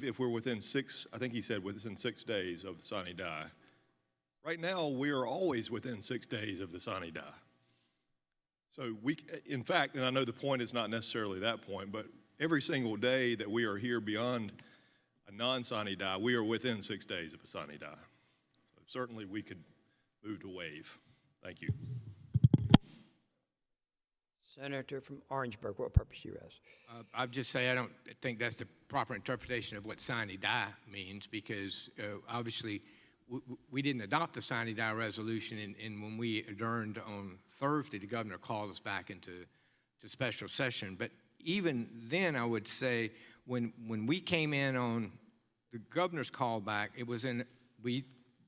if we're within I think he said within 6 days of the sine die. Right now, we are always within 6 days of the sine die. So in fact, and I know the point is not necessarily that point, but every single day that we are here beyond a non-sine die, we are within 6 days of a sine die. So certainly we could move to waive. Thank you. Senator from Orangeburg, what purpose you ask? I'll just say I don't think that's the proper interpretation of what sine die means, because obviously we didn't adopt the sine die resolution, and when we adjourned on Thursday, the governor called us back into special session. But even then, I would say when we came in on the governor's callback, we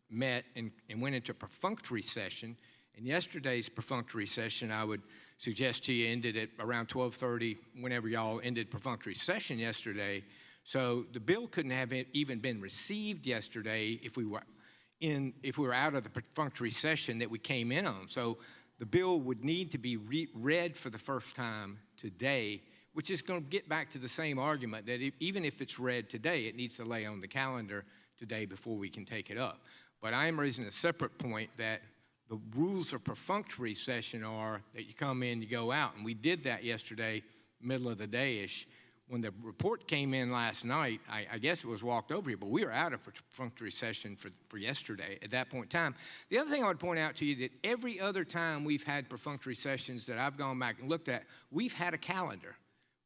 met and went into perfunctory session. And yesterday's perfunctory session, I would suggest to you, ended at around 12:30, whenever y'all ended perfunctory session yesterday. So the bill couldn't have even been received yesterday if we were out of the perfunctory session that we came in on. So the bill would need to be read for the first time today, which is going to get back to the same argument that even if it's read today, it needs to lay on the calendar today before we can take it up. But I am raising a separate point that the rules of perfunctory session are that you come in, you go out, and we did that yesterday, middle of the day-ish. When the report came in last night, I guess it was walked over here, but we were out of perfunctory session for yesterday at that point in time. The other thing I would point out to you that every other time we've had perfunctory sessions that I've gone back and looked at, we've had a calendar.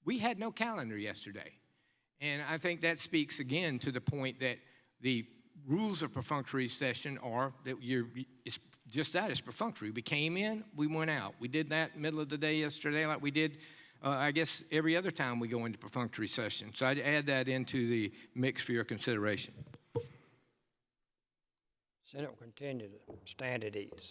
We had no calendar yesterday. And I think that speaks again to the point that the rules of perfunctory session are that it's just that, it's perfunctory. We came in, we went out. We did that middle of the day yesterday like we did, I guess, every other time we go into perfunctory session. So I'd add that into the mix for your consideration. Senate will continue to stand at ease.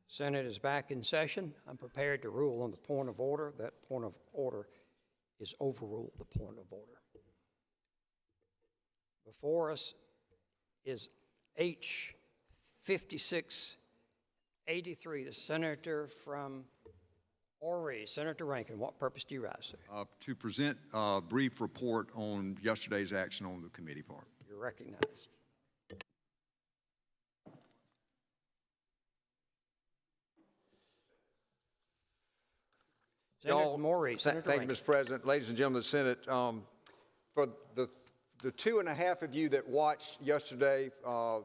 Senate is back in session. I'm prepared to rule on the point of order. That point of order is overruled, the point of order. Before us is H 5683, the senator from Horry. Senator Rankin, what purpose do you rise, sir? To present a brief report on yesterday's action on the committee part. You're recognized. Senator Morey. Senator Thank you, Rankin. Mr. President. Ladies and gentlemen of the Senate, for the 2.5 of you that watched yesterday,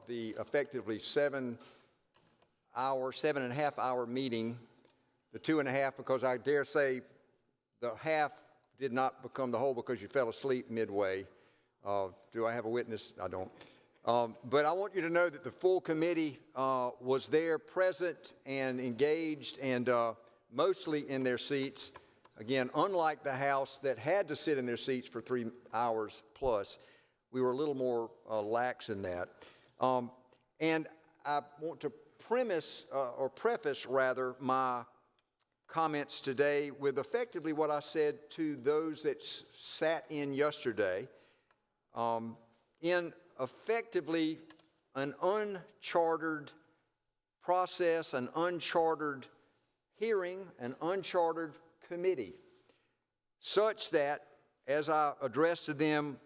the effectively 7.5 hour meeting, the 2.5, because I dare say the half did not become the whole because you fell asleep midway. Do I have a witness? I don't. But I want you to know that the full committee was there, present and engaged, and mostly in their seats. Again, unlike the House that had to sit in their seats for 3 hours plus, we were a little more lax in that. And I want to preface my comments today with effectively what I said to those that sat in yesterday, in effectively an uncharted process, an uncharted hearing, an uncharted committee, such that as I addressed to them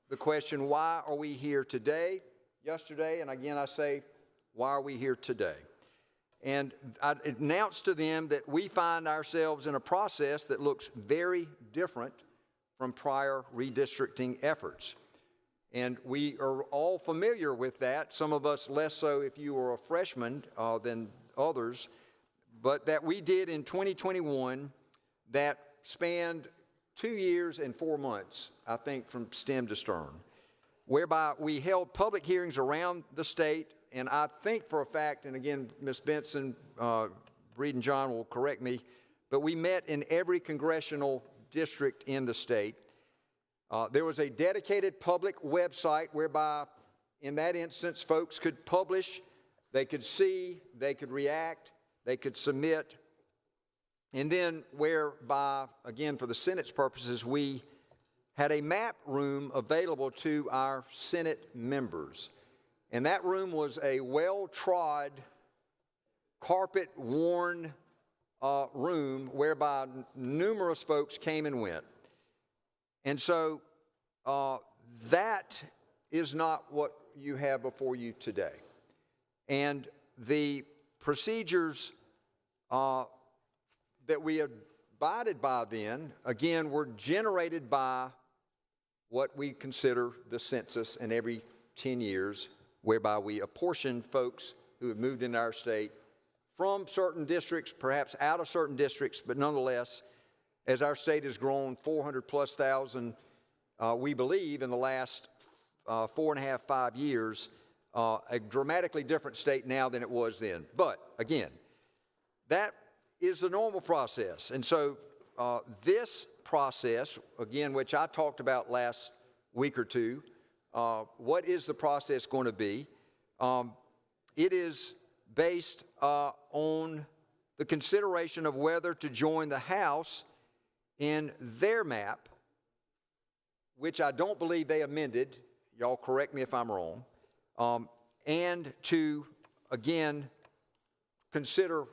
the question, why are we here today, yesterday, and again I say, why are we here today? And I announced to them that we find ourselves in a process that looks very different from prior redistricting efforts. And we are all familiar with that, some of us less so if you were a freshman than others, but that we did in 2021 that spanned 2 years and 4 months, I think, from stem to stern, whereby we held public hearings around the state. And I think for a fact, and again, Ms. Benson, Breed and John will correct me, but we met in every congressional district in the state. There was a dedicated public website whereby, in that instance, folks could publish, they could see, they could react, they could submit. And then whereby, again, for the Senate's purposes, we had a map room available to our Senate members. And that room was a well-trod, carpet-worn room whereby numerous folks came and went. And so that is not what you have before you today. And the procedures that we abided by then, again, were generated by what we consider the census in every 10 years, whereby we apportion folks who have moved into our state from certain districts, perhaps out of certain districts, but nonetheless, as our state has grown 400,000+, we believe in the last 4.5, 5 years, a dramatically different state now than it was then. But again, that is the normal process. And so this process, again, which I talked about last week or two, what is the process going to be? It is based on the consideration of whether to join the House in their map, which I don't believe they amended. Y'all correct me if I'm wrong. And to, again, consider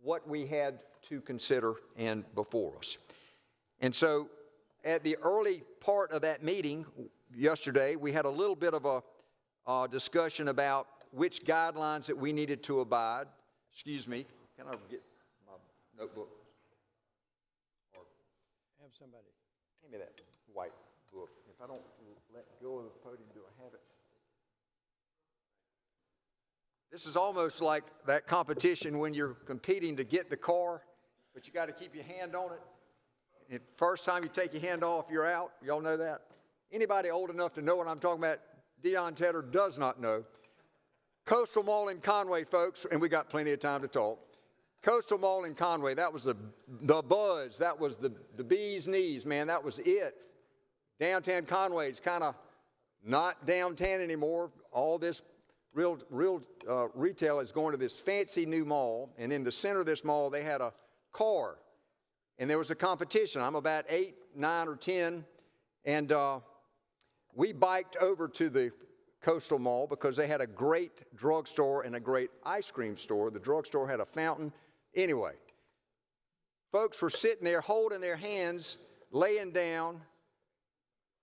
what we had to consider and before us. And so at the early part of that meeting yesterday, we had a little bit of a discussion about which guidelines that we needed to abide. Excuse me, can I get my notebook? Or Have somebody. hand me that white book. If I don't let go of the podium, do I have it? This is almost like that competition when you're competing to get the car, but you got to keep your hand on it. And first time you take your hand off, you're out. Y'all know that? Anybody old enough to know what I'm talking about? Dion Tedder does not know. Coastal Mall in Conway, folks, and we got plenty of time to talk. Coastal Mall in Conway, that was the buzz. That was the bee's knees, man. That was it. Downtown Conway is kind of not downtown anymore. All this real retail is going to this fancy new mall, and in the center of this mall, they had a car, and there was a competition. I'm about 8, 9, or 10, and we biked over to the Coastal Mall because they had a great drugstore and a great ice cream store. The drugstore had a fountain. Anyway, folks were sitting there holding their hands, laying down,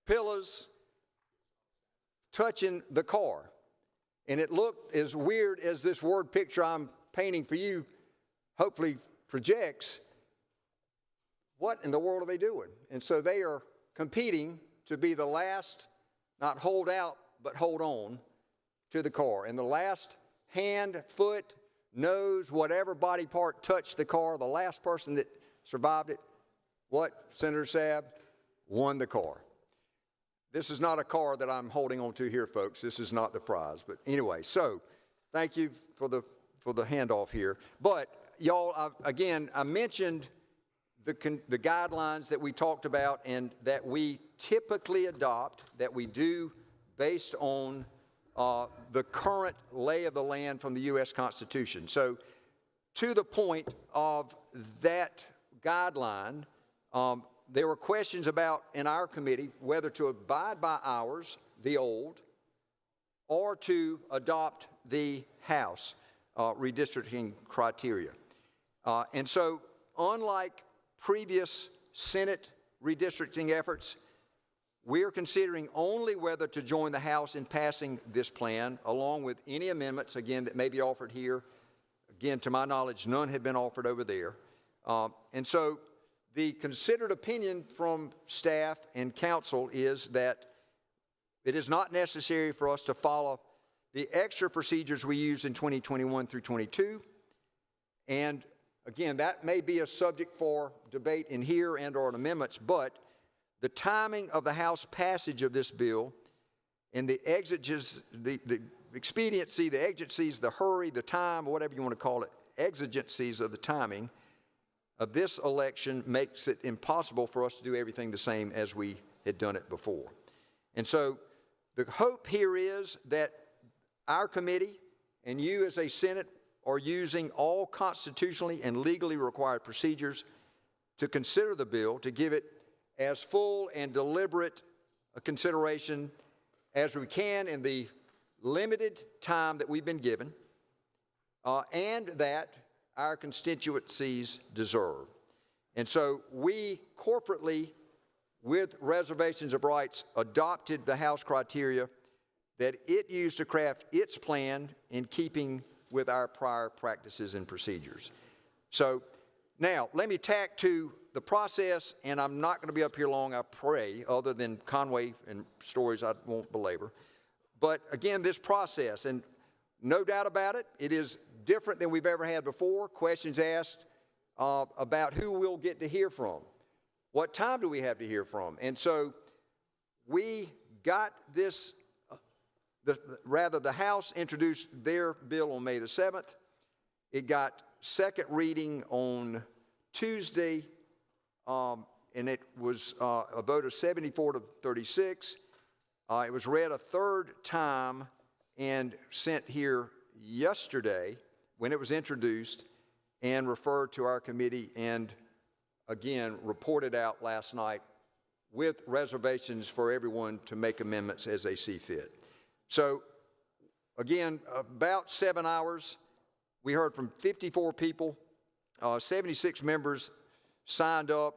pillows, touching the car. And it looked as weird as this word picture I'm painting for you hopefully projects. What in the world are they doing? And so they are competing to be the last, not hold out, but hold on to the car. And the last hand, foot, nose, whatever body part touched the car, the last person that survived it, what, Senator Sabb? Won the car. This is not a car that I'm holding on to here, folks. This is not the prize. But anyway, so thank you for the handoff here. But y'all, again, I mentioned the guidelines that we talked about and that we typically adopt, that we do based on the current lay of the land from the U.S. Constitution. So to the point of that guideline, there were questions about, in our committee, whether to abide by ours, the old, or to adopt the House redistricting criteria. And so, unlike previous Senate redistricting efforts, we are considering only whether to join the House in passing this plan, along with any amendments, again, that may be offered here. Again, to my knowledge, none have been offered over there. And so the considered opinion from staff and council is that it is not necessary for us to follow the extra procedures we used in 2021 through 22. And again, that may be a subject for debate in here and or in amendments, but the timing of the House passage of this bill and the expediency, the exigencies, the hurry, the time, whatever you want to call it, exigencies of the timing of this election makes it impossible for us to do everything the same as we had done it before. And so the hope here is that our committee and you as a Senate are using all constitutionally and legally required procedures to consider the bill, to give it as full and deliberate a consideration as we can in the limited time that we've been given, and that our constituencies deserve. And so we corporately, with reservations of rights, adopted the House criteria that it used to craft its plan in keeping with our prior practices and procedures. So now, let me tack to the process, and I'm not going to be up here long, I pray, other than Conway and stories I won't belabor. But again, this process, and no doubt about it, it is different than we've ever had before. Questions asked about who we'll get to hear from. What time do we have to hear from? And so we got this, the House introduced their bill on May the 7th. It got second reading on Tuesday, and it was a vote of 74 to 36. It was read a third time and sent here yesterday when it was introduced and referred to our committee and, again, reported out last night with reservations for everyone to make amendments as they see fit. So, again, about 7 hours. We heard from 54 people, 76 members signed up.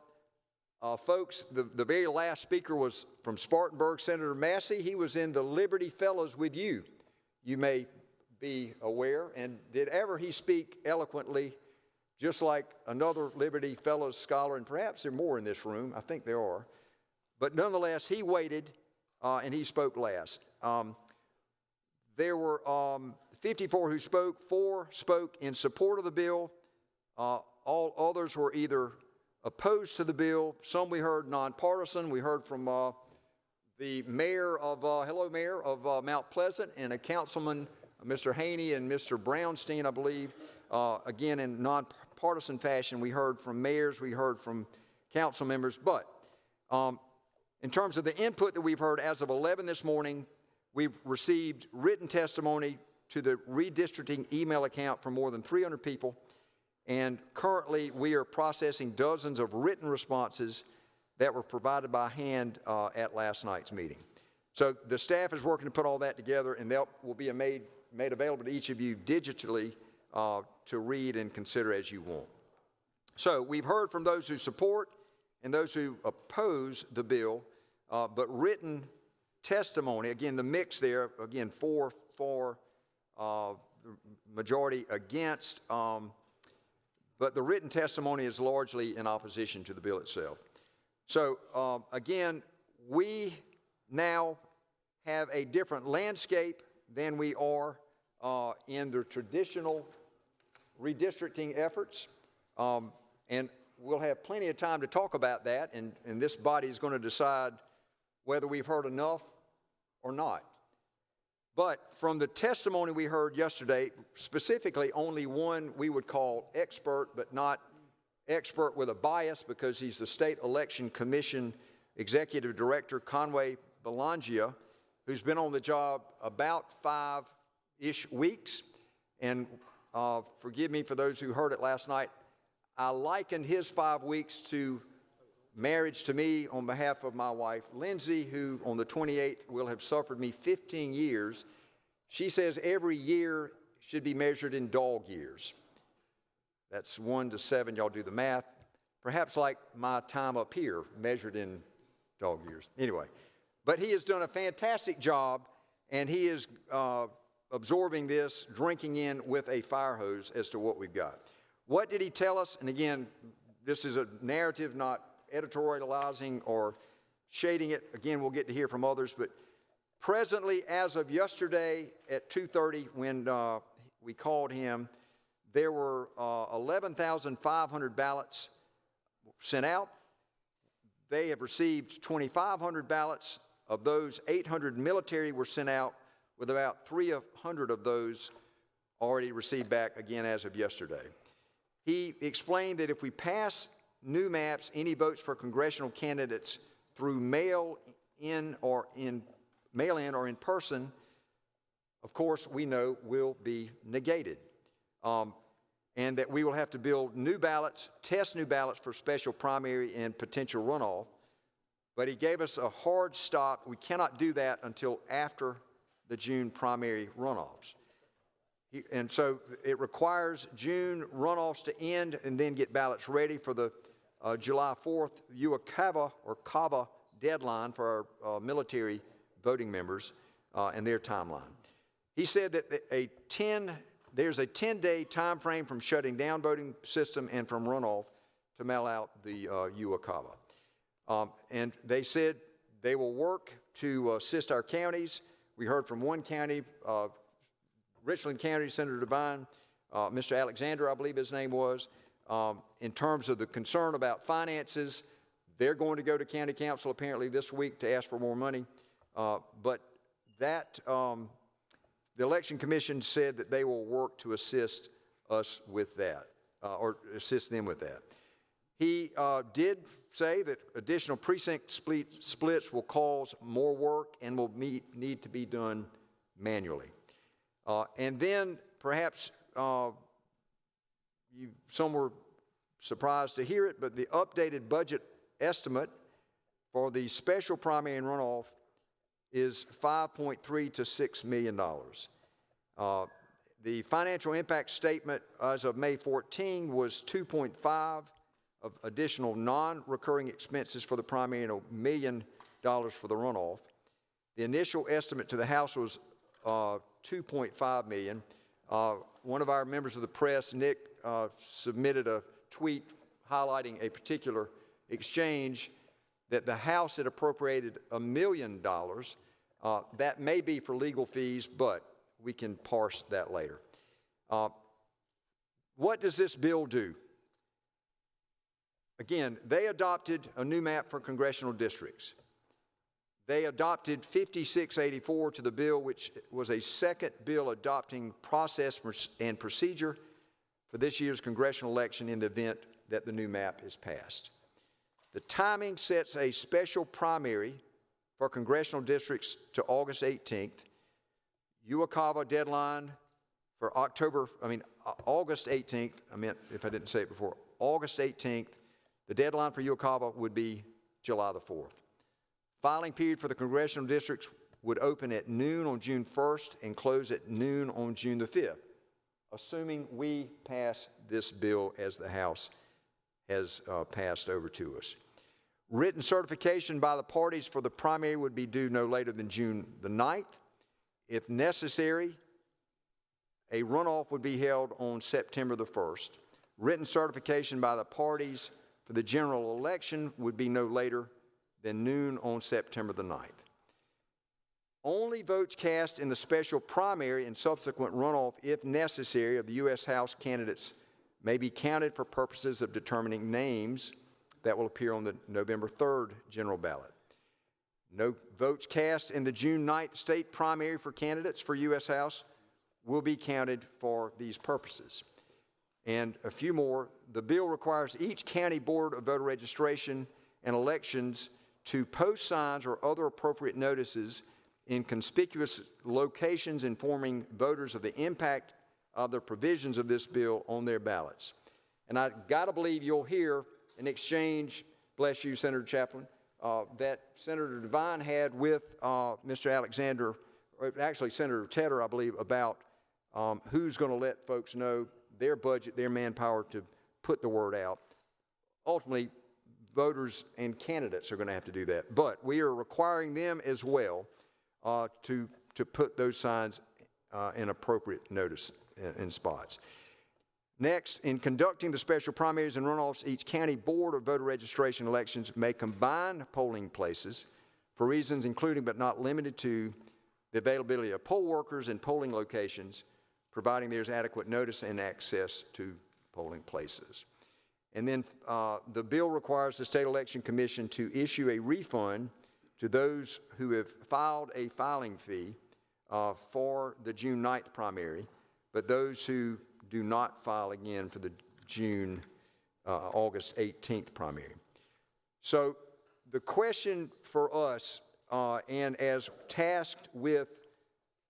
Folks, the very last speaker was from Spartanburg, Senator Massey. He was in the Liberty Fellows with you. You may be aware. And did ever he speak eloquently, just like another Liberty Fellows scholar, and perhaps there are more in this room. I think there are. But nonetheless, he waited, and he spoke last. There were 54 who spoke. 4 spoke in support of the bill. All others were either opposed to the bill. Some we heard nonpartisan. We heard from the mayor of, Mayor of Mount Pleasant, and a councilman, Mr. Haney and Mr. Brownstein, I believe. Again, in nonpartisan fashion, we heard from mayors, we heard from council members. But in terms of the input that we've heard as of 11 this morning, we've received written testimony to the redistricting email account from more than 300 people. And currently, we are processing dozens of written responses that were provided by hand at last night's meeting. So the staff is working to put all that together, and that will be made available to each of you digitally to read and consider as you want. So we've heard from those who support and those who oppose the bill, but written testimony, again, the mix there, again, 4 for, majority against, but the written testimony is largely in opposition to the bill itself. So again, we now have a different landscape than we are in the traditional redistricting efforts, and we'll have plenty of time to talk about that, and this body is going to decide whether we've heard enough or not. But from the testimony we heard yesterday, specifically only one we would call expert, but not expert with a bias, because he's the State Election Commission Executive Director, Conway Belangia, who's been on the job about 5-ish weeks. And forgive me for those who heard it last night, I likened his 5 weeks to marriage to me on behalf of my wife, Lindsay, who on the 28th will have suffered me 15 years. She says every year should be measured in dog years. That's 1 to 7, y'all do the math. Perhaps like my time up here, measured in dog years. Anyway, but he has done a fantastic job, and he is absorbing this, drinking in with a fire hose as to what we've got. What did he tell us? And again, this is a narrative, not editorializing or shading it. Again, we'll get to hear from others, but presently, as of yesterday at 2:30, when we called him, there were 11,500 ballots sent out. They have received 2,500 ballots. Of those, 800 military were sent out, with about 300 of those already received back, again, as of yesterday. He explained that if we pass new maps, any votes for congressional candidates through mail-in or in person, of course, we know will be negated. And that we will have to build new ballots, test new ballots for special primary and potential runoff. But he gave us a hard stop. We cannot do that until after the June primary runoffs. And so it requires June runoffs to end and then get ballots ready for the July 4th UACAVA or CAVA deadline for our military voting members and their timeline. He said that there's a 10-day time frame from shutting down voting system and from runoff to mail out the UACAVA. And they said they will work to assist our counties. We heard from one county, Richland County, Senator Devine, Mr. Alexander, I believe his name was, in terms of the concern about finances. They're going to go to county council apparently this week to ask for more money. But that, the Election Commission said that they will work to assist us with that, or assist them with that. He did say that additional precinct splits will cause more work and will need to be done manually. And then perhaps some were surprised to hear it, but the updated budget estimate for the special primary and runoff is $5.3 to $6 million. The financial impact statement as of May 14 was 2.5 of additional non-recurring expenses for the primary and $1 million for the runoff. The initial estimate to the House was $2.5 million. One of our members of the press, Nick, submitted a tweet highlighting a particular exchange that the House had appropriated $1 million. That may be for legal fees, but we can parse that later. What does this bill do? Again, they adopted a new map for congressional districts. They adopted 5684 to the bill, which was a second bill adopting process and procedure for this year's congressional election in the event that the new map is passed. The timing sets a special primary for congressional districts to August 18th. UACAVA deadline for August 18th. I meant, if I didn't say it before, August 18th. The deadline for UACAVA would be July the 4th. Filing period for the congressional districts would open at noon on June 1st and close at noon on June the 5th, assuming we pass this bill as the House has passed over to us. Written certification by the parties for the primary would be due no later than June the 9th. If necessary, a runoff would be held on September the 1st. Written certification by the parties for the general election would be no later than noon on September the 9th. Only votes cast in the special primary and subsequent runoff, if necessary, of the U.S. House candidates may be counted for purposes of determining names that will appear on the November 3rd general ballot. No votes cast in the June 9th state primary for candidates for U.S. House will be counted for these purposes. And a few more, the bill requires each county board of voter registration and elections to post signs or other appropriate notices in conspicuous locations informing voters of the impact of the provisions of this bill on their ballots. And I gotta believe you'll hear an exchange, bless you, Senator Chaplin, that Senator Devine had with Mr. Alexander, or actually Senator Tedder, I believe, about who's gonna let folks know their budget, their manpower to put the word out. Ultimately, voters and candidates are gonna have to do that. But we are requiring them as well to put those signs in appropriate notice in spots. Next, in conducting the special primaries and runoffs, each county board of voter registration elections may combine polling places for reasons including but not limited to the availability of poll workers and polling locations, providing there's adequate notice and access to polling places. And then the bill requires the State Election Commission to issue a refund to those who have filed a filing fee for the June 9th primary, but those who do not file again for the August 18th primary. So the question for us, and as tasked with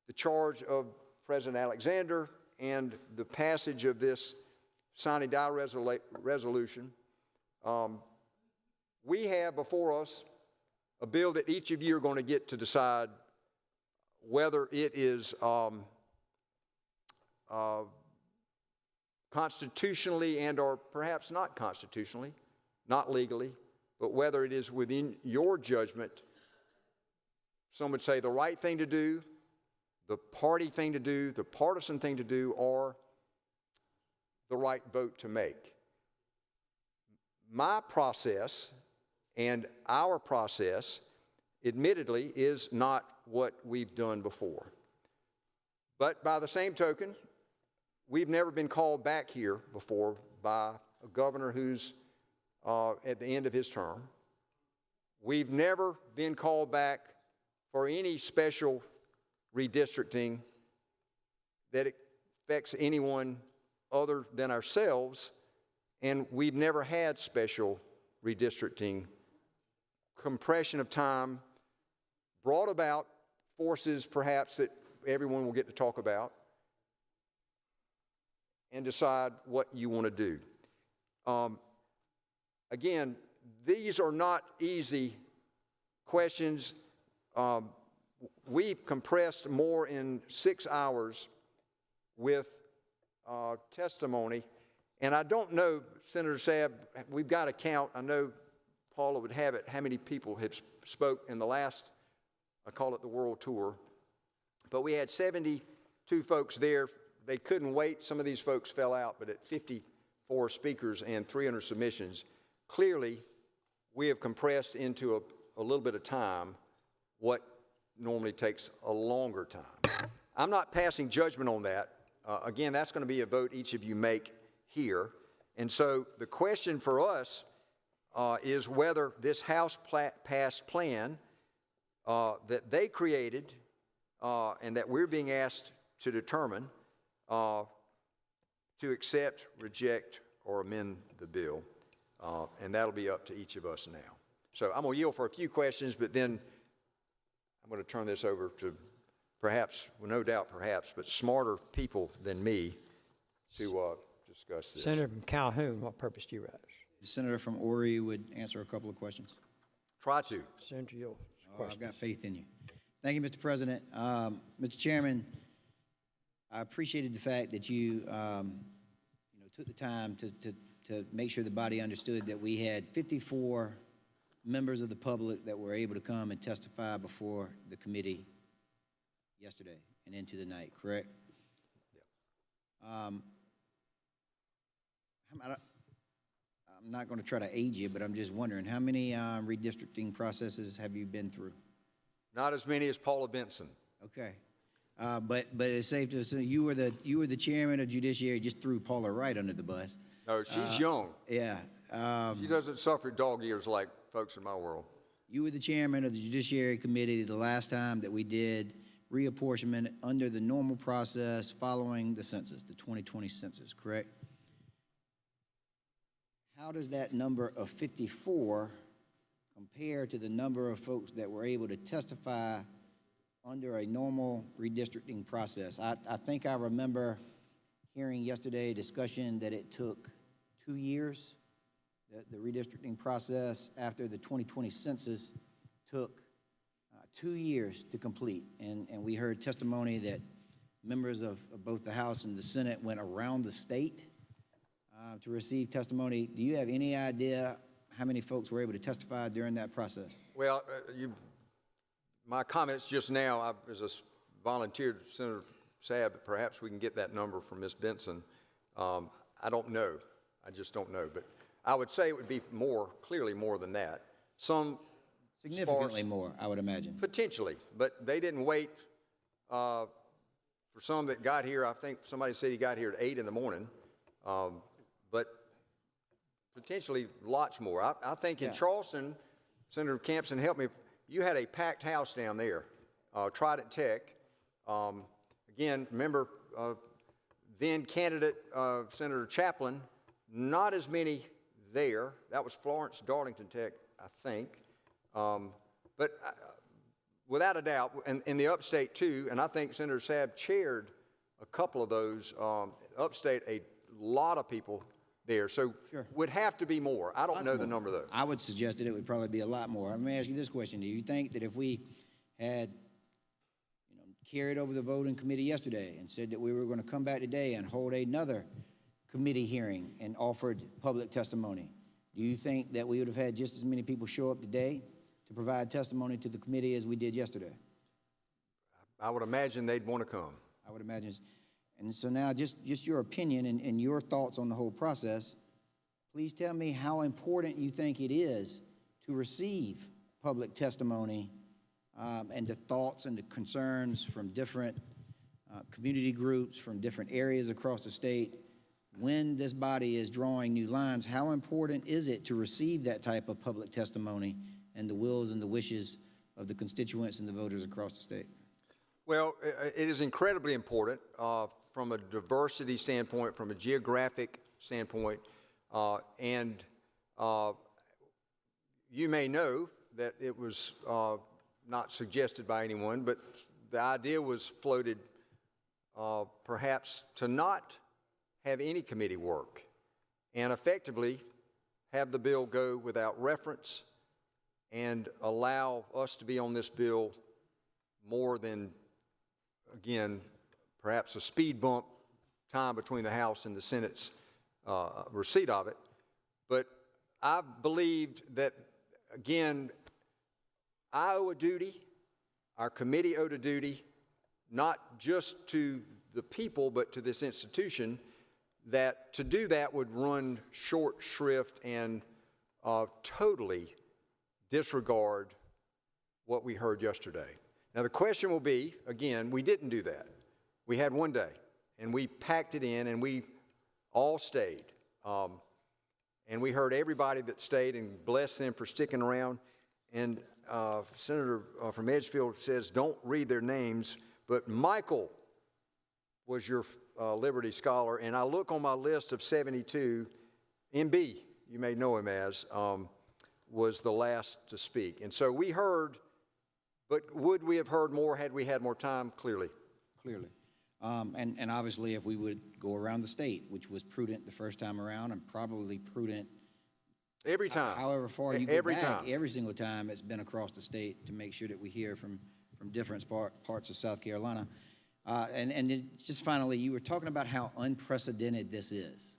the charge of President Alexander and the passage of this sine die resolution, we have before us a bill that each of you are going to get to decide whether it is constitutionally and or perhaps not constitutionally, not legally, but whether it is within your judgment, some would say the right thing to do, the party thing to do, the partisan thing to do, or the right vote to make. My process and our process, admittedly, is not what we've done before. But by the same token, we've never been called back here before by a governor who's at the end of his term. We've never been called back for any special redistricting that affects anyone other than ourselves, and we've never had special redistricting. Compression of time brought about forces perhaps that everyone will get to talk about and decide what you want to do. Again, these are not easy questions. We've compressed more in 6 hours with testimony, and I don't know, Senator Sabb, we've got to count, I know Paula would have it, how many people have spoke in the last, I call it the world tour, but we had 72 folks there. They couldn't wait. Some of these folks fell out, but at 54 speakers and 300 submissions, clearly we have compressed into a little bit of time what normally takes a longer time. I'm not passing judgment on that. Again, that's going to be a vote each of you make here. And so the question for us is whether this House passed plan that they created and that we're being asked to determine to accept, reject, or amend the bill. And that'll be up to each of us now. So I'm going to yield for a few questions, but then I'm going to turn this over to perhaps, well, no doubt perhaps, but smarter people than me to discuss this. Senator from Calhoun, what purpose do you rise? The senator from Ori would answer a couple of questions. Try to. Senator, yours. Oh, I've got faith in you. Thank you, Mr. President. Mr. Chairman, I appreciated the fact that you, took the time to make sure the body understood that we had 54 members of the public that were able to come and testify before the committee yesterday and into the night, correct? I'm not going to try to age you, but I'm just wondering, how many redistricting processes have you been through? Not as many as Paula Benson. Okay. But it's safe to assume you were the chairman of judiciary, just threw Paula right under the bus. No, she's young. Yeah. She doesn't suffer dog years like folks in my world. You were the chairman of the Judiciary Committee the last time that we did reapportionment under the normal process following the census, the 2020 census, correct? How does that number of 54 compare to the number of folks that were able to testify under a normal redistricting process? I think I remember hearing yesterday a discussion that it took 2 years. The redistricting process after the 2020 census took 2 years to complete. And we heard testimony that members of both the House and the Senate went around the state to receive testimony. Do you have any idea how many folks were able to testify during that process? Well, my comments just now, I volunteered to Senator Sabb, that perhaps we can get that number from Ms. Benson. I don't know. I just don't know. But I would say it would be more, clearly more than that. Some Significantly more, I would imagine. potentially, but they didn't wait for some that got here. I think somebody said he got here at 8 in the morning, but potentially lots more. I think in Charleston, Senator Campson, help me, you had a packed house down there, Trident Tech. Again, remember, then candidate Senator Chaplin, not as many there. That was Florence Darlington Tech, I think. But without a doubt, and in the upstate too, and I think Senator Sabb chaired a couple of those, upstate, a lot of people there. So would have to be more. I don't know the number though. I would suggest that it would probably be a lot more. Let me ask you this question. Do you think that if we had carried over the vote in committee yesterday and said that we were going to come back today and hold another committee hearing and offered public testimony, do you think that we would have had just as many people show up today to provide testimony to the committee as we did yesterday? I would imagine they'd want to come. I would imagine. And so now just your opinion and your thoughts on the whole process. Please tell me how important you think it is to receive public testimony and the thoughts and the concerns from different community groups, from different areas across the state. When this body is drawing new lines, how important is it to receive that type of public testimony and the wills and the wishes of the constituents and the voters across the state? Well, it is incredibly important from a diversity standpoint, from a geographic standpoint, and you may know that it was not suggested by anyone, but the idea was floated perhaps to not have any committee work and effectively have the bill go without reference and allow us to be on this bill more than, again, perhaps a speed bump time between the House and the Senate's receipt of it. But I believed that, again, I owe a duty, our committee owed a duty, not just to the people, but to this institution, that to do that would run short shrift and totally disregard what we heard yesterday. Now the question will be, again, we didn't do that. We had one day, and we packed it in, and we all stayed. And we heard everybody that stayed, and bless them for sticking around. And Senator from Edgefield says, don't read their names, but Michael was your Liberty Scholar, and I look on my list of 72, MB, you may know him as, was the last to speak. And so we heard, but would we have heard more had we had more time? Clearly. Clearly. And obviously if we would go around the state, which was prudent the first time around and probably prudent every time. However far you go every back, time. every single time it's been across the state to make sure that we hear from from different parts of South Carolina. And then just finally, you were talking about how unprecedented this is.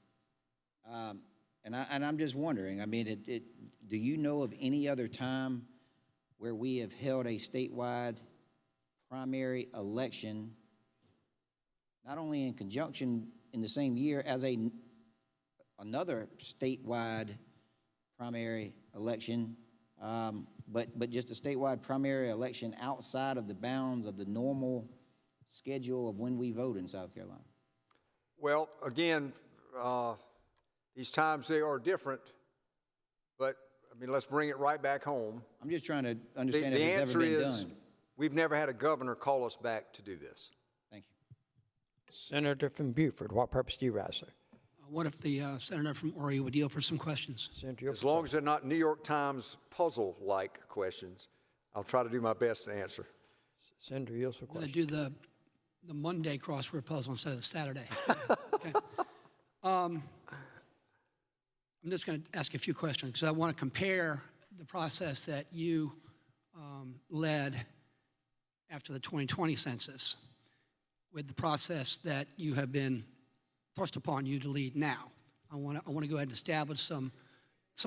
And I'm just wondering, I mean, do you know of any other time where we have held a statewide primary election, not only in conjunction in the same year as another statewide primary election, but just a statewide primary election outside of the bounds of the normal schedule of when we vote in South Carolina? Well, again, these times, they are different, but, I mean, let's bring it right back home. I'm just trying to understand The if it's ever answer been is, done. we've never had a governor call us back to do this. Thank you. Senator from Beaufort, what purpose do you rise, sir? What if the senator from Horry would yield for some questions? Senator, your As long as they're not New York Times puzzle-like questions, I'll try to do my best to answer. Senator yields for I'm going to question. do the Monday crossword puzzle instead of the Saturday. Okay. I'm just going to ask a few questions because I want to compare the process that you led after the 2020 census with the process that you have been thrust upon you to lead now. I want to go ahead and establish some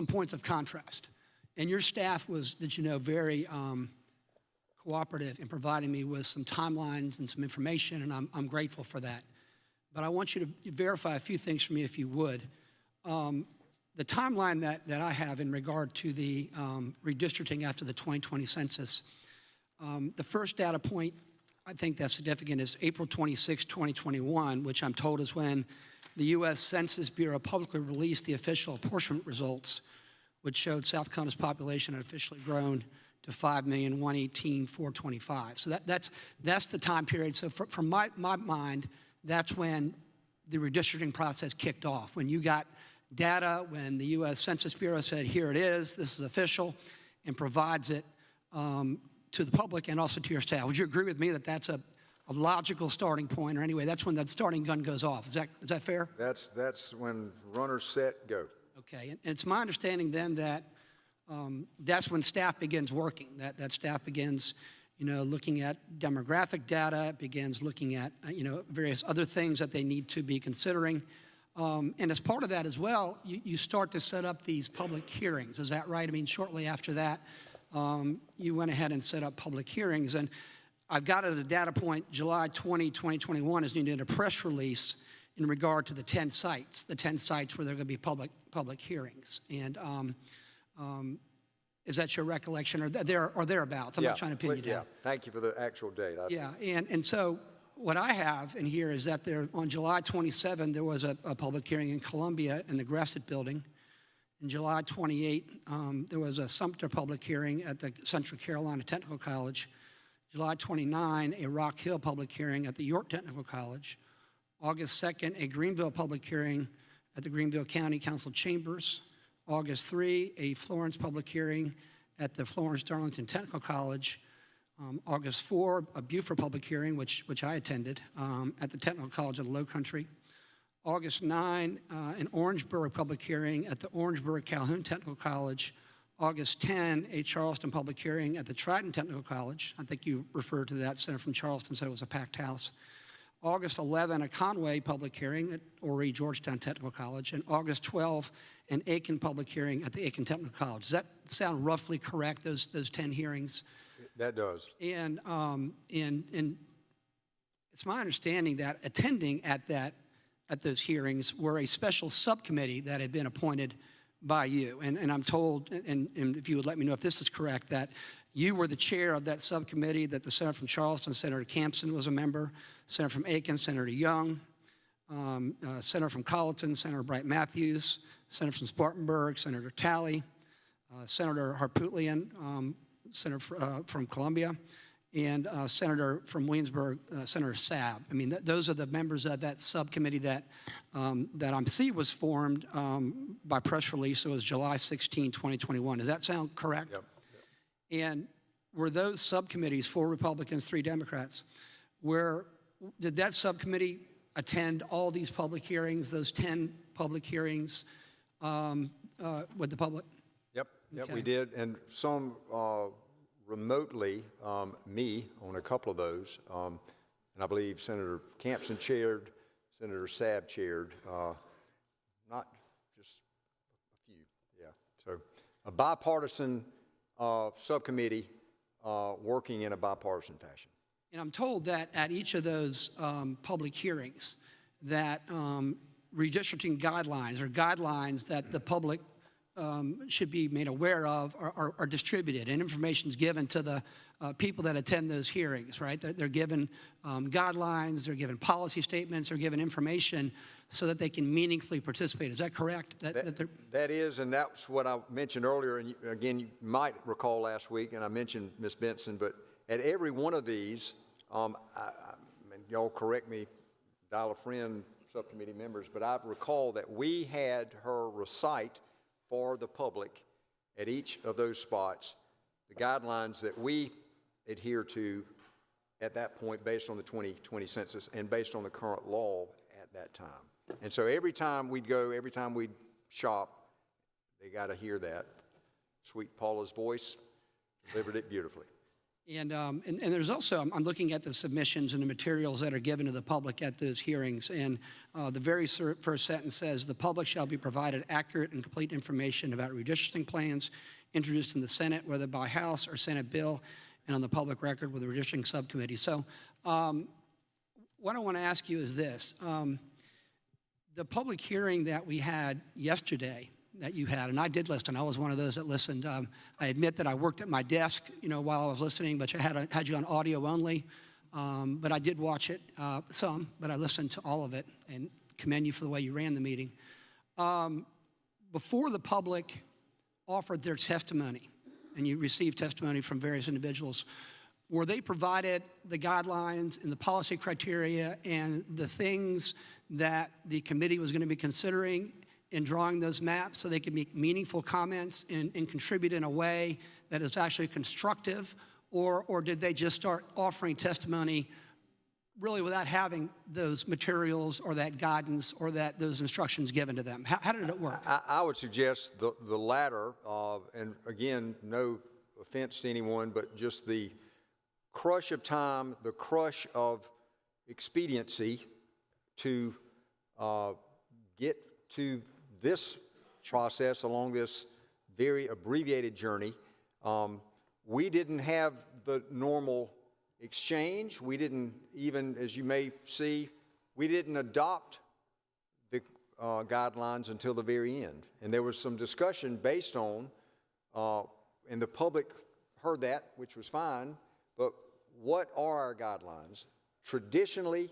points of contrast. And your staff was, did you know, very cooperative in providing me with some timelines and some information, and I'm grateful for that. But I want you to verify a few things for me, if you would. The timeline that I have in regard to the redistricting after the 2020 census, the first data point I think that's significant is April 26, 2021, which I'm told is when the U.S. Census Bureau publicly released the official apportionment results, which showed South Carolina's population had officially grown to 5,118,425. So that's the time period. So from my mind, that's when the redistricting process kicked off, when you got data, when the U.S. Census Bureau said, here it is, this is official, and provides it to the public and also to your staff. Would you agree with me that that's a logical starting point, or anyway, that's when that starting gun goes off? Is that fair? That's when runners set, go. Okay, and it's my understanding then that that's when staff begins working, that staff begins, looking at demographic data, begins looking at, various other things that they need to be considering. And as part of that as well, you start to set up these public hearings. Is that right? I mean, shortly after that, you went ahead and set up public hearings. And I've got as a data point, July 20, 2021 is needed a press release in regard to the 10 sites where there are going to be public hearings. And is that your recollection or thereabouts? I'm not trying to pin you down. Yeah, thank you for the actual date. Yeah, and so what I have in here is that there, on July 27, there was a public hearing in Columbia in the Gressett Building. In July 28, there was a Sumter public hearing at the Central Carolina Technical College. July 29, a Rock Hill public hearing at the York Technical College. August 2nd, a Greenville public hearing at the Greenville County Council Chambers. August 3, a Florence public hearing at the Florence Darlington Technical College. August 4, a Beaufort public hearing, which I attended, at the Technical College of the Low Country. August 9, an Orangeburg public hearing at the Orangeburg Calhoun Technical College. August 10, a Charleston public hearing at the Triton Technical College. I think you referred to that. Senator from Charleston said it was a packed house. August 11, a Conway public hearing at Horry Georgetown Technical College. And August 12, an Aiken public hearing at the Aiken Technical College. Does that sound roughly correct, those 10 hearings? That does. And it's my understanding that attending at those hearings were a special subcommittee that had been appointed by you. And I'm told, and if you would let me know if this is correct, that you were the chair of that subcommittee, that the senator from Charleston, Senator Campson, was a member, senator from Aiken, Senator Young, senator from Colleton, Senator Bright Matthews, senator from Spartanburg, Senator Talley, Senator Harpootlian, senator from Columbia, and senator from Williamsburg, Senator Sabb. I mean, those are the members of that subcommittee that I see was formed by press release. It was July 16, 2021. Does that sound correct? Yep. And were those subcommittees, 4 Republicans, 3 Democrats, did that subcommittee attend all these public hearings, those 10 public hearings with the public? Yep, Okay. we did, and some remotely me on a couple of those, and I believe Senator Campson chaired, Senator Sabb chaired, not just a few, yeah. So a bipartisan subcommittee working in a bipartisan fashion. And I'm told that at each of those public hearings, that redistricting guidelines or guidelines that the public should be made aware of are distributed, and information is given to the people that attend those hearings, right? They're given guidelines, they're given policy statements, they're given information so that they can meaningfully participate. Is that correct? That is, and that's what I mentioned earlier, and again, you might recall last week, and I mentioned Ms. Benson, but at every one of these, and y'all correct me, dial a friend, subcommittee members, but I recall that we had her recite for the public at each of those spots the guidelines that we adhere to at that point based on the 2020 census and based on the current law at that time. And so every time we'd go, every time we'd shop, they got to hear that. Sweet Paula's voice delivered it beautifully. And there's also, I'm looking at the submissions and the materials that are given to the public at those hearings, and the very first sentence says, the public shall be provided accurate and complete information about redistricting plans introduced in the Senate, whether by House or Senate bill, and on the public record with the redistricting subcommittee. So what I want to ask you is this. The public hearing that we had yesterday, that you had, and I did listen. I was one of those that listened. I admit that I worked at my desk, while I was listening, but I had you on audio only. But I did watch it some, but I listened to all of it, and commend you for the way you ran the meeting. Before the public offered their testimony, and you received testimony from various individuals, were they provided the guidelines and the policy criteria and the things that the committee was going to be considering in drawing those maps so they could make meaningful comments and contribute in a way that is actually constructive, or did they just start offering testimony really without having those materials or that guidance or those instructions given to them? How did it work? I would suggest the latter, and again, no offense to anyone, but just the crush of time, the crush of expediency to get to this process along this very abbreviated journey. We didn't have the normal exchange. We didn't even, as you may see, we didn't adopt the guidelines until the very end. And there was some discussion based on, and the public heard that, which was fine, but what are our guidelines? Traditionally,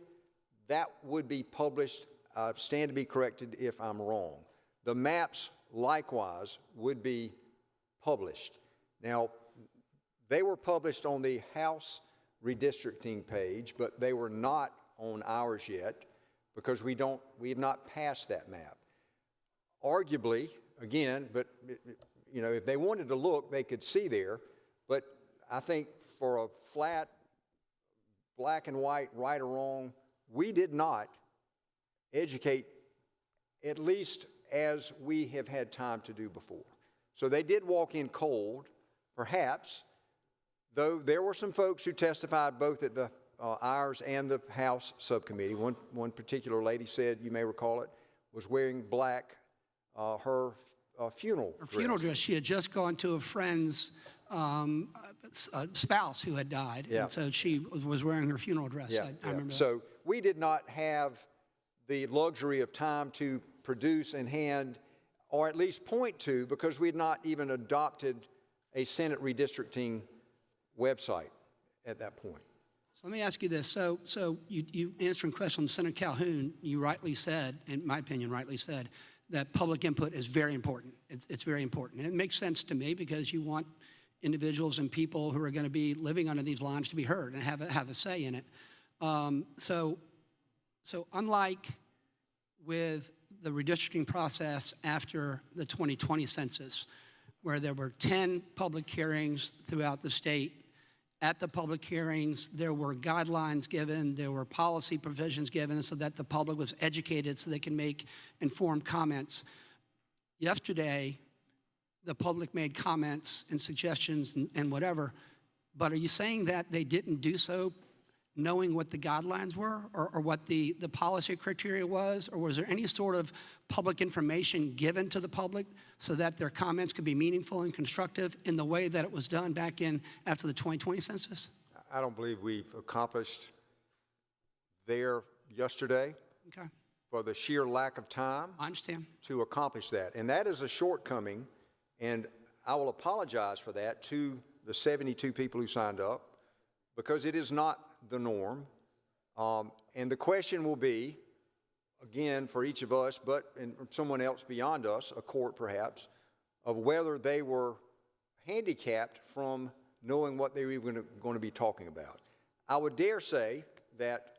that would be published. I stand to be corrected if I'm wrong. The maps, likewise, would be published. Now, they were published on the House redistricting page, but they were not on ours yet because we have not passed that map. Arguably, again, but if they wanted to look, they could see there, but I think for a flat, black and white, right or wrong, we did not educate at least as we have had time to do before. So they did walk in cold, perhaps, though there were some folks who testified both at the ours and the House subcommittee. One particular lady said, you may recall it, was wearing black, her funeral dress. Her funeral dress. She had just gone to a friend's spouse who had died, yeah. And so she was wearing her funeral dress. Yeah, I remember that. So we did not have the luxury of time to produce in hand, or at least point to, because we had not even adopted a Senate redistricting website at that point. So let me ask you this. So you answering question from Senator Calhoun, you rightly said, in my opinion, rightly said, that public input is very important. It's very important. And it makes sense to me because you want individuals and people who are going to be living under these lines to be heard and have a say in it. So unlike with the redistricting process after the 2020 census, where there were 10 public hearings throughout the state. At the public hearings, there were guidelines given, there were policy provisions given so that the public was educated so they can make informed comments. Yesterday, the public made comments and suggestions and whatever but are you saying that they didn't do so knowing what the guidelines were or what the policy criteria was? Or was there any sort of public information given to the public so that their comments could be meaningful and constructive in the way that it was done back in after the 2020 census? I don't believe we've accomplished there yesterday Okay, for the sheer lack of time I understand. to accomplish that. And that is a shortcoming, and I will apologize for that to the 72 people who signed up, because it is not the norm. And the question will be, again, for each of us, but and someone else beyond us, a court perhaps, of whether they were handicapped from knowing what they were even going to be talking about. I would dare say that,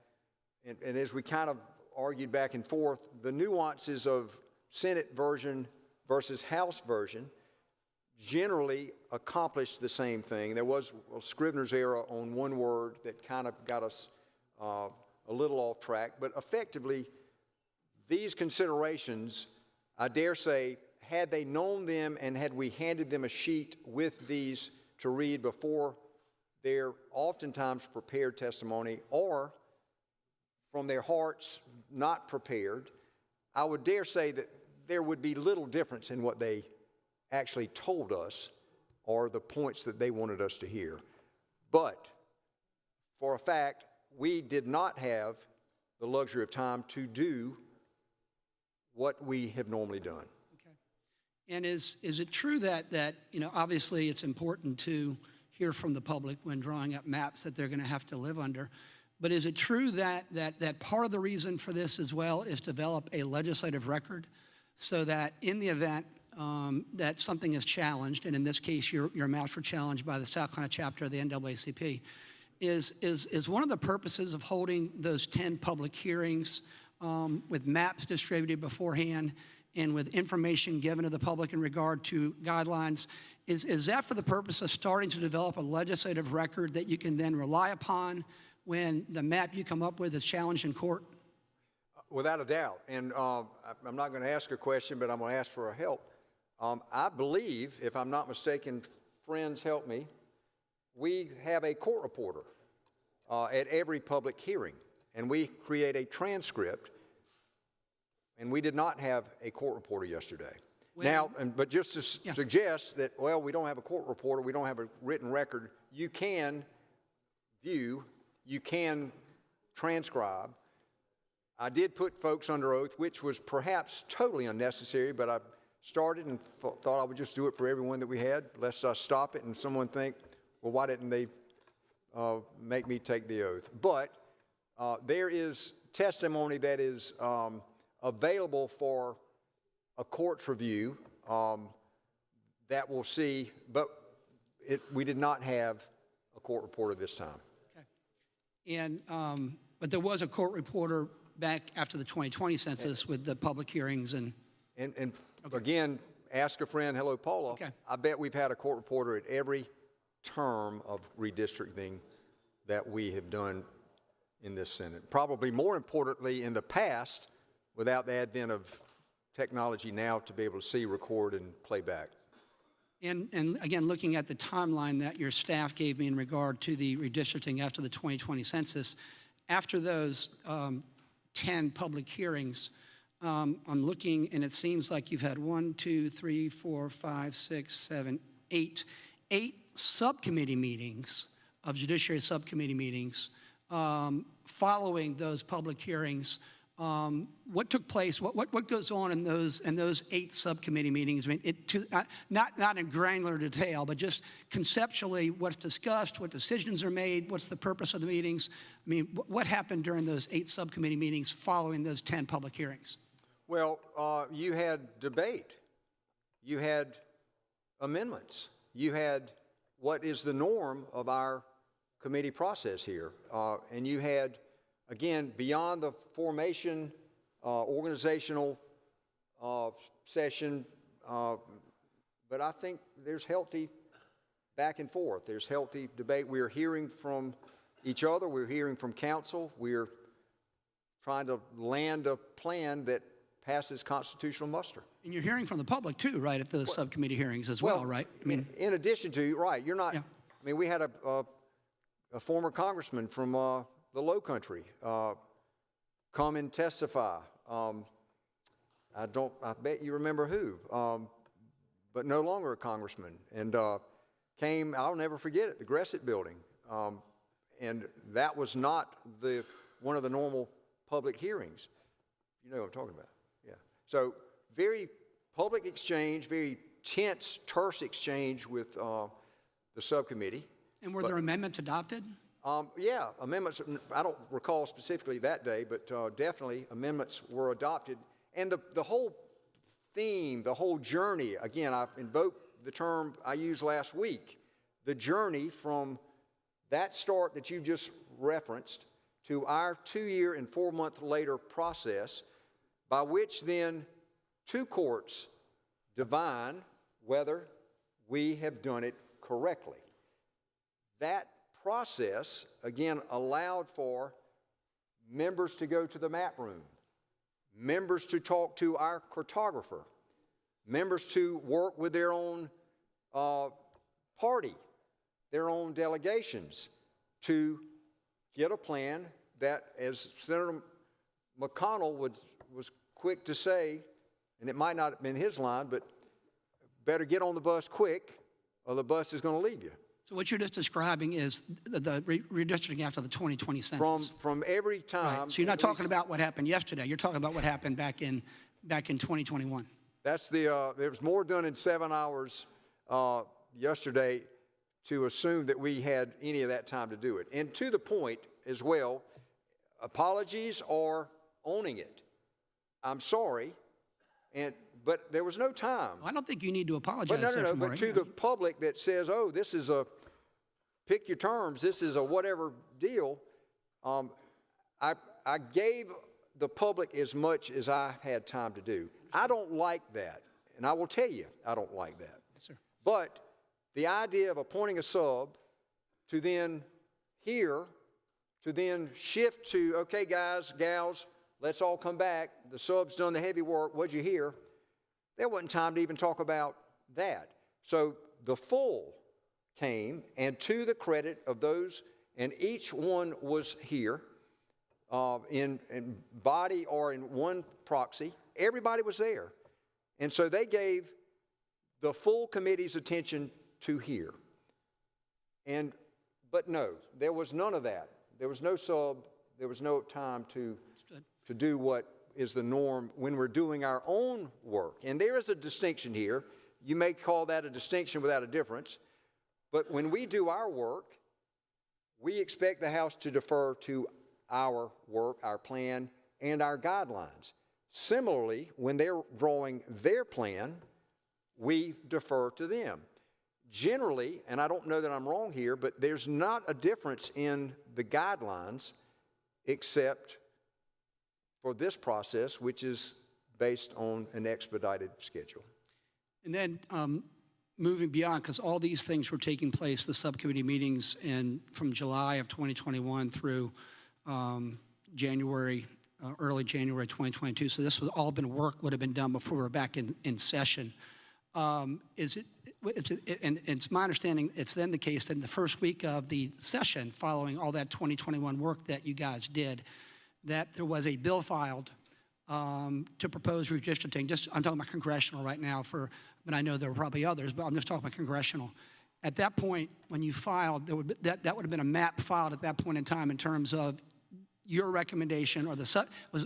and as we kind of argued back and forth, the nuances of Senate version versus House version generally accomplished the same thing. There was a Scrivener's error on one word that kind of got us a little off track, but effectively, these considerations, I dare say, had they known them and had we handed them a sheet with these to read before their oftentimes prepared testimony or from their hearts not prepared, I would dare say that there would be little difference in what they actually told us or the points that they wanted us to hear. But for a fact, we did not have the luxury of time to do what we have normally done. Okay. And is it true that obviously it's important to hear from the public when drawing up maps that they're going to have to live under, but is it true that part of the reason for this as well is develop a legislative record so that in the event that something is challenged, and in this case your maps were challenged by the South Carolina chapter of the NAACP, is one of the purposes of holding those 10 public hearings with maps distributed beforehand and with information given to the public in regard to guidelines, is that for the purpose of starting to develop a legislative record that you can then rely upon when the map you come up with is challenged in court? Without a doubt. And I'm not going to ask a question, but I'm going to ask for a help. I believe, if I'm not mistaken, friends help me, we have a court reporter at every public hearing, and we create a transcript, and we did not have a court reporter yesterday. But just to suggest that, well, we don't have a court reporter, we don't have a written record, you can view, you can transcribe. I did put folks under oath, which was perhaps totally unnecessary, but I started and thought I would just do it for everyone that we had, lest I stop it and someone think, well, why didn't they make me take the oath? But there is testimony that is available for a court's review that we'll see, but we did not have a court reporter this time. Okay. And but there was a court reporter back after the 2020 census with the public hearings and okay. Again, ask a friend, hello, Paula. Okay. I bet we've had a court reporter at every term of redistricting that we have done in this Senate. Probably more importantly, in the past, without the advent of technology now to be able to see, record, and play back. And again, looking at the timeline that your staff gave me in regard to the redistricting after the 2020 census, after those 10 public hearings, I'm looking, and it seems like you've had 8 subcommittee meetings of judiciary subcommittee meetings following those public hearings. What took place? What goes on in those 8 subcommittee meetings? I mean, not in granular detail, but just conceptually, what's discussed, what decisions are made, what's the purpose of the meetings? I mean, what happened during those 8 subcommittee meetings following those 10 public hearings? Well, you had debate, you had amendments, you had what is the norm of our committee process here, and you had, again, beyond the formation, organizational session, but I think there's healthy back and forth. There's healthy debate. We're hearing from each other. We're hearing from counsel. We're trying to land a plan that passes constitutional muster. And you're hearing from the public too, right, at those subcommittee hearings as well, right? I mean, in addition to, right, you're not, I mean, we had a former congressman from the Low Country come and testify. I bet you remember who, but no longer a congressman, and came, I'll never forget it, the Gressett building. And that was not one of the normal public hearings. You know what I'm talking about, yeah. So very public exchange, very tense, terse exchange with the subcommittee. And were there amendments adopted? Yeah, amendments, I don't recall specifically that day, but definitely amendments were adopted. And the whole theme, the whole journey, again, I invoked the term I used last week, the journey from that start that you just referenced to our 2-year and 4-month later process, by which then 2 courts divine whether we have done it correctly. That process, again, allowed for members to go to the map room, members to talk to our cartographer, members to work with their own party, their own delegations, to get a plan that, as Senator McConnell was quick to say, and it might not have been his line, but better get on the bus quick or the bus is going to leave you. So what you're just describing is the redistricting after the 2020 census. From every time. Right. So you're not talking about what happened yesterday. You're talking about what happened back in 2021. That's there was more done in 7 hours yesterday to assume that we had any of that time to do it. And to the point as well, apologies or owning it. I'm sorry, but there was no time. Well, I don't think you need to apologize. But but to the public that says, oh, this is a, pick your terms, this is a whatever deal, I gave the public as much as I had time to do. I don't like that, and I will tell you I don't like that. Yes, sir. But the idea of appointing a sub to then shift to, okay, guys, gals, let's all come back. The sub's done the heavy work. What'd you hear? There wasn't time to even talk about that. So the full came, and to the credit of those, and each one was here in body or in one proxy. Everybody was there. And so they gave the full committee's attention to here. But no, there was none of that. There was no sub, there was no time to do what is the norm when we're doing our own work. And there is a distinction here. You may call that a distinction without a difference. But when we do our work, we expect the House to defer to our work, our plan, and our guidelines. Similarly, when they're drawing their plan, we defer to them. Generally, and I don't know that I'm wrong here, but there's not a difference in the guidelines except for this process, which is based on an expedited schedule. And then moving beyond, because all these things were taking place, the subcommittee meetings from July of 2021 through January, early January 2022. So this would have been done before we were back in session. And it's my understanding it's then the case that in the first week of the session following all that 2021 work that you guys did, that there was a bill filed to propose redistricting. I'm talking about congressional right now, but I know there were probably others, but I'm just talking about congressional. At that point, when you filed, that would have been a map filed at that point in time in terms of your recommendation, or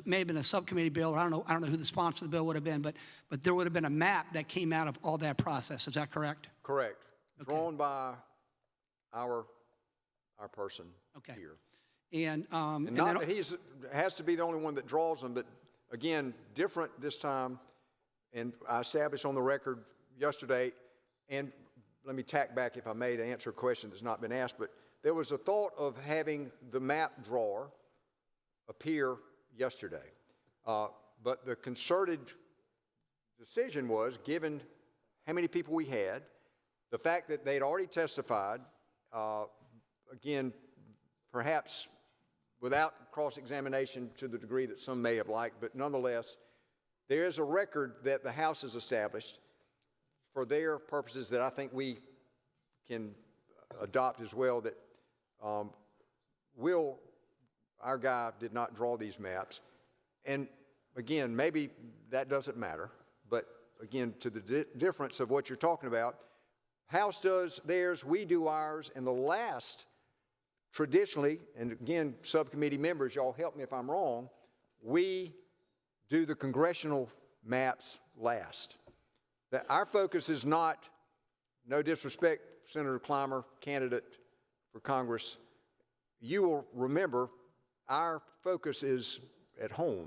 may have been a subcommittee bill, or I don't know who the sponsor of the bill would have been, but there would have been a map that came out of all that process. Is that correct? Correct. Okay. Drawn by our person here. And not that he has to be the only one that draws them, but again, different this time. And I established on the record yesterday, and let me tack back, if I may, to answer a question that's not been asked, but there was a thought of having the map drawer appear yesterday. But the concerted decision was, given how many people we had, the fact that they'd already testified, again, perhaps without cross-examination to the degree that some may have liked, but nonetheless, there is a record that the House has established for their purposes that I think we can adopt as well that our guy did not draw these maps. And again, maybe that doesn't matter, but again, to the difference of what you're talking about, House does theirs, we do ours, and the last, traditionally, and again, subcommittee members, y'all help me if I'm wrong, we do the congressional maps last. That our focus is not, no disrespect, Senator Clymer, candidate for Congress, you will remember our focus is at home.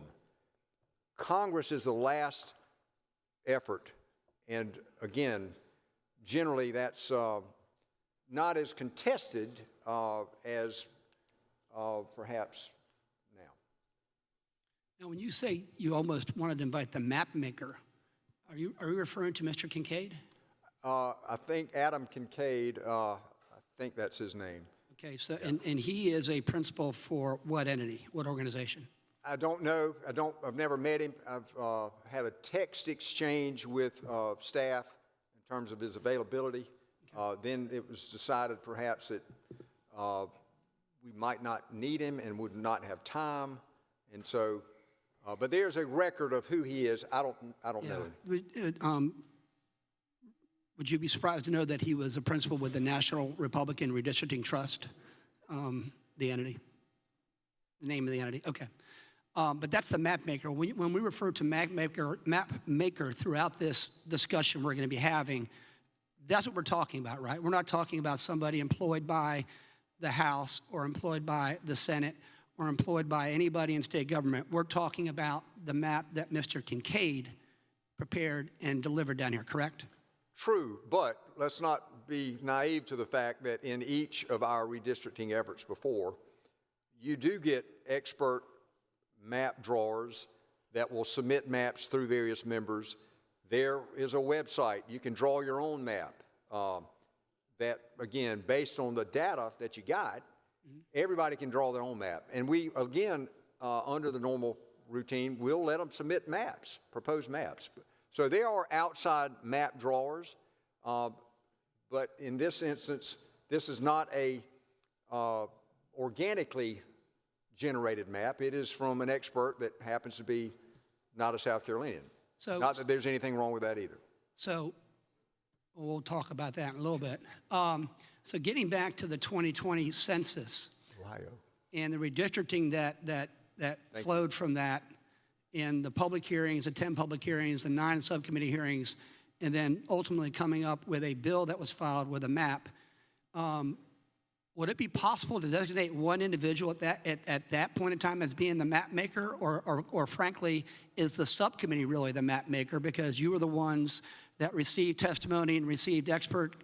Congress is the last effort, and again, generally that's not as contested as perhaps now. Now, when you say you almost wanted to invite the map maker, are you referring to Mr. Kincaid? I think Adam Kincaid, I think that's his name. Okay, so, and he is a principal for what entity, what organization? I don't know. I've never met him. I've had a text exchange with staff in terms of his availability. Then it was decided perhaps that we might not need him and would not have time. And so, but there's a record of who he is. I don't know him. Would you be surprised to know that he was a principal with the National Republican Redistricting Trust, the entity? The name of the entity, okay. But that's the map maker. When we refer to map maker throughout this discussion we're going to be having, that's what we're talking about, right? We're not talking about somebody employed by the House or employed by the Senate or employed by anybody in state government. We're talking about the map that Mr. Kincaid prepared and delivered down here, correct? True, but let's not be naive to the fact that in each of our redistricting efforts before, you do get expert map drawers that will submit maps through various members. There is a website. You can draw your own map that, again, based on the data that you got, everybody can draw their own map. And we, again, under the normal routine, we'll let them submit maps, proposed maps. So there are outside map drawers, but in this instance, this is not a organically generated map. It is from an expert that happens to be not a South Carolinian. So, not that there's anything wrong with that either. So we'll talk about that in a little bit. So getting back to the 2020 census and the redistricting that flowed from that, in the public hearings, the 10 public hearings, the 9 subcommittee hearings, and then ultimately coming up with a bill that was filed with a map. Would it be possible to designate one individual at that point in time as being the map maker, or frankly, is the subcommittee really the map maker because you were the ones that received testimony and received expert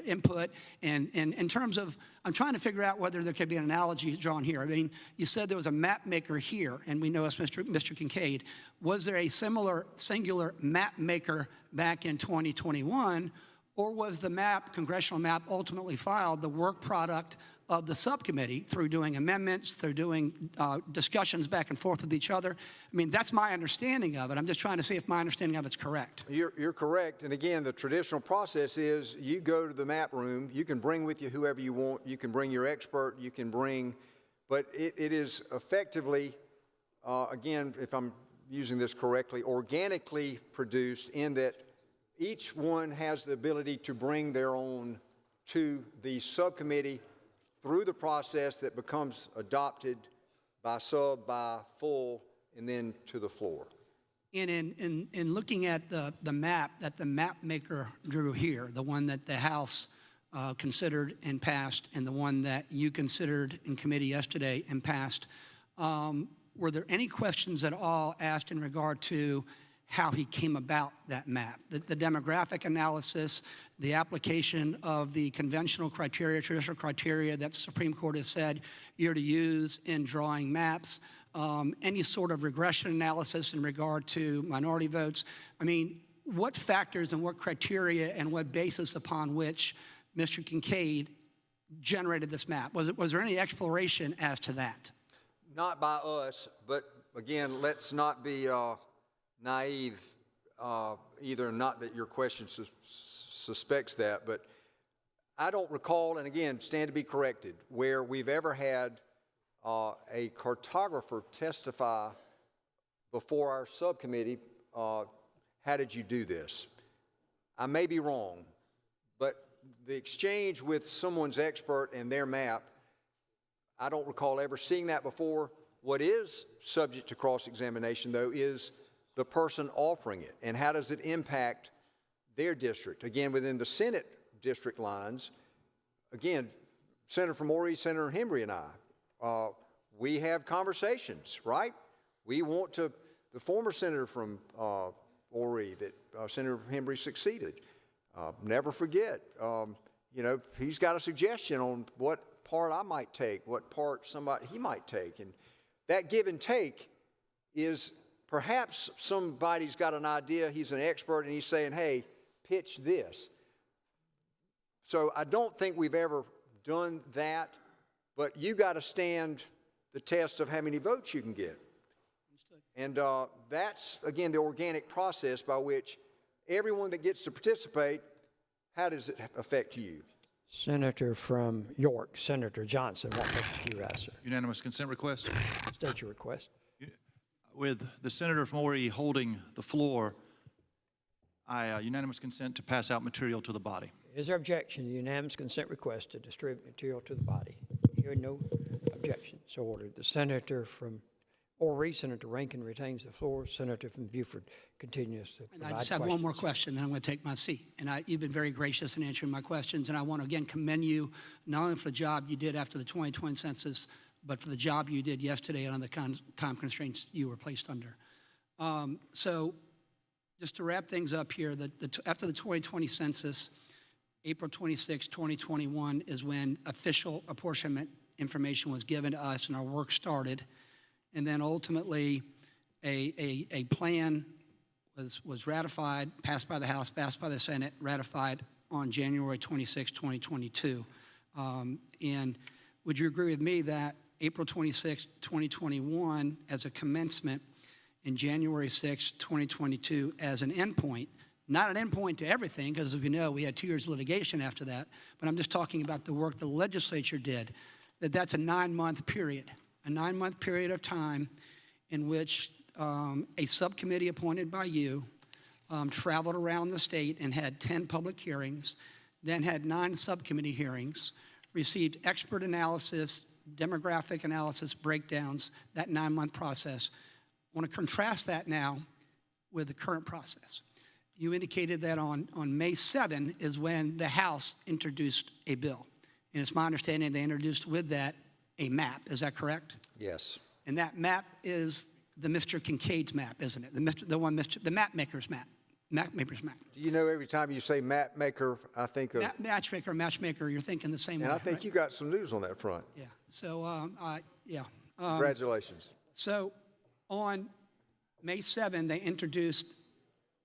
input? And in terms of, I'm trying to figure out whether there could be an analogy drawn here. I mean, you said there was a map maker here, and we know it's Mr. Kincaid. Was there a similar singular map maker back in 2021? Or was the map, congressional map, ultimately filed the work product of the subcommittee through doing amendments, through doing discussions back and forth with each other? I mean, that's my understanding of it. I'm just trying to see if my understanding of it's correct. You're correct. And again, the traditional process is you go to the map room. You can bring with you whoever you want. You can bring your expert. You can bring, but it is effectively, again, if I'm using this correctly, organically produced in that each one has the ability to bring their own to the subcommittee through the process that becomes adopted by sub, by full, and then to the floor. And in looking at the map that the map maker drew here, the one that the House considered and passed, and the one that you considered in committee yesterday and passed, were there any questions at all asked in regard to how he came about that map, the demographic analysis, the application of the conventional criteria, traditional criteria that the Supreme Court has said you're to use in drawing maps, any sort of regression analysis in regard to minority votes? I mean, what factors and what criteria and what basis upon which Mr. Kincaid generated this map? Was there any exploration as to that? Not by us, but again, let's not be naive either, not that your question suspects that, but I don't recall, and again, stand to be corrected, where we've ever had a cartographer testify before our subcommittee, how did you do this? I may be wrong, but the exchange with someone's expert and their map, I don't recall ever seeing that before. What is subject to cross-examination, though, is the person offering it, and how does it impact their district? Again, within the Senate district lines, again, Senator from Horry, Senator Hembry and I, we have conversations, right? We want to, the former senator from Horry that Senator Hembry succeeded, never forget, you know, he's got a suggestion on what part I might take, what part he might take, and that give and take is perhaps somebody's got an idea, he's an expert, and he's saying, hey, pitch this. So I don't think we've ever done that, but you got to stand the test of how many votes you can get. And that's, again, the organic process by which everyone that gets to participate, how does it affect you? Senator from York, Senator Johnson, what questions do you ask, sir? Unanimous consent request. State your request. With the senator from Horry holding the floor, I unanimous consent to pass out material to the body. Is there objection to the unanimous consent request to distribute material to the body? Hearing no objection, so ordered. The senator from Horry, Senator Rankin retains the floor. Senator from Beaufort continues to provide And I just have one more questions. question, then I'm going to take my seat. And you've been very gracious in answering my questions, and I want to again commend you not only for the job you did after the 2020 census, but for the job you did yesterday and on the time constraints you were placed under. So just to wrap things up here, after the 2020 census, April 26, 2021 is when official apportionment information was given to us and our work started. And then ultimately, a plan was ratified, passed by the House, passed by the Senate, ratified on January 26, 2022. And would you agree with me that April 26, 2021 as a commencement and January 6, 2022 as an endpoint, not an endpoint to everything, because as we know, we had 2 years of litigation after that, but I'm just talking about the work the legislature did, that's a 9-month period. A 9-month period of time in which a subcommittee appointed by you traveled around the state and had 10 public hearings, then had 9 subcommittee hearings, received expert analysis, demographic analysis, breakdowns, that 9-month process. I want to contrast that now with the current process. You indicated that on May 7 is when the House introduced a bill. And it's my understanding they introduced with that a map. Is that correct? Yes. And that map is the Mr. Kincaid's map, isn't it? The map maker's map. Map maker's map. Do you know every time you say map maker, I think of... Matchmaker, you're thinking the same way, And I think right? you got some news on that front. Yeah. So, yeah. Congratulations. So, on May 7, they introduced...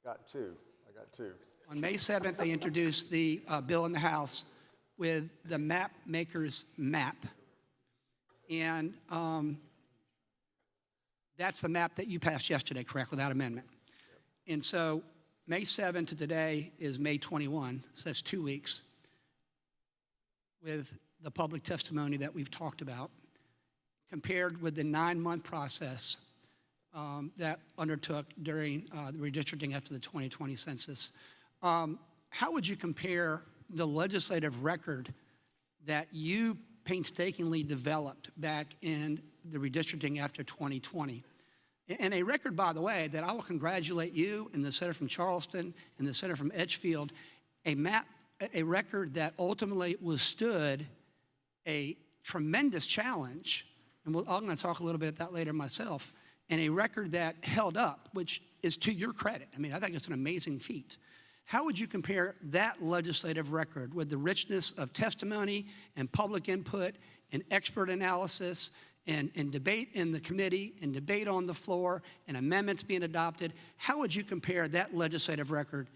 Got 2. I got 2. On May 7th, they introduced the bill in the House with the map maker's map. And that's the map that you passed yesterday, correct, without amendment. And so May 7 to today is May 21, so that's 2 weeks, with the public testimony that we've talked about, compared with the 9-month process that undertook during the redistricting after the 2020 census. How would you compare the legislative record that you painstakingly developed back in the redistricting after 2020? And a record, by the way, that I will congratulate you and the senator from Charleston and the senator from Edgefield, a record that ultimately withstood a tremendous challenge, and I'm going to talk a little bit about that later myself, and a record that held up, which is to your credit. I mean, I think it's an amazing feat. How would you compare that legislative record with the richness of testimony and public input and expert analysis and debate in the committee and debate on the floor and amendments being adopted? How would you compare that legislative record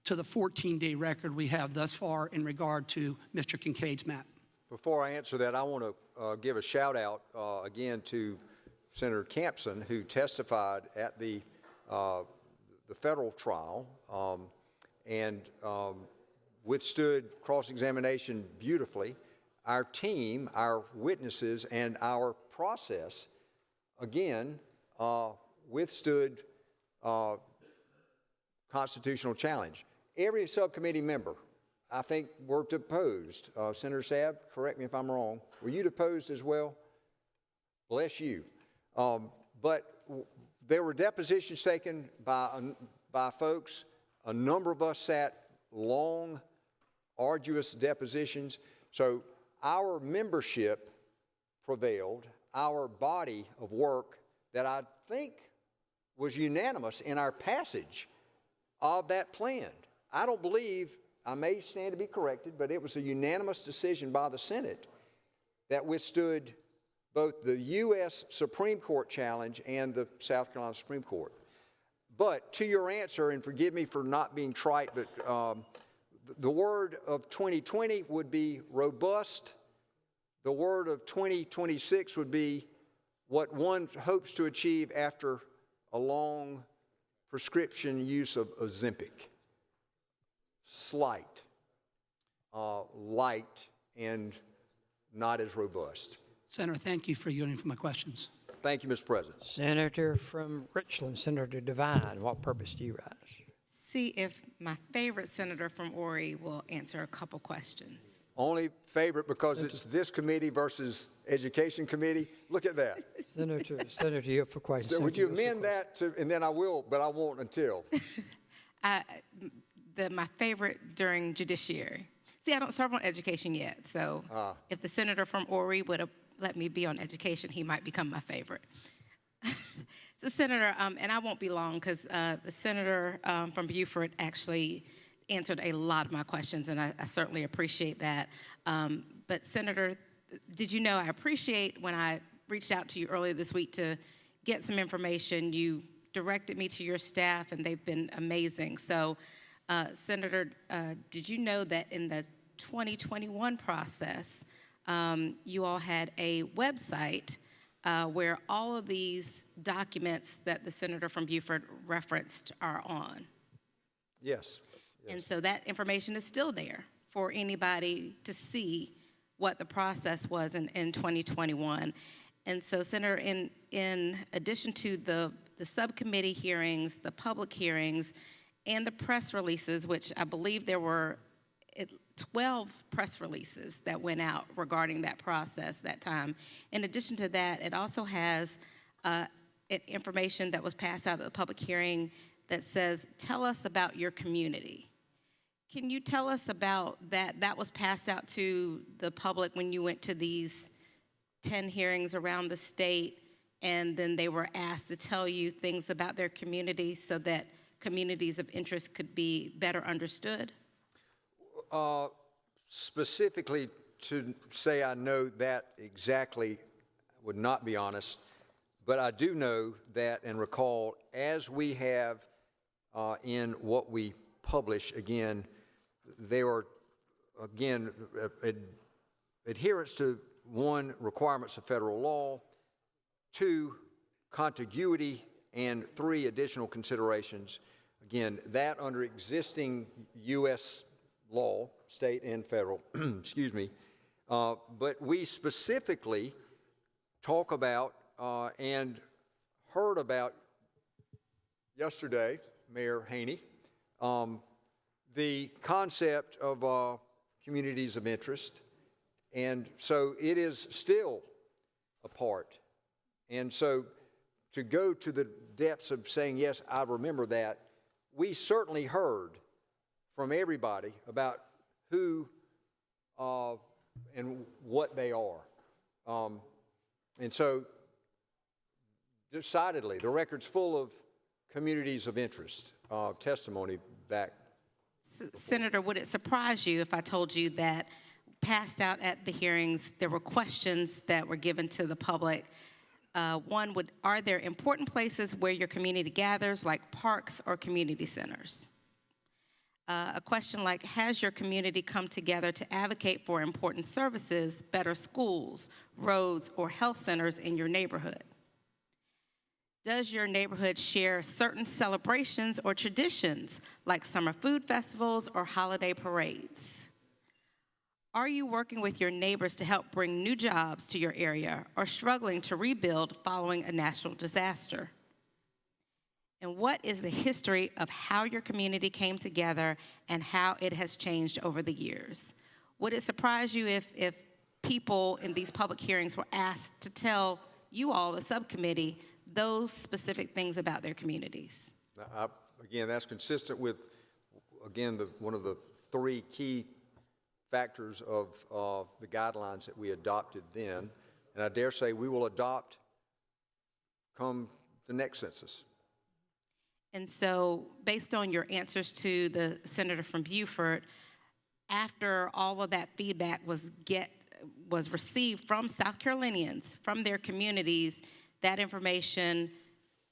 to the 14-day record we have thus far in regard to Mr. Kincaid's map? Before I answer that, I want to give a shout out again to Senator Campson, who testified at the federal trial, and withstood cross-examination beautifully. Our team, our witnesses, and our process, again, withstood constitutional challenge. Every subcommittee member, I think, were deposed. Senator Sabb, correct me if I'm wrong. Were you deposed as well? Bless you. But there were depositions taken by folks. A number of us sat long, arduous depositions. So our membership prevailed, our body of work that I think was unanimous in our passage of that plan. I don't believe, I may stand to be corrected, but it was a unanimous decision by the Senate that withstood both the U.S. Supreme Court challenge and the South Carolina Supreme Court. But to your answer, and forgive me for not being trite, but the word of 2020 would be robust. The word of 2026 would be what one hopes to achieve after a long prescription use of Ozempic. Slight, light, and not as robust. Senator, thank you for yielding for my questions. Thank you, Mr. President. Senator from Richland, Senator Devine, what purpose do you rise? See if my favorite senator from Horry will answer a couple questions. Only favorite because it's this committee versus Education Committee. Look at that. Senator, you have for questions. So would you amend that to, and then I will, but I won't until. My favorite during judiciary. See, I don't serve on education yet, so if the senator from Horry would have let me be on education, he might become my favorite. So, Senator, and I won't be long because the senator from Beaufort actually answered a lot of my questions, and I certainly appreciate that. But, Senator, did you know I appreciate when I reached out to you earlier this week to get some information. You directed me to your staff, and they've been amazing. So, Senator, did you know that in the 2021 process, you all had a website where all of these documents that the senator from Beaufort referenced are on? Yes. And so that information is still there for anybody to see what the process was in 2021. And so, Senator, in addition to the subcommittee hearings, the public hearings, and the press releases, which I believe there were 12 press releases that went out regarding that process that time. In addition to that, it also has information that was passed out at the public hearing that says, tell us about your community. Can you tell us about that? That was passed out to the public when you went to these 10 hearings around the state, and then they were asked to tell you things about their community so that communities of interest could be better understood? Specifically to say I know that exactly would not be honest, but I do know that and recall as we have in what we publish, again, they are, again, adherence to, one, requirements of federal law, two, contiguity, and three, additional considerations. Again, that under existing U.S. law, state and federal, excuse me, but we specifically talk about and heard about yesterday, Mayor Haney, the concept of communities of interest, and so it is still a part. And so to go to the depths of saying, yes, I remember that, we certainly heard from everybody about who and what they are. And so decidedly, the record's full of communities of interest, testimony back. So, Senator, would it surprise you if I told you that passed out at the hearings, there were questions that were given to the public? One, are there important places where your community gathers, like parks or community centers? A question like, has your community come together to advocate for important services, better schools, roads, or health centers in your neighborhood? Does your neighborhood share certain celebrations or traditions, like summer food festivals or holiday parades? Are you working with your neighbors to help bring new jobs to your area or struggling to rebuild following a natural disaster? And what is the history of how your community came together and how it has changed over the years? Would it surprise you if people in these public hearings were asked to tell you all, the subcommittee, those specific things about their communities? Again, that's consistent with, again, one of the three key factors of the guidelines that we adopted then, and I dare say we will adopt come the next census. And so, based on your answers to the senator from Beaufort, after all of that feedback was received from South Carolinians, from their communities, that information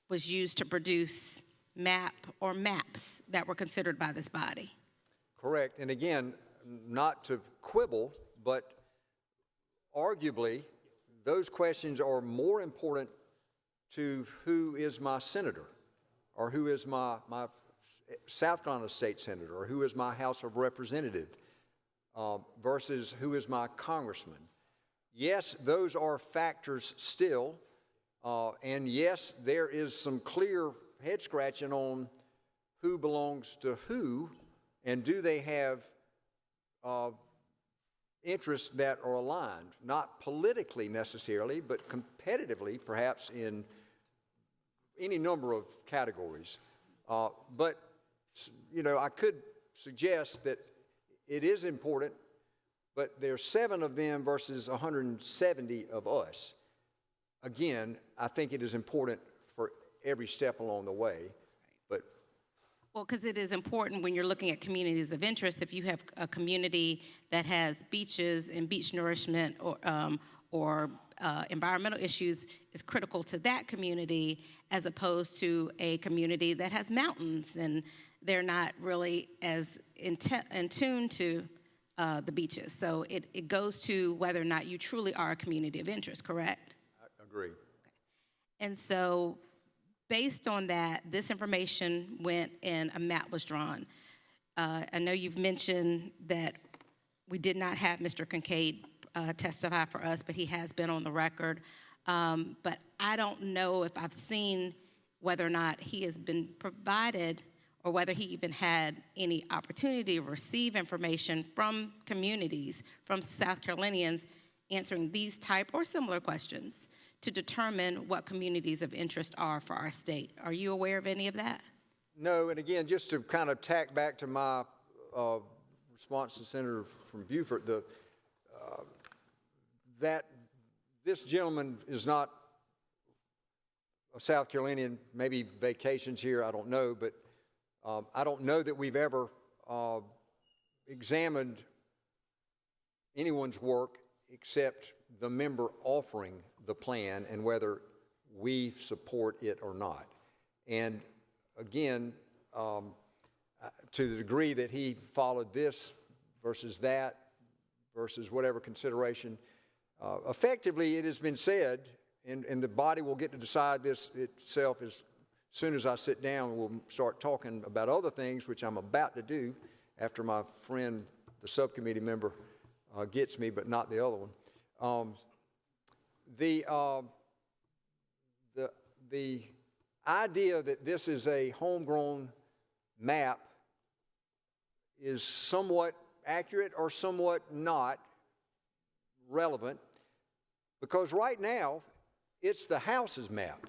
was used to produce maps that were considered by this body. Correct. And again, not to quibble, but arguably, those questions are more important to who is my senator, or who is my South Carolina state senator, or who is my House of Representative, versus who is my congressman. Yes, those are factors still, and yes, there is some clear head scratching on who belongs to who, and do they have interests that are aligned, not politically necessarily, but competitively, perhaps in any number of categories. But, you know, I could suggest that it is important, but there's 7 of them versus 170 of us. Again, I think it is important for every step along the way, but. Well, because it is important when you're looking at communities of interest. If you have a community that has beaches and beach nourishment or environmental issues, is critical to that community, as opposed to a community that has mountains and they're not really as in tune to the beaches. So it goes to whether or not you truly are a community of interest, correct? I agree. Okay. And so based on that, this information went and a map was drawn. I know you've mentioned that we did not have Mr. Kincaid testify for us, but he has been on the record. But I don't know if I've seen whether or not he has been provided or whether he even had any opportunity to receive information from communities, from South Carolinians, answering these type or similar questions to determine what communities of interest are for our state. Are you aware of any of that? No, and again, just to kind of tack back to my response to Senator from Beaufort, that this gentleman is not a South Carolinian, maybe vacations here, I don't know, but I don't know that we've ever examined anyone's work except the member offering the plan and whether we support it or not. And again, to the degree that he followed this versus that versus whatever consideration, effectively it has been said, and the body will get to decide this itself as soon as I sit down. We'll start talking about other things, which I'm about to do after my friend, the subcommittee member, gets me, but not the other one. The idea that this is a homegrown map is somewhat accurate or somewhat not relevant, because right now it's the House's map.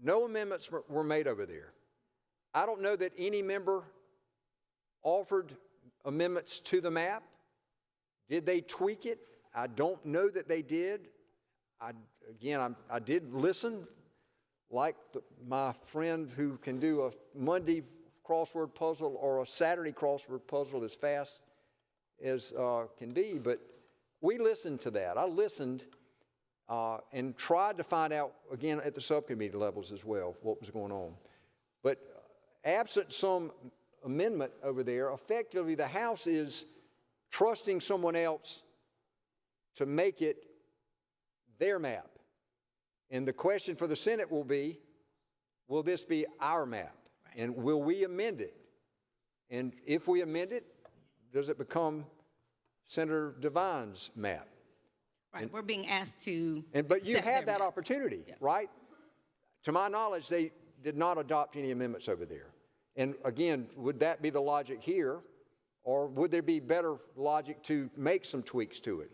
No amendments were made over there. I don't know that any member offered amendments to the map. Did they tweak it? I don't know that they did. I did listen, like my friend who can do a Monday crossword puzzle or a Saturday crossword puzzle as fast as can be, but we listened to that. I listened and tried to find out, again, at the subcommittee levels as well, what was going on. But absent some amendment over there, effectively the House is trusting someone else to make it their map. And the question for the Senate will be, will this be our map? And will we amend it? And if we amend it, does it become Senator Devine's map? Right, we're being asked to. But you accept had their that map. opportunity, Yeah. right? To my knowledge, they did not adopt any amendments over there. And again, would that be the logic here? Or would there be better logic to make some tweaks to it?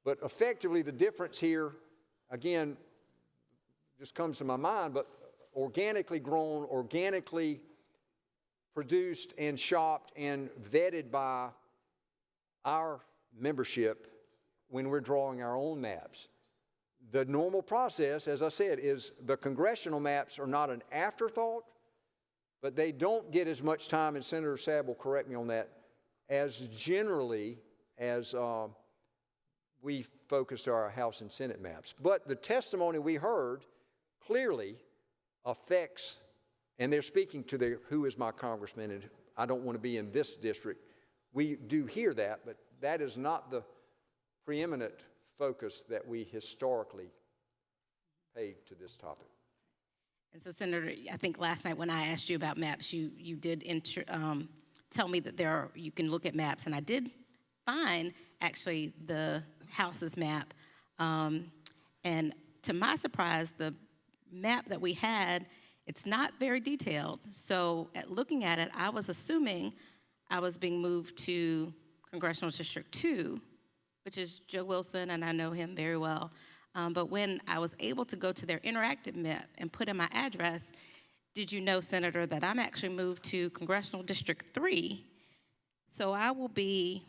But effectively, the difference here, again, just comes to my mind, but organically grown, organically produced and shopped and vetted by our membership when we're drawing our own maps. The normal process, as I said, is the congressional maps are not an afterthought, but they don't get as much time, and Senator Sabb will correct me on that, as generally as we focus our House and Senate maps. But the testimony we heard clearly affects, and they're speaking to the who is my congressman and I don't want to be in this district. We do hear that, but that is not the preeminent focus that we historically paid to this topic. And so, Senator, I think last night when I asked you about maps, you did tell me that you can look at maps, and I did find actually the House's map, and to my surprise, the map that we had, it's not very detailed. So, looking at it, I was assuming I was being moved to Congressional District 2, which is Joe Wilson, and I know him very well. But when I was able to go to their interactive map and put in my address, did you know, Senator, that I'm actually moved to Congressional District 3? So I will be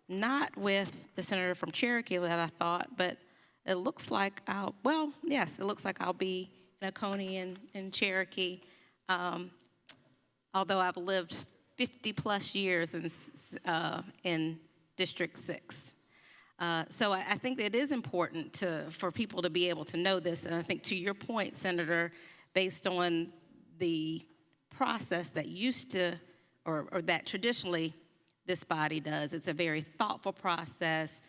not with the senator from Cherokee that I thought, but it looks like it looks like I'll be in Oconee and Cherokee, although I've lived 50-plus years in District 6. So I think it is important for people to be able to know this. And I think to your point, Senator, based on the process that used to, or that traditionally this body does, it's a very thoughtful process,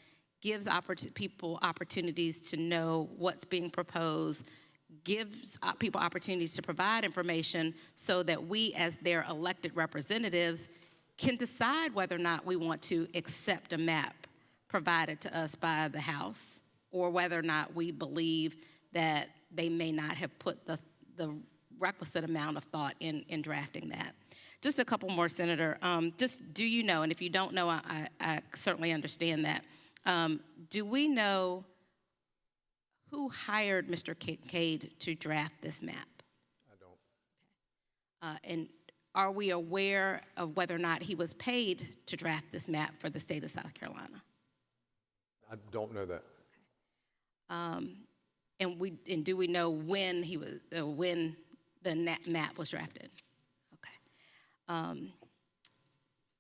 gives people opportunities to know what's being proposed, gives people opportunities to provide information so that we, as their elected representatives, can decide whether or not we want to accept a map provided to us by the House, or whether or not we believe that they may not have put the requisite amount of thought in drafting that. Just a couple more, Senator. Just do you know, and if you don't know, I certainly understand that, do we know who hired Mr. Kincaid to draft this map? I don't. And are we aware of whether or not he was paid to draft this map for the state of South Carolina? I don't know that. And do we know when when the map was drafted? Okay.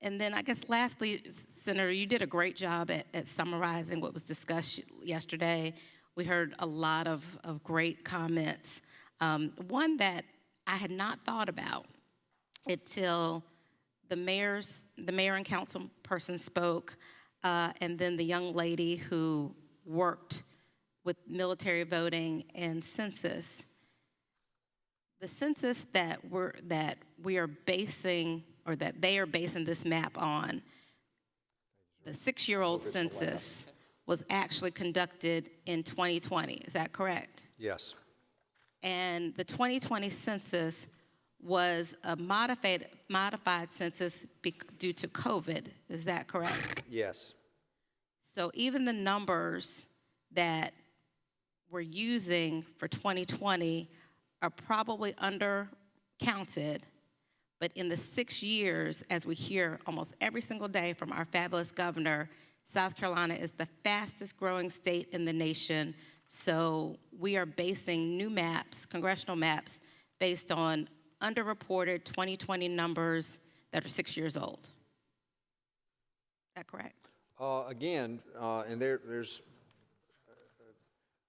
And then I guess lastly, Senator, you did a great job at summarizing what was discussed yesterday. We heard a lot of great comments. One that I had not thought about until the mayor and council person spoke, and then the young lady who worked with military voting and census. The census that we are basing, or that they are basing this map on, the 6-year-old census was actually conducted in 2020. Is that correct? Yes. And the 2020 census was a modified census due to COVID. Is that correct? Yes. So even the numbers that we're using for 2020 are probably undercounted, but in the 6 years, as we hear almost every single day from our fabulous governor, South Carolina is the fastest growing state in the nation. So we are basing new maps, congressional maps, based on underreported 2020 numbers that are 6 years old. Is that correct? Again, and there's,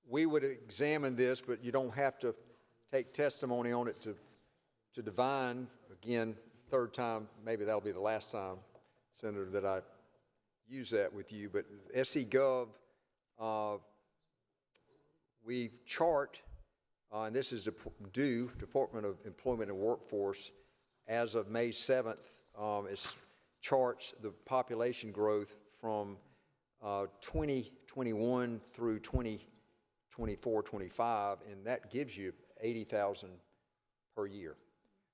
we would examine this, but you don't have to take testimony on it to divine. Again, third time, maybe that'll be the last time, Senator, that I use that with you. But SC Gov, we chart and this is due Department of Employment and Workforce, as of May 7th, it charts the population growth from 2021 through 2024-25, and that gives you 80,000 per year.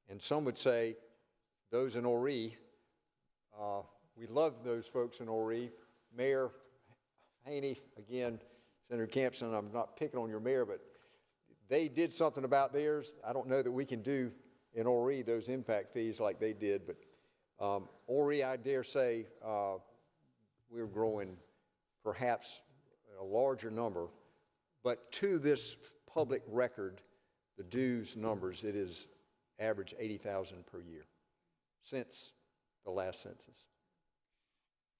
And some would say, those in Horry, we love those folks in Horry. Mayor Haney, again, Senator Campson, I'm not picking on your mayor, but they did something about theirs. I don't know that we can do in Horry those impact fees like they did, but Horry, I dare say, we're growing perhaps a larger number, but to this public record, the dues numbers, it is average 80,000 per year since the last census.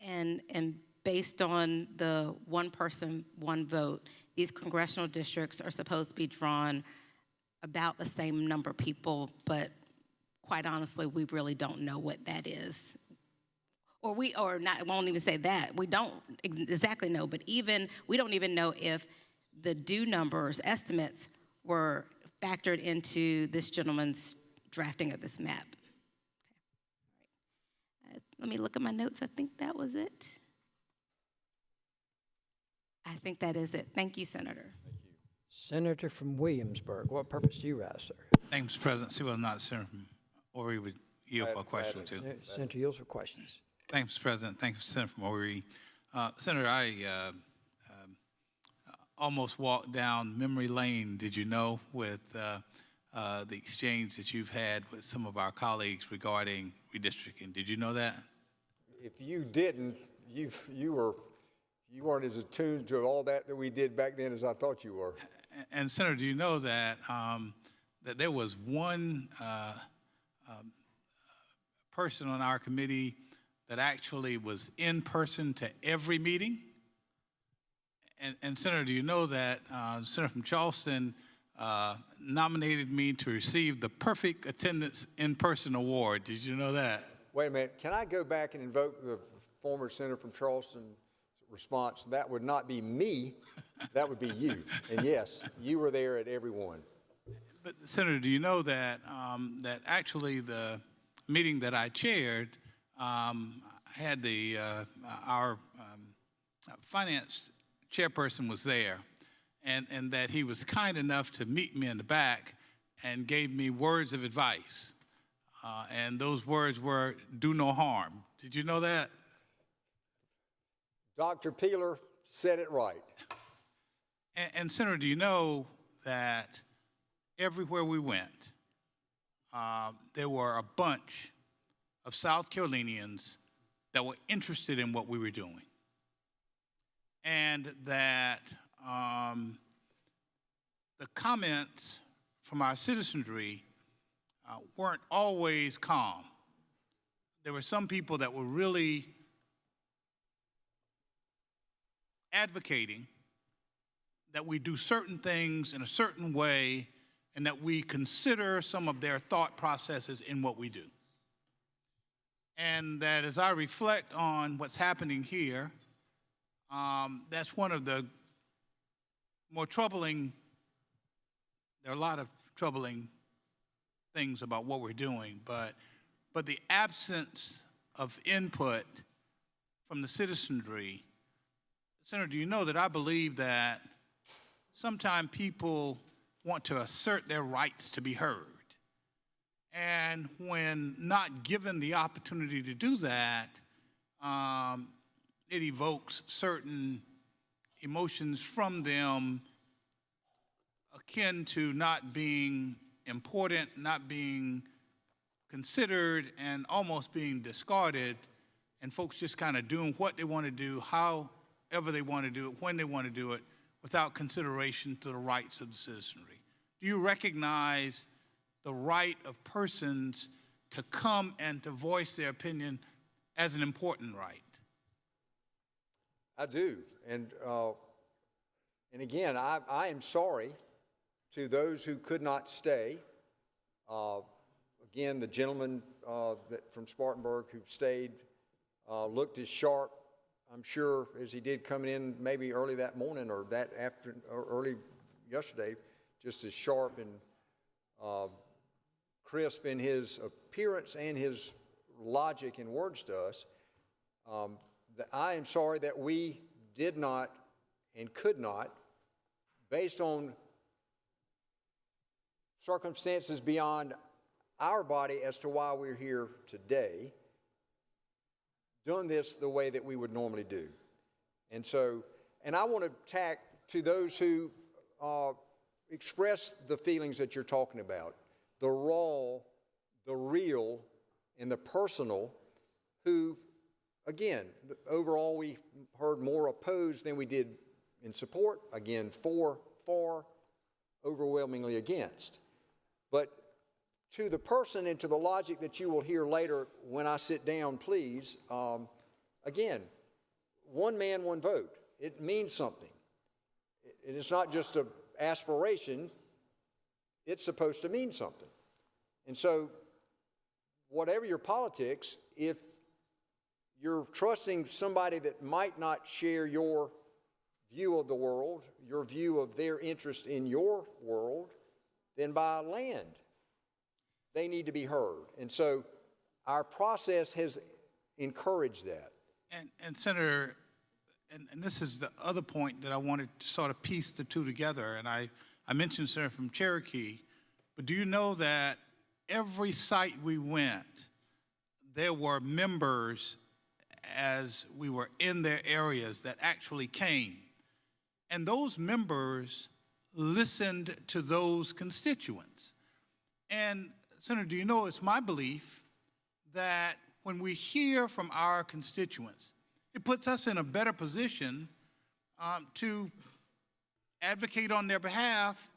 And based on the one person, one vote, these congressional districts are supposed to be drawn about the same number of people, but quite honestly, we really don't know what that is. I won't even say that. We don't exactly know, but we don't even know if the due numbers, estimates, were factored into this gentleman's drafting of this map. Okay. All right. Let me look at my notes. I think that was it. I think that is it. Thank you, Senator. Thank you. Senator from Williamsburg, what purpose do you rise, sir? Thank you, Mr. President. See whether or not Senator from Horry would yield for a question or two. Senator yields for questions. Thank you, Mr. President. Thank you, Senator from Horry. Senator, I almost walked down memory lane, did you know, with the exchange that you've had with some of our colleagues regarding redistricting. Did you know that? If you didn't, you weren't as attuned to all that we did back then as I thought you were. And Senator, do you know that that there was one person on our committee that actually was in person to every meeting? And Senator, do you know that Senator from Charleston nominated me to receive the Perfect Attendance in-Person Award? Did you know that? Wait a minute. Can I go back and invoke the former senator from Charleston's response? That would not be me. That would be you. And yes, you were there at every one. But Senator, do you know that that actually the meeting that I chaired, had our finance chairperson was there, and that he was kind enough to meet me in the back and gave me words of advice. And those words were, do no harm. Did you know that? Dr. Peeler said it right. And Senator, do you know that everywhere we went, there were a bunch of South Carolinians that were interested in what we were doing, and that the comments from our citizenry weren't always calm. There were some people that were really advocating that we do certain things in a certain way and that we consider some of their thought processes in what we do. And that as I reflect on what's happening here, that's one of the more troubling, there are a lot of troubling things about what we're doing, but the absence of input from the citizenry. Senator, do you know that I believe that sometimes people want to assert their rights to be heard? And when not given the opportunity to do that, it evokes certain emotions from them akin to not being important, not being considered, and almost being discarded, and folks just kind of doing what they want to do, however they want to do it, when they want to do it, without consideration to the rights of the citizenry. Do you recognize the right of persons to come and to voice their opinion as an important right? I do. And again, I am sorry to those who could not stay. Again, the gentleman from Spartanburg who stayed looked as sharp, I'm sure, as he did coming in maybe early that morning or that afternoon or early yesterday, just as sharp and crisp in his appearance and his logic and words to us. I am sorry that we did not and could not, based on circumstances beyond our body as to why we're here today, done this the way that we would normally do. And so, and I want to tack to those who express the feelings that you're talking about, the raw, the real, and the personal, who, again, overall we heard more opposed than we did in support, again, far overwhelmingly against. But to the person and to the logic that you will hear later when I sit down, please, again, one man, one vote. It means something. It's not just an aspiration. It's supposed to mean something. And so, whatever your politics, if you're trusting somebody that might not share your view of the world, your view of their interest in your world, then by land, they need to be heard. And so our process has encouraged that. And Senator, and this is the other point that I wanted to sort of piece the two together, and I mentioned Senator from Cherokee, but do you know that every site we went, there were members as we were in their areas that actually came. And those members listened to those constituents. And Senator, do you know it's my belief that when we hear from our constituents, it puts us in a better position to advocate on their behalf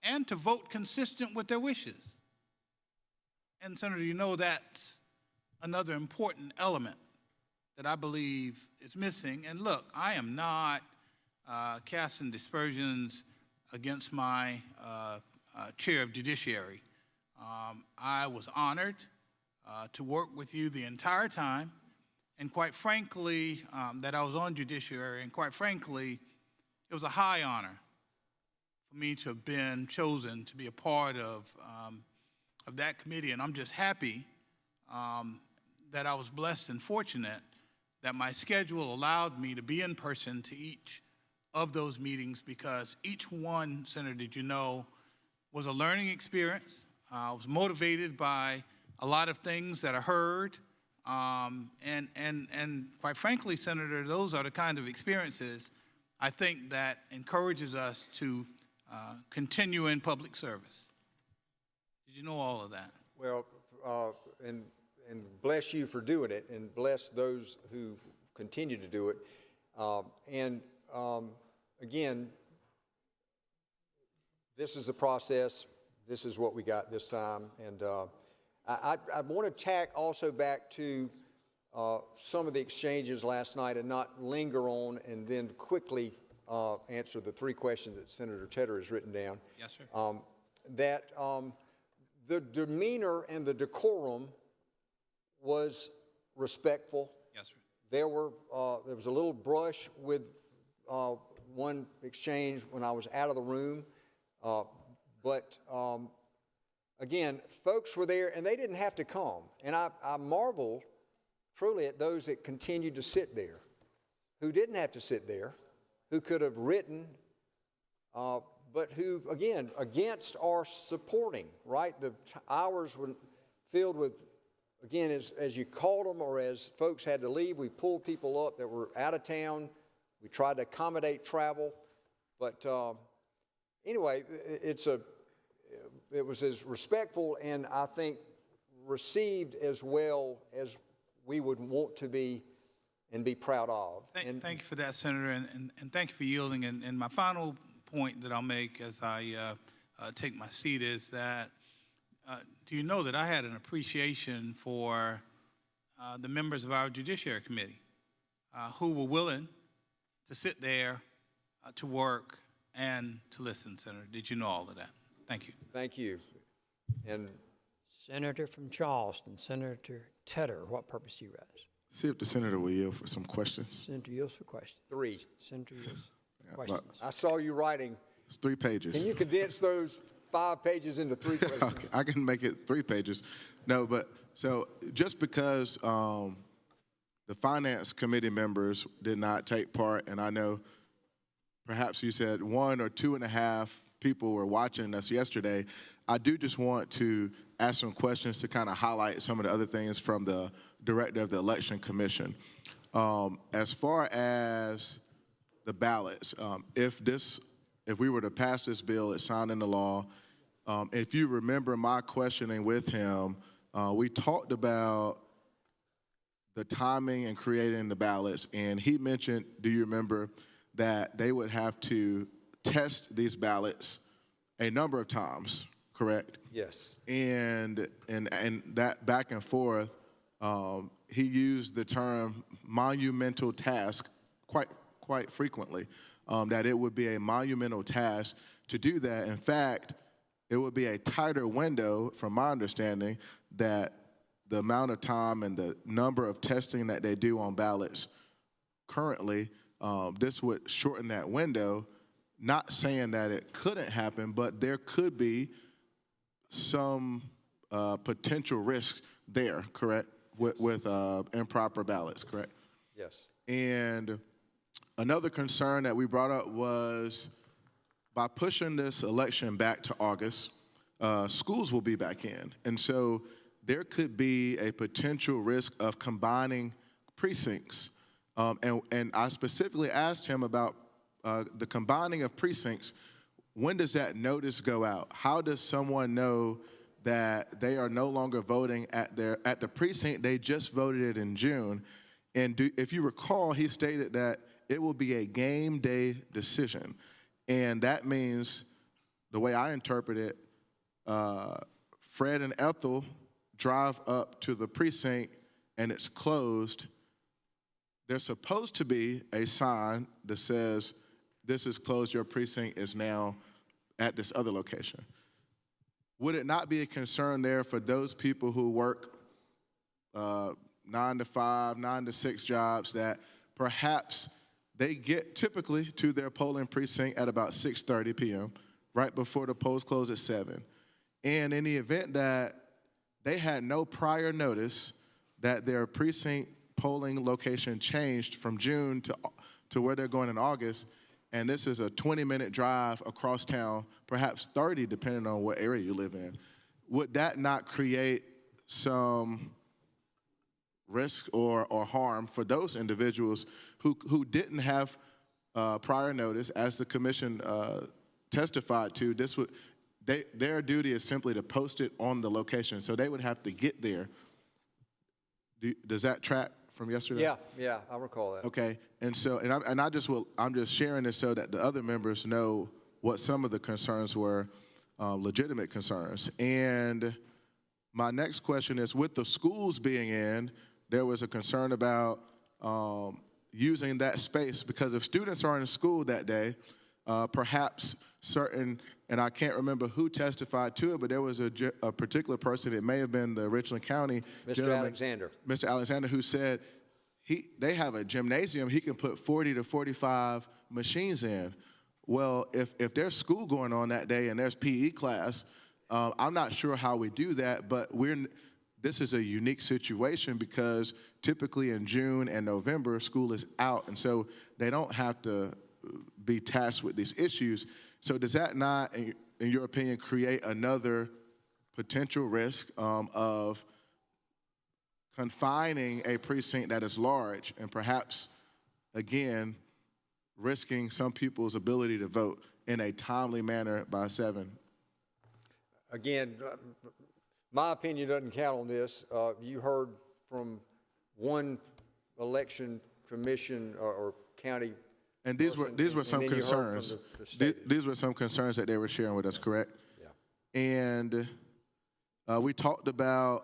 and to vote consistent with their wishes. And Senator, you know that's another important element that I believe is missing. And look, I am not casting dispersions against my chair of judiciary. I was honored to work with you the entire time, and quite frankly, that I was on judiciary, and quite frankly, it was a high honor for me to have been chosen to be a part of that committee, and I'm just happy that I was blessed and fortunate that my schedule allowed me to be in person to each of those meetings, because each one, Senator, did you know, was a learning experience. I was motivated by a lot of things that I heard, and quite frankly, Senator, those are the kind of experiences I think that encourages us to continue in public service. Did you know all of that? Well, and bless you for doing it, and bless those who continue to do it. Again, this is the process. This is what we got this time. And I want to tack also back to some of the exchanges last night and not linger on, and then quickly answer the three questions that Senator Tedder has written down. Yes, sir. The demeanor and the decorum was respectful. Yes, sir. There was a little brush with one exchange when I was out of the room, but again, folks were there and they didn't have to come. And I marvel truly at those that continued to sit there, who didn't have to sit there, who could have written, but who, again, against our supporting, right? The hours were filled with, again, as you called them, or as folks had to leave, we pulled people up that were out of town. We tried to accommodate travel. But anyway, it was as respectful and I think received as well as we would want to be and be proud of. Thank you for that, Senator, and thank you for yielding. And my final point that I'll make as I take my seat is that do you know that I had an appreciation for the members of our Judiciary Committee who were willing to sit there to work and to listen, Senator? Did you know all of that? Thank you. Thank you. And Senator from Charleston, Senator Tedder, what purpose do you raise? See if the senator will yield for some questions. Senator yields for questions. three. Senator yields for Yeah, questions. I saw you writing. It's 3 pages. Can you condense those 5 pages into 3 questions? Okay, I can make it 3 pages. No, but so just because the finance committee members did not take part, and I know perhaps you said 1 or 2.5 people were watching us yesterday, I do just want to ask some questions to kind of highlight some of the other things from the director of the Election Commission. As far as the ballots, if we were to pass this bill, it's signed into law. If you remember my questioning with him, we talked about the timing and creating the ballots, and he mentioned, do you remember, that they would have to test these ballots a number of times, correct? Yes. And that back and forth, he used the term monumental task quite frequently, that it would be a monumental task to do that. In fact, it would be a tighter window, from my understanding, that the amount of time and the number of testing that they do on ballots currently, this would shorten that window. Not saying that it couldn't happen, but there could be some potential risk there, correct, with improper ballots, correct? Yes. And another concern that we brought up was by pushing this election back to August, schools will be back in. And so there could be a potential risk of combining precincts. And I specifically asked him about the combining of precincts. When does that notice go out? How does someone know that they are no longer voting at the precinct they just voted it in June? And if you recall, he stated that it will be a game day decision. And that means, the way I interpret it, Fred and Ethel drive up to the precinct and it's closed. There's supposed to be a sign that says, this is closed, your precinct is now at this other location. Would it not be a concern there for those people who work 9 to 5, 9 to 6 jobs, that perhaps they get typically to their polling precinct at about 6:30 p.m., right before the polls close at 7. And in the event that they had no prior notice that their precinct polling location changed from June to where they're going in August, and this is a 20-minute drive across town, perhaps 30, depending on what area you live in, would that not create some risk or harm for those individuals who didn't have prior notice? As the commission testified to, their duty is simply to post it on the location, so they would have to get there. Does that track from yesterday? Yeah, I recall that. Okay, and so I'm just sharing this so that the other members know what some of the concerns were, legitimate concerns. And my next question is, with the schools being in, there was a concern about using that space, because if students are in school that day, perhaps certain, and I can't remember who testified to it, but there was a particular person, it may have been the Richland County gentleman, Mr. Alexander, who said they have a gymnasium, he can put 40 to 45 machines in. Well, if there's school going on that day and there's PE class, I'm not sure how we do that, but this is a unique situation because typically in June and November, school is out, and so they don't have to be tasked with these issues. So does that not, in your opinion, create another potential risk of confining a precinct that is large and perhaps, again, risking some people's ability to vote in a timely manner by 7? Again, my opinion doesn't count on this. You heard from one election commission or county. And these were some concerns. These were some concerns that they were sharing with us, correct? Yeah. And we talked about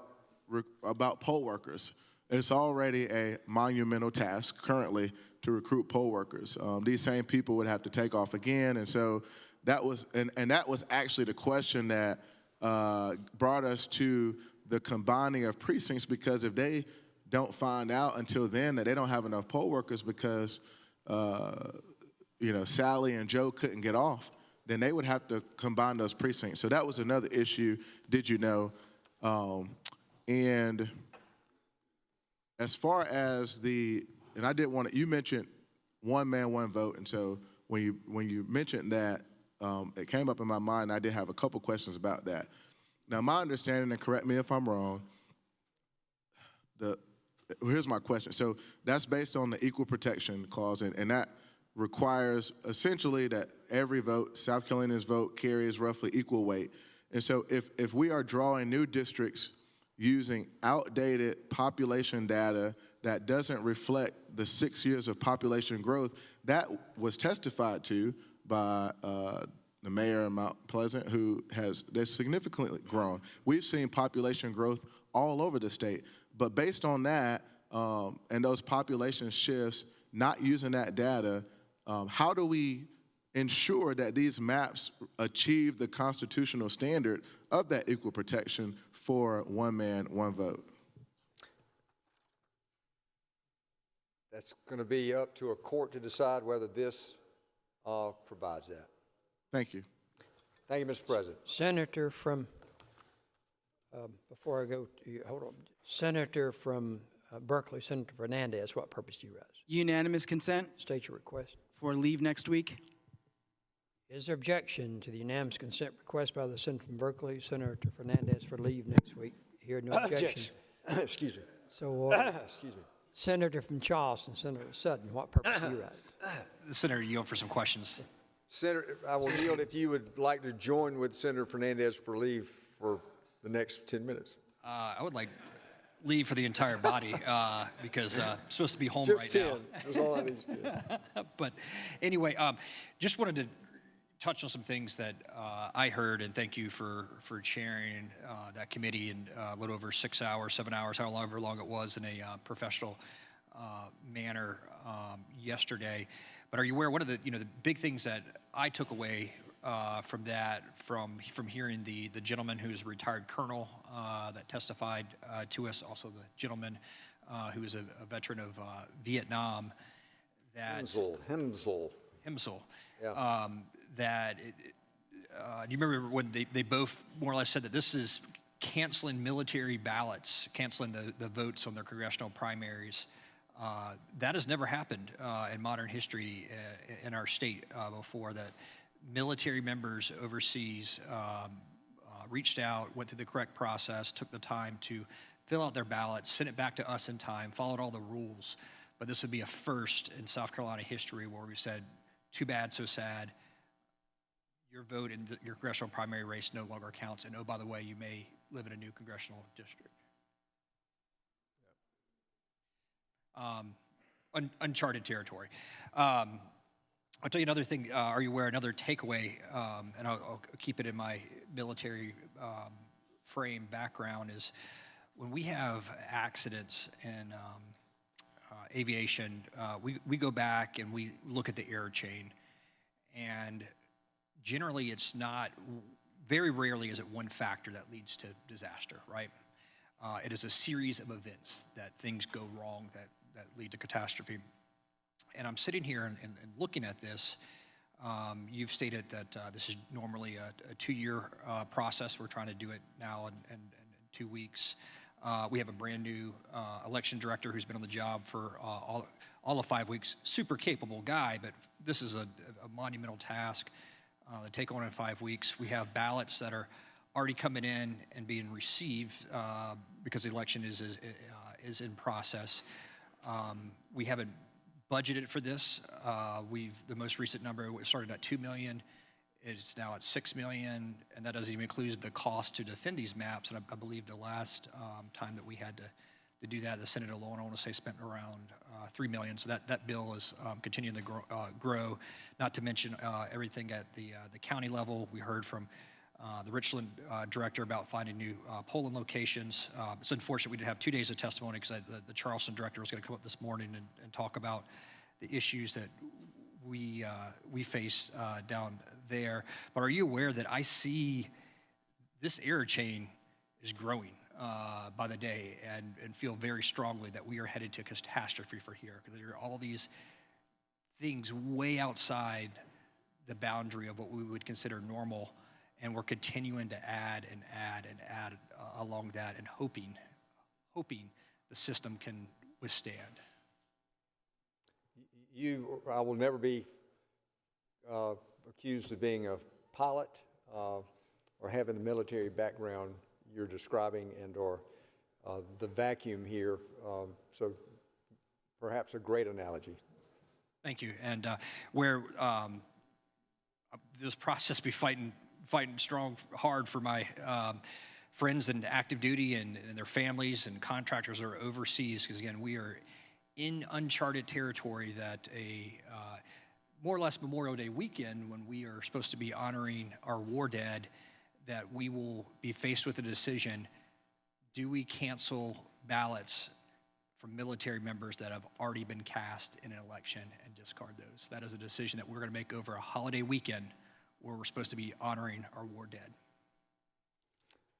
poll workers. It's already a monumental task currently to recruit poll workers. These same people would have to take off again, and so that was actually the question that brought us to the combining of precincts, because if they don't find out until then that they don't have enough poll workers because Sally and Joe couldn't get off, then they would have to combine those precincts. So that was another issue, did you know? And as far as and I did want to, you mentioned one man, one vote, and so when you mentioned that, it came up in my mind, I did have a couple questions about that. Now, my understanding, and correct me if I'm wrong, here's my question. So that's based on the Equal Protection Clause, and that requires essentially that every vote, South Carolina's vote, carries roughly equal weight. And so if we are drawing new districts using outdated population data that doesn't reflect the 6 years of population growth, that was testified to by the mayor of Mount Pleasant, they've significantly grown. We've seen population growth all over the state, but based on that and those population shifts, not using that data, how do we ensure that these maps achieve the constitutional standard of that equal protection for one man, one vote? That's going to be up to a court to decide whether this provides that. Thank you. Thank you, Mr. President. Senator from, before I go to you, hold on. Senator from Berkeley, Senator Fernandez, what purpose do you raise? Unanimous consent State your request. for leave next week. Is there objection to the unanimous consent request by the Senator from Berkeley, Senator Fernandez, for leave next week? Hear no objection. Excuse me. So, Excuse me. Senator from Charleston, Senator Sutton, what purpose do you raise? Senator, yield for some questions. Senator, I will yield if you would like to join with Senator Fernandez for leave for the next 10 minutes. I would like leave for the entire body because I'm supposed to be home Just right 10. now. That's all I need is 10. But anyway, just wanted to touch on some things that I heard, and thank you for chairing that committee in a little over 6 hours, 7 hours, however long it was, in a professional manner yesterday. But are you aware, one of the the big things that I took away from that, from hearing the gentleman who's a retired colonel that testified to us, also the gentleman who is a veteran of Vietnam, that Hemsel. Yeah. That do you remember when they both more or less said that this is canceling military ballots, canceling the votes on their congressional primaries? That has never happened in modern history in our state before, that military members overseas reached out, went through the correct process, took the time to fill out their ballots, sent it back to us in time, followed all the rules. But this would be a first in South Carolina history where we said, too bad, so sad. Your vote in your congressional primary race no longer counts. And oh, by the way, you may live in a new congressional district. Uncharted territory. I'll tell you another thing. Are you aware, another takeaway, and I'll keep it in my military frame background, is when we have accidents in aviation, we go back and we look at the air chain, and generally it's not, very rarely is it one factor that leads to disaster, right? It is a series of events that things go wrong that lead to catastrophe. And I'm sitting here and looking at this. You've stated that this is normally a 2-year process. We're trying to do it now in 2 weeks. We have a brand new election director who's been on the job for all of 5 weeks. Super capable guy, but this is a monumental task to take on in 5 weeks. We have ballots that are already coming in and being received because the election is in process. We haven't budgeted for this. The most recent number started at $2 million. It's now at $6 million, and that doesn't even include the cost to defend these maps. And I believe the last time that we had to do that, the Senate alone, I want to say, spent around $3 million. So that bill is continuing to grow. Not to mention everything at the county level. We heard from the Richland director about finding new polling locations. It's unfortunate we didn't have 2 days of testimony because the Charleston director was going to come up this morning and talk about the issues that we face down there. But are you aware that I see this error chain is growing by the day, and feel very strongly that we are headed to catastrophe for here, because there are all these things way outside the boundary of what we would consider normal, and we're continuing to add and add and add along that, and hoping the system can withstand. I will never be accused of being a pilot or having the military background you're describing and/or the vacuum here. So perhaps a great analogy. Thank you. And where this process be fighting hard for my friends in active duty and their families and contractors that are overseas, because again, we are in uncharted territory that more or less Memorial Day weekend, when we are supposed to be honoring our war dead, that we will be faced with a decision: do we cancel ballots from military members that have already been cast in an election and discard those? That is a decision that we're going to make over a holiday weekend where we're supposed to be honoring our war dead.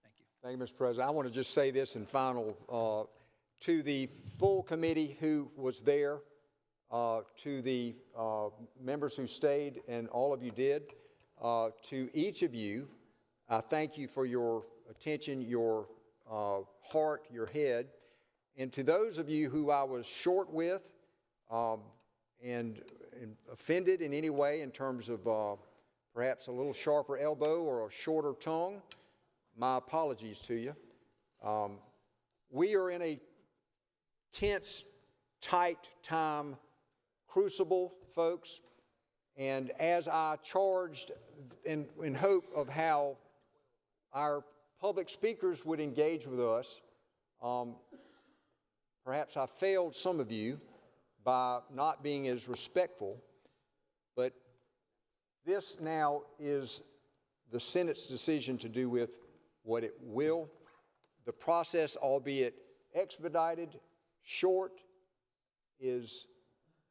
Thank you. Thank you, Mr. President. I want to just say this in final to the full committee who was there, to the members who stayed, and all of you did, to each of you, I thank you for your attention, your heart, your head. And to those of you who I was short with and offended in any way in terms of perhaps a little sharper elbow or a shorter tongue, my apologies to you. We are in a tense, tight time crucible, folks, and as I charged in hope of how our public speakers would engage with us, perhaps I failed some of you by not being as respectful, but this now is the Senate's decision to do with what it will. The process, albeit expedited, short, is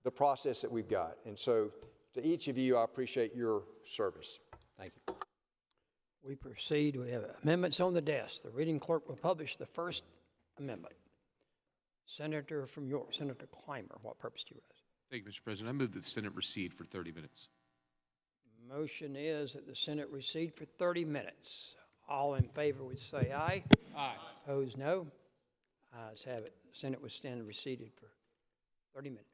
the process that we've got. And so to each of you, I appreciate your service. Thank you. We proceed. We have amendments on the desk. The reading clerk will publish the first amendment. Senator from York, Senator Clymer, what purpose do you raise? Thank you, Mr. President. I move that the Senate recede for 30 minutes. Motion is that the Senate recede for 30 minutes. All in favor would say aye. Aye. Opposed, no. Ayes have it. The Senate will stand receded for 30 minutes.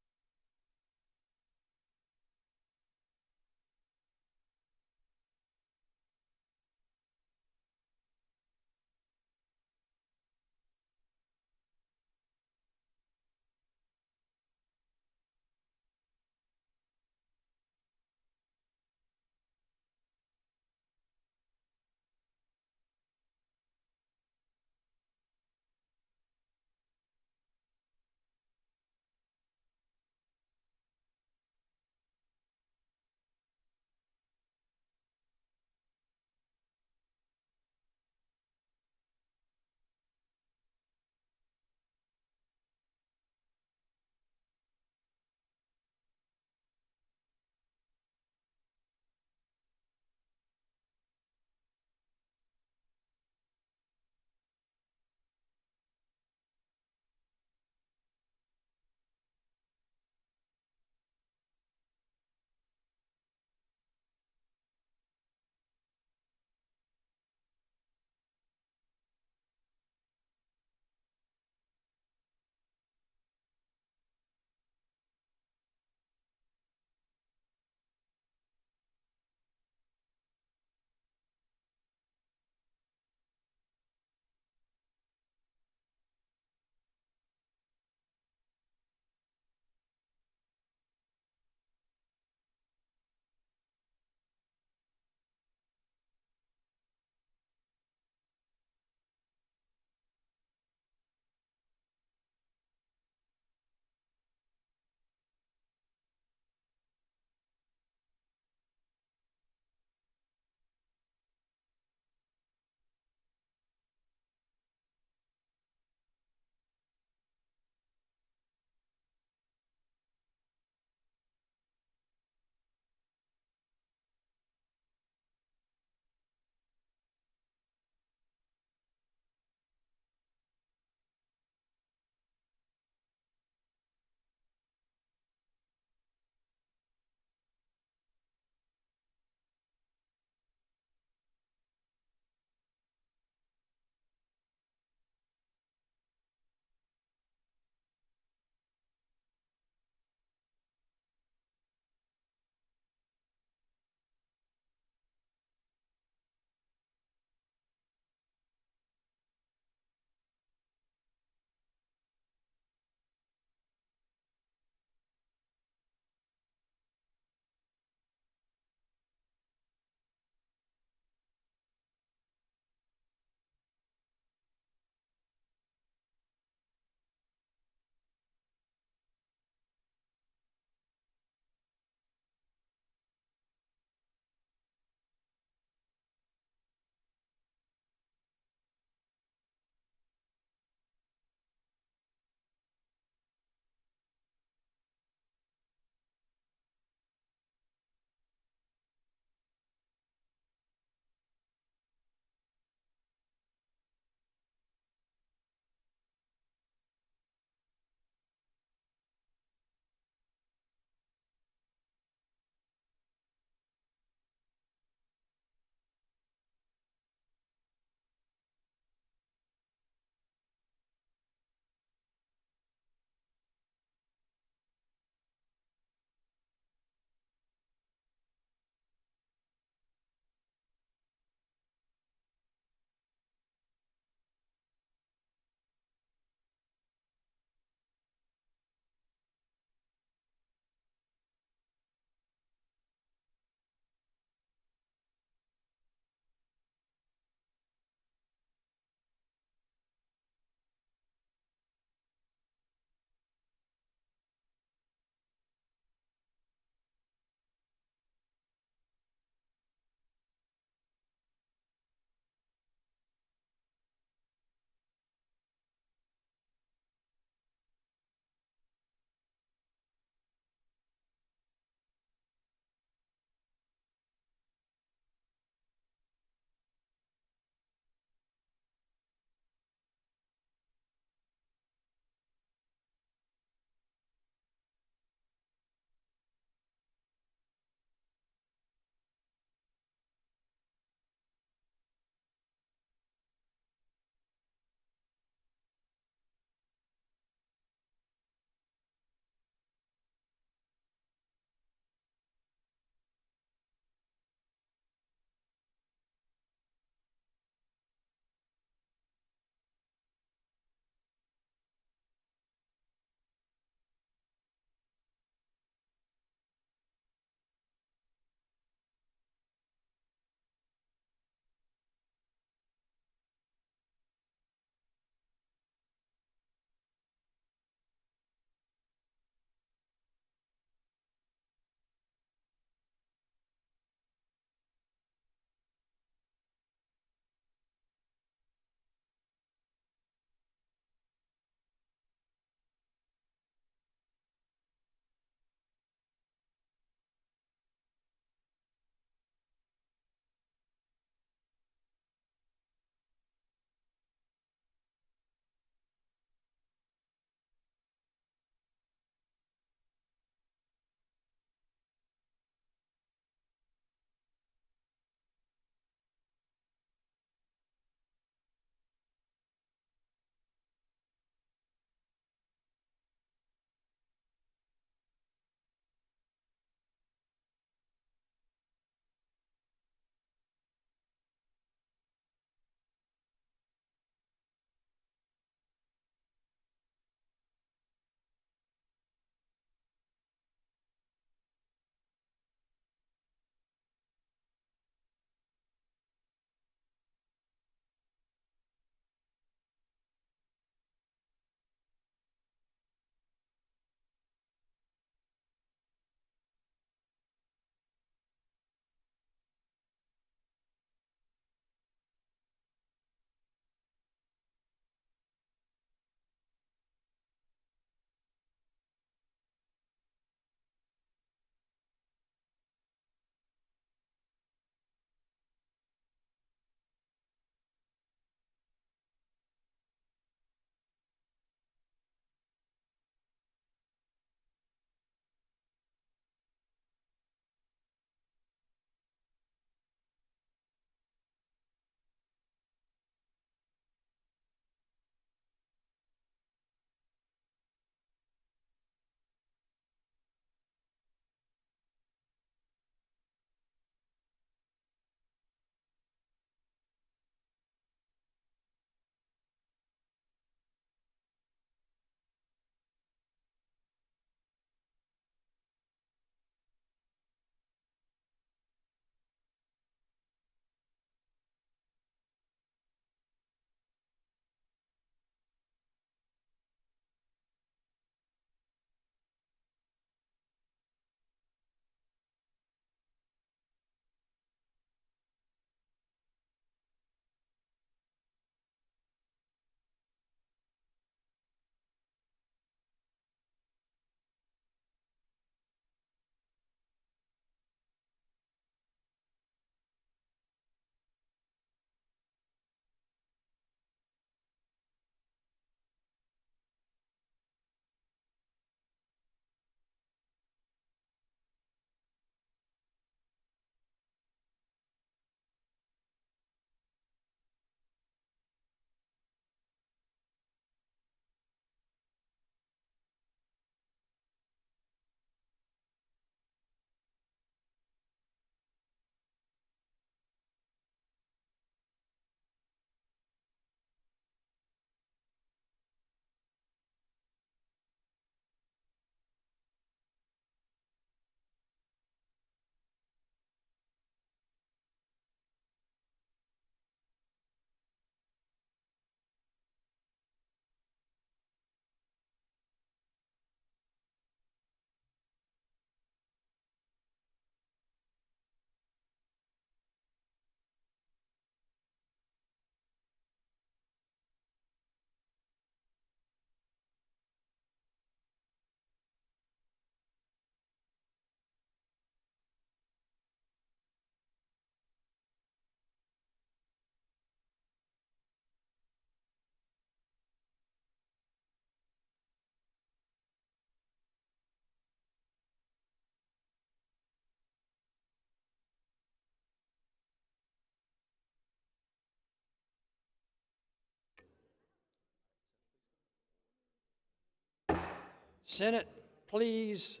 Senate, please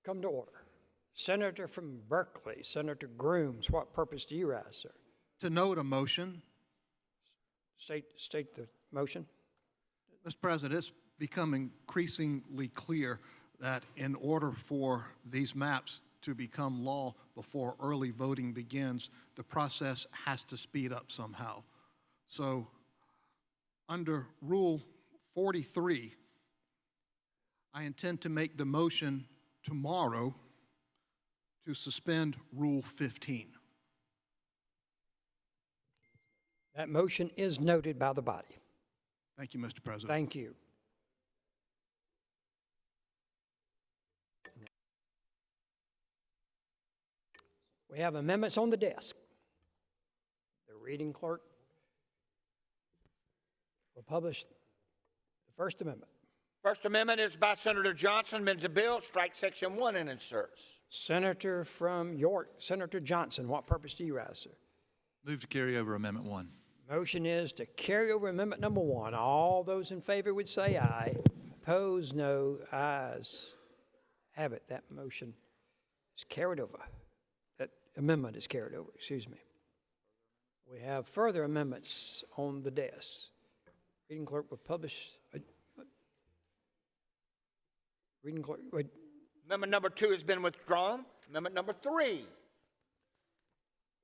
come to order. Senator from Berkeley, Senator Grooms, what purpose do you ask, sir? To note a motion. State the motion. Mr. President, it's becoming increasingly clear that in order for these maps to become law before early voting begins, the process has to speed up somehow. So under Rule 43, I intend to make the motion tomorrow to suspend Rule 15. That motion is noted by the body. Thank you, Mr. President. Thank you. We have amendments on the desk. The reading clerk will publish the First Amendment. First Amendment is by Senator Johnson, amends the bill, strike Section 1 and inserts. Senator from York, Senator Johnson, what purpose do you ask, sir? Move to carry over Amendment 1. Motion is to carry over amendment number 1. All those in favor would say aye. Opposed, no. Ayes have it. That motion is carried over. That amendment is carried over, excuse me. We have further amendments on the desk. Reading clerk will publish. Reading clerk, Amendment number 2 has been withdrawn. Amendment number 3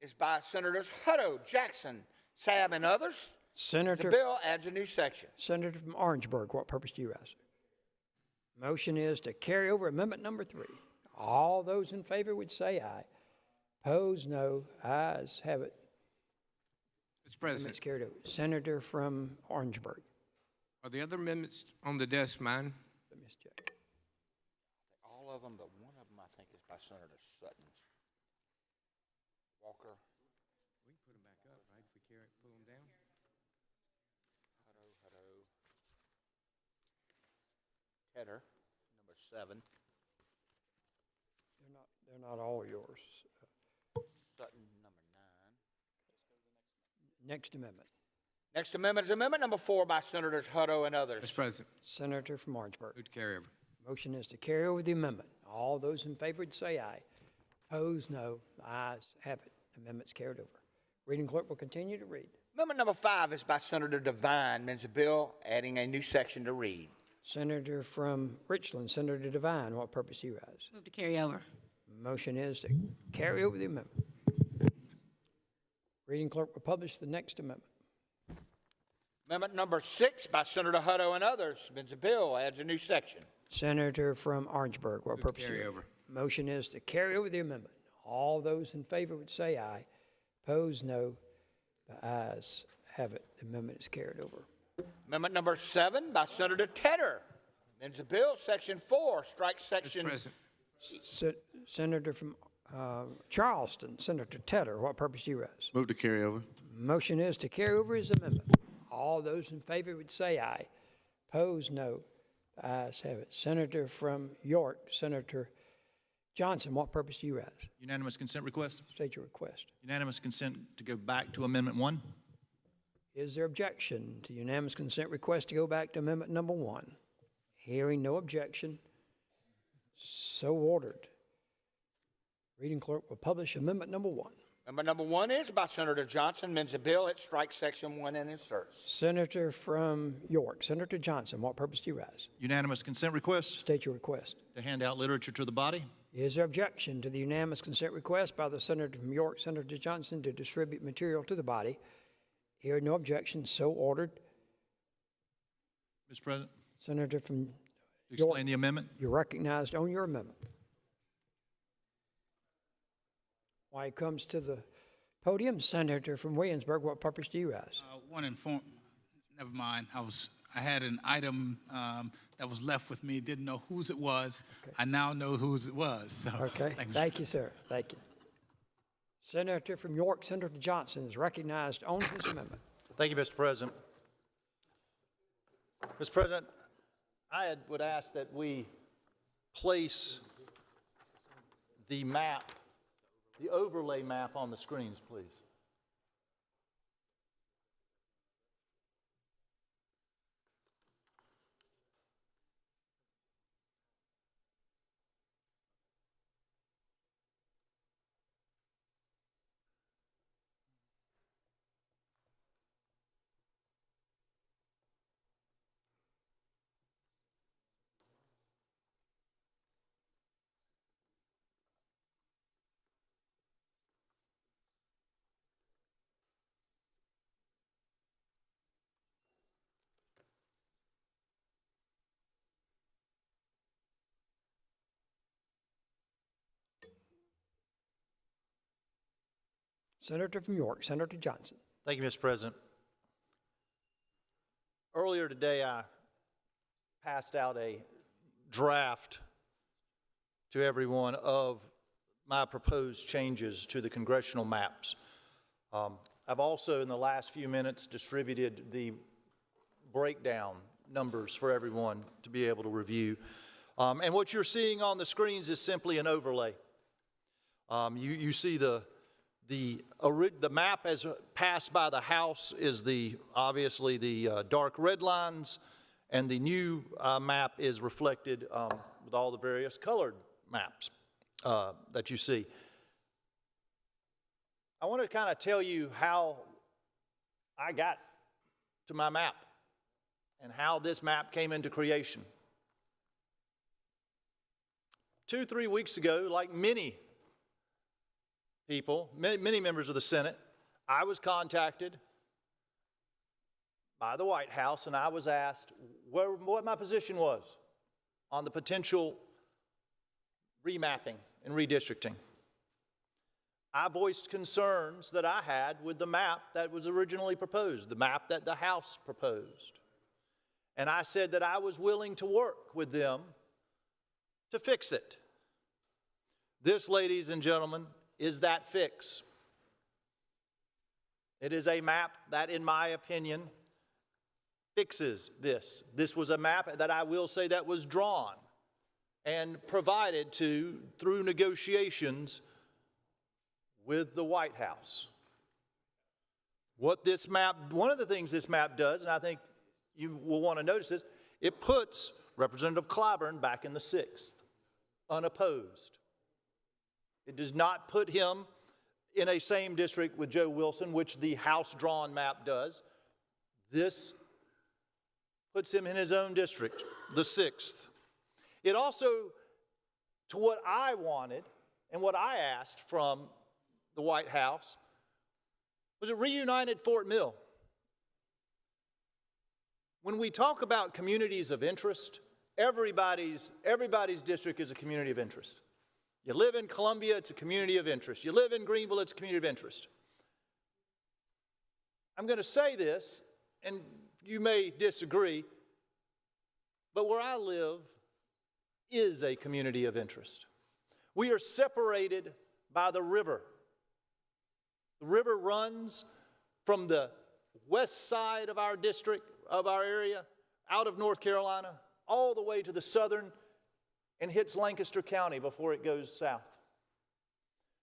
is by Senators Hutto, Jackson, Sabb, and others. Senator. The bill adds a new section. Senator from Orangeburg, what purpose do you ask? Motion is to carry over amendment number 3. All those in favor would say aye. Opposed, no. Ayes have it. Mr. President, Amendment's carried over. Senator from Orangeburg. are the other amendments on the desk mine? Let me just check. All of them, but one of them I think is by Senator Sutton. Walker. We can put them back up, right, if we pull them down? Hutto. Tedder, number 7. They're not all yours. Sutton, number 9. Next amendment. Next amendment is amendment number 4 by Senators Hutto and others. Mr. President, Senator from Orangeburg. move to carry over. Motion is to carry over the amendment. All those in favor would say aye. Opposed, no. Ayes have it. Amendment's carried over. Reading clerk will continue to read. Amendment number 5 is by Senator Devine, amends the bill, adding a new section to read. Senator from Richland, Senator Devine, what purpose do you ask? Move to carry over. Motion is to carry over the amendment. Reading clerk will publish the next amendment. Amendment number 6 by Senator Hutto and others, amends the bill, adds a new section. Senator from Orangeburg, what Move to purpose do you carry have? over. Motion is to carry over the amendment. All those in favor would say aye. Opposed, no. The ayes have it. The amendment is carried over. Amendment number 7 by Senator Tedder, amends the bill, section 4, strike section. Mr. President, Senator from Charleston, Senator Tedder, what purpose do you ask? Move to carry over. Motion is to carry over his amendment. All those in favor would say aye. Opposed, no. The ayes have it. Senator from York, Senator Johnson, what purpose do you ask? Unanimous consent request? State your request. Unanimous consent to go back to Amendment 1? Is there objection to unanimous consent request to go back to amendment number 1? Hearing no objection, so ordered. Reading clerk will publish amendment number 1. Amendment number 1 is by Senator Johnson, amends the bill, it strikes section 1 and inserts. Senator from York, Senator Johnson, what purpose do you ask? Unanimous consent request State your request. to hand out literature to the body? Is there objection to the unanimous consent request by the Senator from York, Senator Johnson, to distribute material to the body? Hearing no objection, so ordered. Mr. President, Senator from to explain the amendment? You're recognized on your amendment. While he comes to the podium, Senator from Williamsburg, what purpose do you ask? Never mind. I had an item that was left with me, didn't know whose it was. Okay. I now know whose it was. So, Okay, thank you, sir. Thank you. Senator from York, Senator Johnson is recognized on his amendment. Thank you, Mr. President. Mr. President, would ask that we place the map, the overlay map on the screens, please. Senator from York, Senator Johnson. Thank you, Mr. President. Earlier today, I passed out a draft to everyone of my proposed changes to the congressional maps. I've also, in the last few minutes, distributed the breakdown numbers for everyone to be able to review. And what you're seeing on the screens is simply an overlay. You see the map as passed by the House is obviously the dark red lines, and the new map is reflected with all the various colored maps that you see. I want to kind of tell you how I got to my map and how this map came into creation. 2-3 weeks ago, like many people, many members of the Senate, I was contacted by the White House, and I was asked what my position was on the potential remapping and redistricting. I voiced concerns that I had with the map that was originally proposed, the map that the House proposed. And I said that I was willing to work with them to fix it. This, ladies and gentlemen, is that fix. It is a map that, in my opinion, fixes this. This was a map that I will say that was drawn and provided to through negotiations with the White House. What this map, one of the things this map does, and I think you will want to notice this, it puts Representative Clyburn back in the 6th, unopposed. It does not put him in a same district with Joe Wilson, which the House-drawn map does. This puts him in his own district, the 6th. It also, to what I wanted and what I asked from the White House, was it reunited Fort Mill. When we talk about communities of interest, everybody's district is a community of interest. You live in Columbia, it's a community of interest. You live in Greenville, it's a community of interest. I'm going to say this, and you may disagree, but where I live is a community of interest. We are separated by the river. The river runs from the west side of our district, of our area, out of North Carolina, all the way to the southern, and hits Lancaster County before it goes south.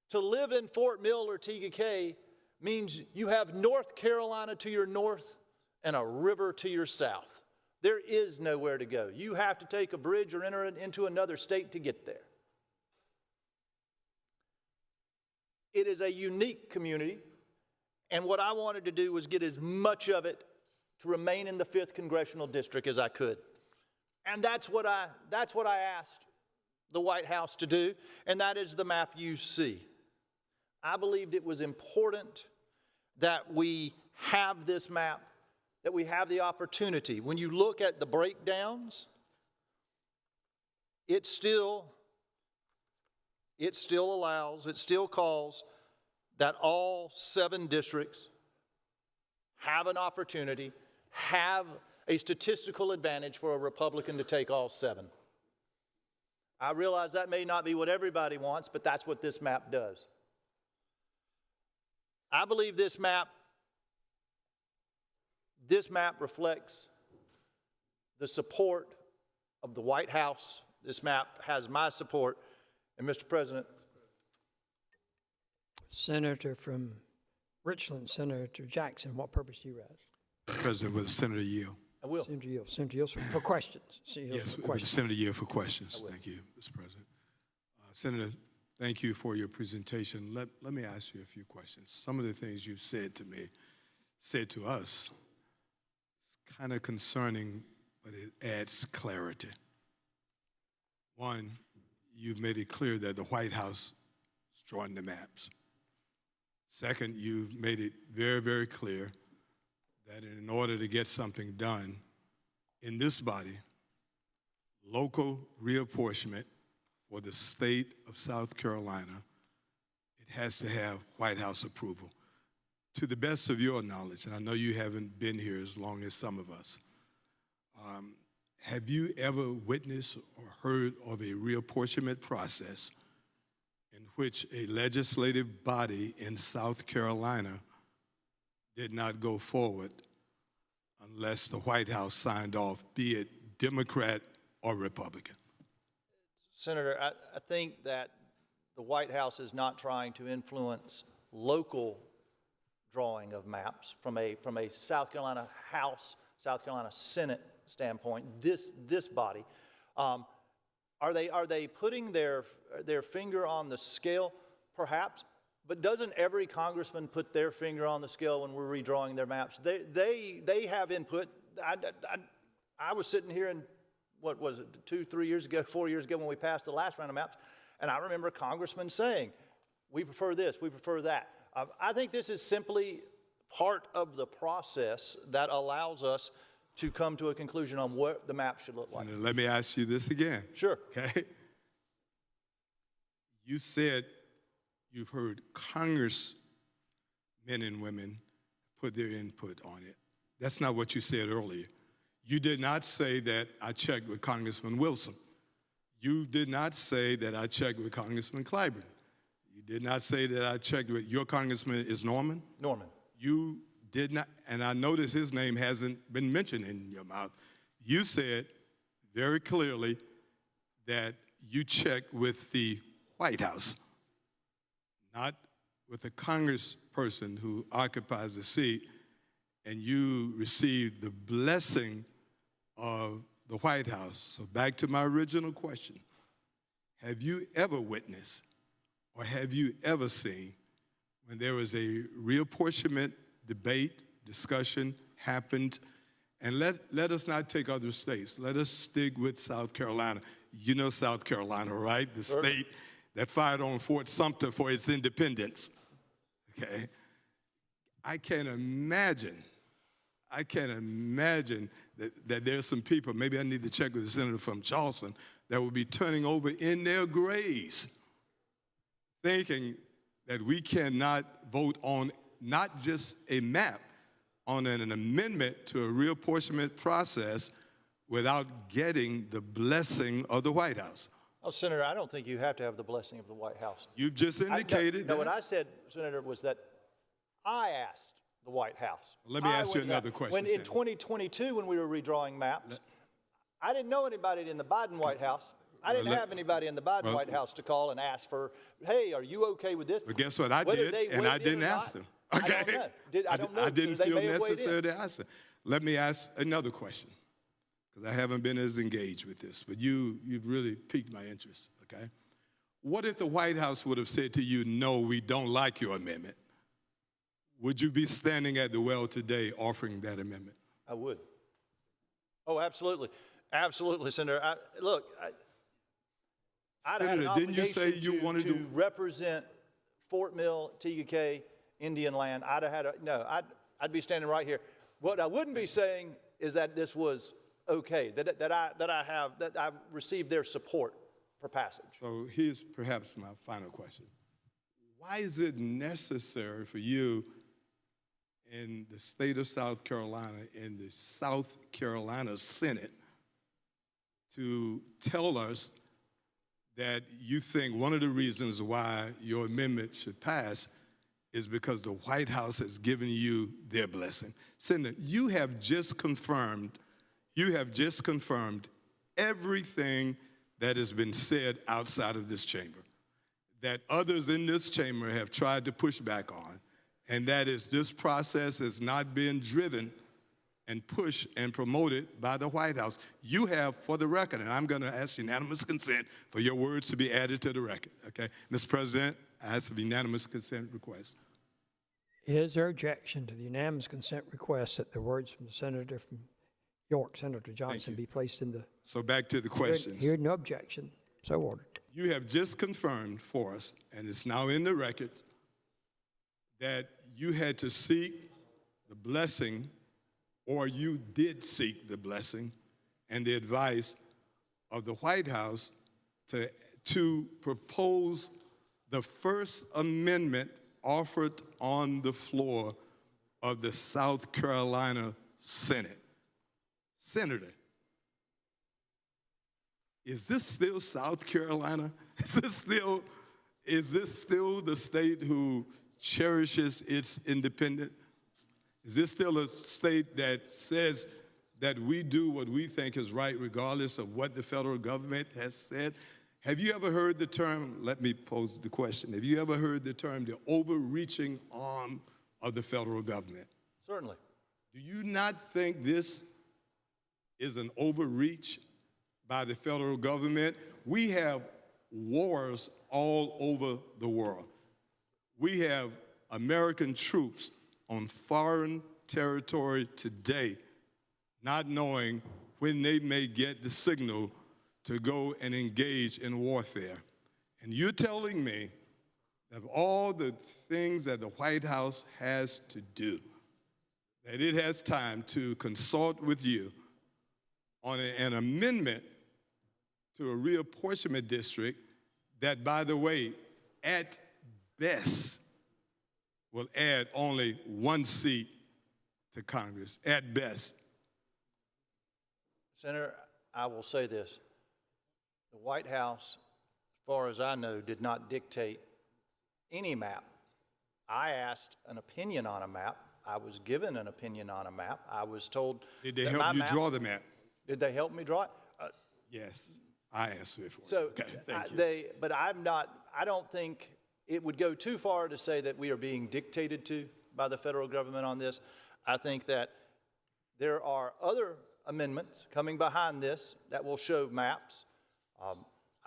To live in Fort Mill or TGK means you have North Carolina to your north and a river to your south. There is nowhere to go. You have to take a bridge or enter into another state to get there. It is a unique community, and what I wanted to do was get as much of it to remain in the 5th Congressional District as I could. And that's what I asked the White House to do, and that is the map you see. I believed it was important that we have this map, that we have the opportunity. When you look at the breakdowns, it still calls that all 7 districts have an opportunity, have a statistical advantage for a Republican to take all 7. I realize that may not be what everybody wants, but that's what this map does. I believe this map reflects the support of the White House. This map has my support. And Mr. President. Senator from Richland, Senator Jackson, what purpose do you raise? President, with Senator Yield. I will. Senator Yield for questions. Yes, with Senator Yield for questions. Thank you, Mr. President. Senator, thank you for your presentation. Let me ask you a few questions. Some of the things you said to us, it's kind of concerning, but it adds clarity. One, you've made it clear that the White House is drawing the maps. Second, you've made it very, very clear that in order to get something done in this body, local reapportionment for the state of South Carolina it has to have White House approval. To the best of your knowledge, and I know you haven't been here as long as some of us, have you ever witnessed or heard of a reapportionment process in which a legislative body in South Carolina did not go forward unless the White House signed off, be it Democrat or Republican? Senator, I think that the White House is not trying to influence local drawing of maps from a South Carolina House, South Carolina Senate standpoint. This body, are they putting their finger on the scale? Perhaps, but doesn't every congressman put their finger on the scale when we're redrawing their maps? They have input. I was sitting here in, what was it, 2, 3 years ago, 4 years ago when we passed the last round of maps, and I remember congressmen saying, we prefer this, we prefer that. I think this is simply part of the process that allows us to come to a conclusion on what the map should look like. Senator, let me ask you this again. Sure. Okay. You said you've heard congressmen and women put their input on it. That's not what you said earlier. You did not say that I checked with Congressman Wilson. You did not say that I checked with Congressman Clyburn. You did not say that I checked with, your congressman is Norman? Norman. You did not, and I notice his name hasn't been mentioned in your mouth. You said very clearly that you checked with the White House, not with a congressperson who occupies a seat, and you received the blessing of the White House. So back to my original question. Have you ever witnessed or have you ever seen when there was a reapportionment debate, discussion happened, and let us not take other states. Let us stick with South Carolina. You know South Carolina, right? The state that fired on Fort Sumter for its independence, okay? I can't imagine that there's some people, maybe I need to check with the senator from Charleston, that will be turning over in their graves thinking that we cannot vote on not just a map, on an amendment to a reapportionment process without getting the blessing of the White House. Oh, Senator, I don't think you have to have the blessing of the White House. You've just indicated No, what I said, Senator, was that I asked the White House. Let me ask you another question. When in 2022, when we were redrawing maps, I didn't know anybody in the Biden White House. I didn't have anybody in the Biden White House to call and ask for, hey, are you okay with this? But guess what? I did, and I didn't ask them. Okay? I don't know. I didn't feel necessary to to ask them. Let me ask another question, because I haven't been as engaged with this, but you've really piqued my interest, okay? What if the White House would have said to you, no, we don't like your amendment? Would you be standing at the well today offering that amendment? I would. Oh, absolutely. Absolutely, Senator. I'd had an didn't you say obligation you wanted to represent Fort Mill, TUK, Indian land. I'd be standing right here. What I wouldn't be saying is that this was okay, that I received their support for passage. So here's perhaps my final question. Why is it necessary for you in the state of South Carolina, in the South Carolina Senate, to tell us that you think one of the reasons why your amendment should pass is because the White House has given you their blessing? Senator, you have just confirmed everything that has been said outside of this chamber, that others in this chamber have tried to push back on, and that is this process has not been driven and pushed and promoted by the White House. You have, for the record, and I'm going to ask unanimous consent for your words to be added to the record, okay? Mr. President, I ask for unanimous consent request. Is there objection to the unanimous consent request that the words from the senator from York, Senator Johnson, be placed in the... So back to the questions. Heard no objection. So ordered. You have just confirmed for us, and it's now in the records, that you had to seek the blessing, or you did seek the blessing and the advice of the White House to propose the First Amendment offered on the floor of the South Carolina Senate. Senator, is this still South Carolina? Is this still the state who cherishes its independence? Is this still a state that says that we do what we think is right regardless of what the federal government has said? Have you ever heard the term, let me pose the question, have you ever heard the term the overreaching arm of the federal government? Certainly. Do you not think this is an overreach by the federal government? We have wars all over the world. We have American troops on foreign territory today, not knowing when they may get the signal to go and engage in warfare. And you're telling me that of all the things that the White House has to do, that it has time to consult with you on an amendment to a reapportionment district that, by the way, at best will add only 1 seat to Congress, at best. Senator, I will say this. The White House, as far as I know, did not dictate any map. I asked an opinion on a map. I was given an opinion on a map. I was told. Did they help you draw the map? Did they help me draw it? Yes, I answered it for you. So, okay, thank you. But I don't think it would go too far to say that we are being dictated to by the federal government on this. I think that there are other amendments coming behind this that will show maps.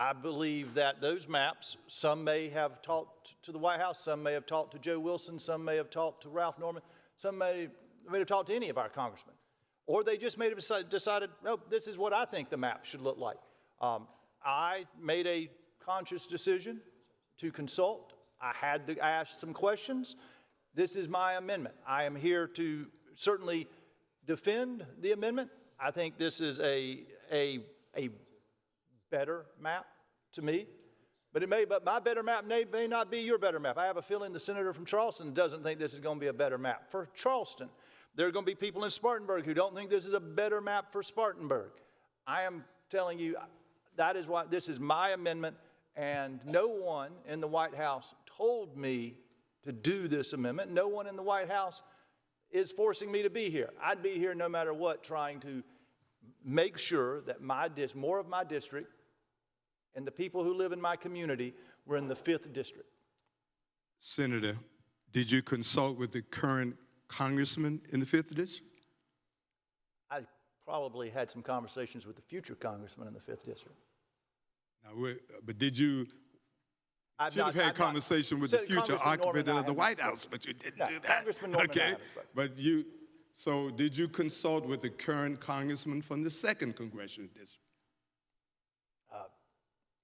I believe that those maps, some may have talked to the White House, some may have talked to Joe Wilson, some may have talked to Ralph Norman, some may have talked to any of our congressmen. Or they just may have decided, oh, this is what I think the map should look like. I made a conscious decision to consult. I had to ask some questions. This is my amendment. I am here to certainly defend the amendment. I think this is a better map to me, but my better map may not be your better map. I have a feeling the senator from Charleston doesn't think this is going to be a better map for Charleston. There are going to be people in Spartanburg who don't think this is a better map for Spartanburg. I am telling you, that is why this is my amendment, and no one in the White House told me to do this amendment. No one in the White House is forcing me to be here. I'd be here no matter what, trying to make sure that more of my district and the people who live in my community were in the 5th district. Senator, did you consult with the current congressman in the 5th district? I probably had some conversations with the future congressman in the 5th district. Now, but did you? You should have had conversation with the future occupant of the White House, but you didn't do that. Congressman Norman okay, Adams, but you. So did you consult with the current congressman from the 2nd congressional district?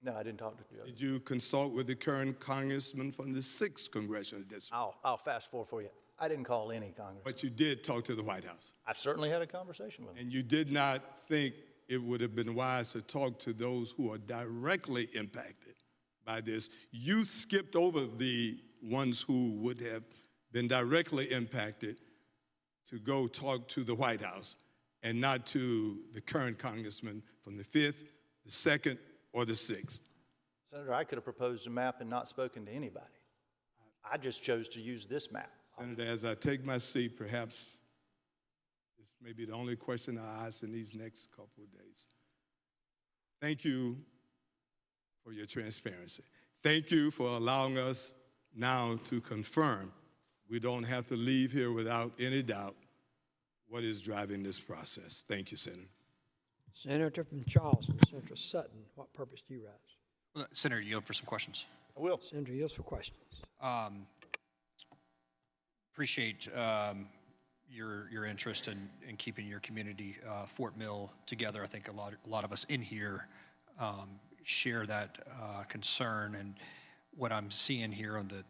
No, I didn't talk to you. Did you consult with the current congressman from the 6th congressional district? I'll fast forward for you. I didn't call any congressman. But you did talk to the White House. I certainly had a conversation with him. And you did not think it would have been wise to talk to those who are directly impacted by this. You skipped over the ones who would have been directly impacted to go talk to the White House and not to the current congressman from the 5th, the 2nd, or the 6th. Senator, I could have proposed a map and not spoken to anybody. I just chose to use this map. Senator, as I take my seat, perhaps this may be the only question I ask in these next couple of days. Thank you for your transparency. Thank you for allowing us now to confirm we don't have to leave here without any doubt what is driving this process. Thank you, Senator. Senator from Charleston, Senator Sutton, what purpose do you rise? Well, Senator, you yield for some questions. I will. Senator yields for questions. Appreciate your interest in keeping your community, Fort Mill, together. I think a lot of us in here share that concern. And what I'm seeing here on the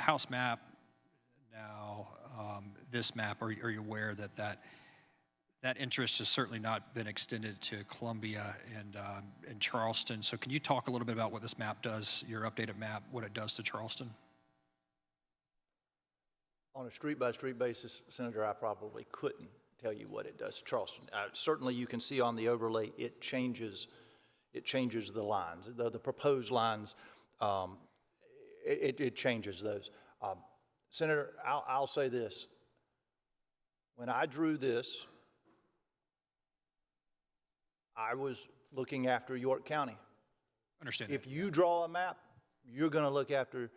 House map now, this map, are you aware that That interest has certainly not been extended to Columbia and Charleston. So can you talk a little bit about what this map does, your updated map, what it does to Charleston? On a street-by-street basis, Senator, I probably couldn't tell you what it does to Charleston. Certainly, you can see on the overlay, it changes the lines, the proposed lines. It changes those. Senator, I'll say this. When I drew this, I was looking after York County. Understand If that. you draw a map, you're going to look after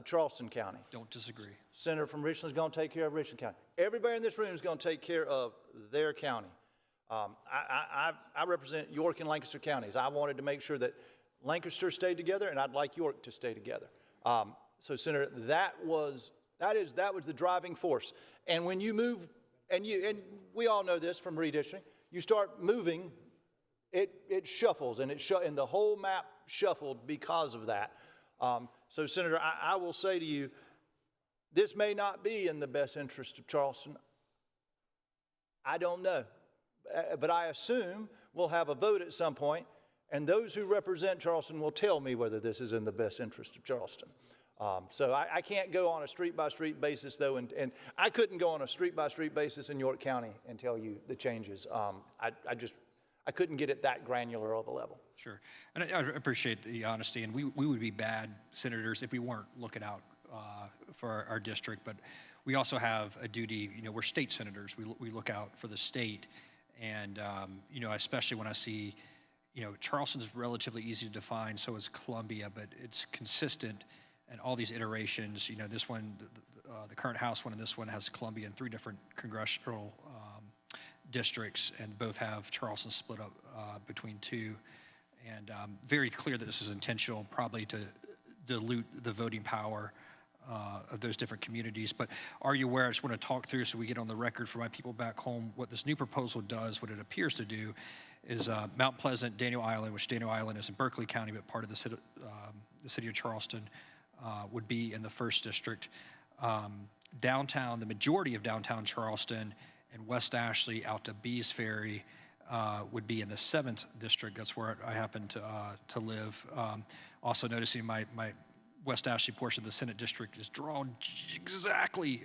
Charleston County. Don't disagree. Senator from Richland is going to take care of Richland County. Everybody in this room is going to take care of their county. I represent York and Lancaster counties. I wanted to make sure that Lancaster stayed together, and I'd like York to stay together. So, Senator, that was the driving force. And when you move, and we all know this from redistricting, you start moving, it shuffles, and the whole map shuffled because of that. So, Senator, I will say to you, this may not be in the best interest of Charleston. I don't know. But I assume we'll have a vote at some point, and those who represent Charleston will tell me whether this is in the best interest of Charleston. So I can't go on a street-by-street basis, though, and I couldn't go on a street-by-street basis in York County and tell you the changes. I couldn't get it that granular of a level. Sure. And I appreciate the honesty, and we would be bad senators if we weren't looking out for our district, but we also have a duty, we're state senators. We look out for the state, and, especially when I see, Charleston's relatively easy to define, so is Columbia, but it's consistent in all these iterations. This one, the current House one and this one has Columbia in 3 different congressional districts, and both have Charleston split up between 2. And very clear that this is intentional, probably to dilute the voting power of those different communities. But are you aware, I just want to talk through so we get on the record for my people back home, what this new proposal does, what it appears to do, is Mount Pleasant, Daniel Island, which Daniel Island is in Berkeley County, but part of the city of Charleston, would be in the 1st district. Downtown, the majority of downtown Charleston and West Ashley out to Bees Ferry would be in the 7th district. That's where I happen to live. Also noticing my West Ashley portion of the Senate district is drawn exactly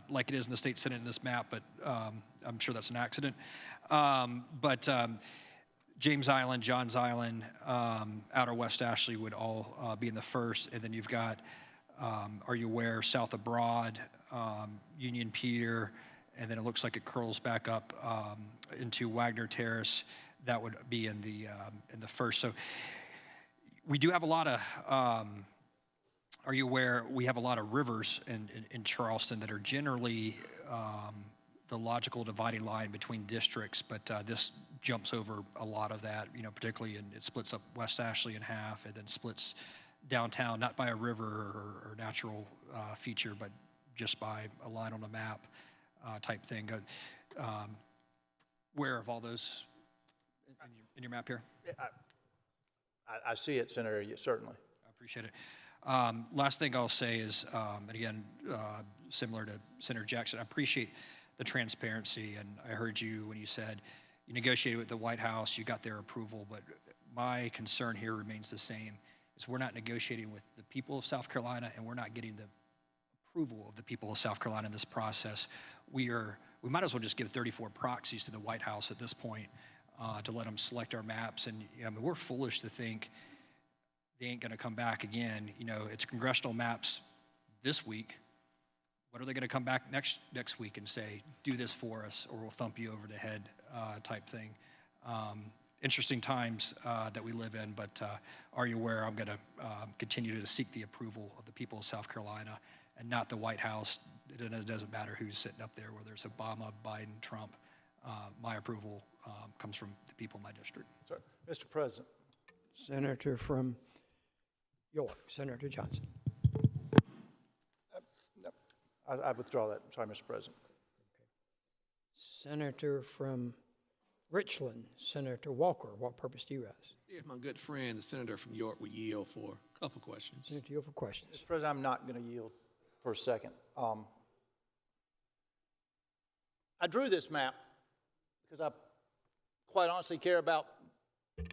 like it is in the state Senate in this map, but I'm sure that's an accident. James Island, Johns Island, outer West Ashley would all be in the 1st, and then you've got, are you aware, south of Broad, Union Pier, and then it looks like it curls back up into Wagner Terrace. That would be in the 1st. So we do have a lot of. Are you aware we have a lot of rivers in Charleston that are generally the logical dividing line between districts, but this jumps over a lot of that, particularly, and it splits up West Ashley in half and then splits downtown, not by a river or natural feature, but just by a line on a map type thing. Aware of all those in your map here? I see it, Senator, certainly. I appreciate it. Last thing I'll say is, and again, similar to Senator Jackson, I appreciate the transparency, and I heard you when you said you negotiated with the White House, you got their approval, but my concern here remains the same, is we're not negotiating with the people of South Carolina, and we're not getting the approval of the people of South Carolina in this process. We might as well just give 34 proxies to the White House at this point to let them select our maps, and we're foolish to think they ain't gonna come back again. It's congressional maps this week. What are they gonna come back next week and say, do this for us or we'll thump you over the head type thing. Interesting times that we live in, but are you aware I'm gonna continue to seek the approval of the people of South Carolina and not the White House. It doesn't matter who's sitting up there, whether it's Obama, Biden, Trump. My approval comes from the people in my district. Sir, Mr. President. Senator from York, Senator Johnson. No, I withdraw that. I'm sorry, Mr. President. Senator from Richland, Senator Walker. What purpose do you ask? If my good friend, the senator from York, would yield for a couple questions. Senator, yield for questions. Mr. President, I'm not going to yield for a second. I drew this map because I quite honestly care about